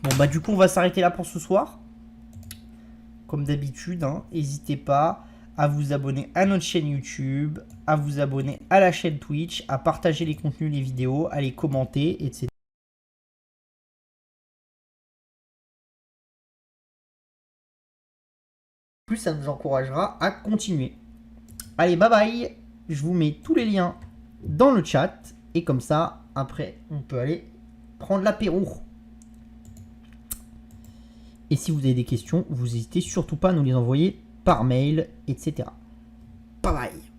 Bon, bah du coup, on va s'arrêter là pour ce soir. Comme d'habitude, hein, n'hésitez pas à vous abonner à notre chaîne YouTube, à vous abonner à la chaîne Twitch, à partager les contenus, les vidéos, à les commenter, etc. Plus ça nous encouragera à continuer. Allez, bye bye. Je vous mets tous les liens dans le chat. Et comme ça, après, on peut aller prendre l'apéro. Et si vous avez des questions, vous n'hésitez surtout pas à nous les envoyer par mail, etc. Bye bye.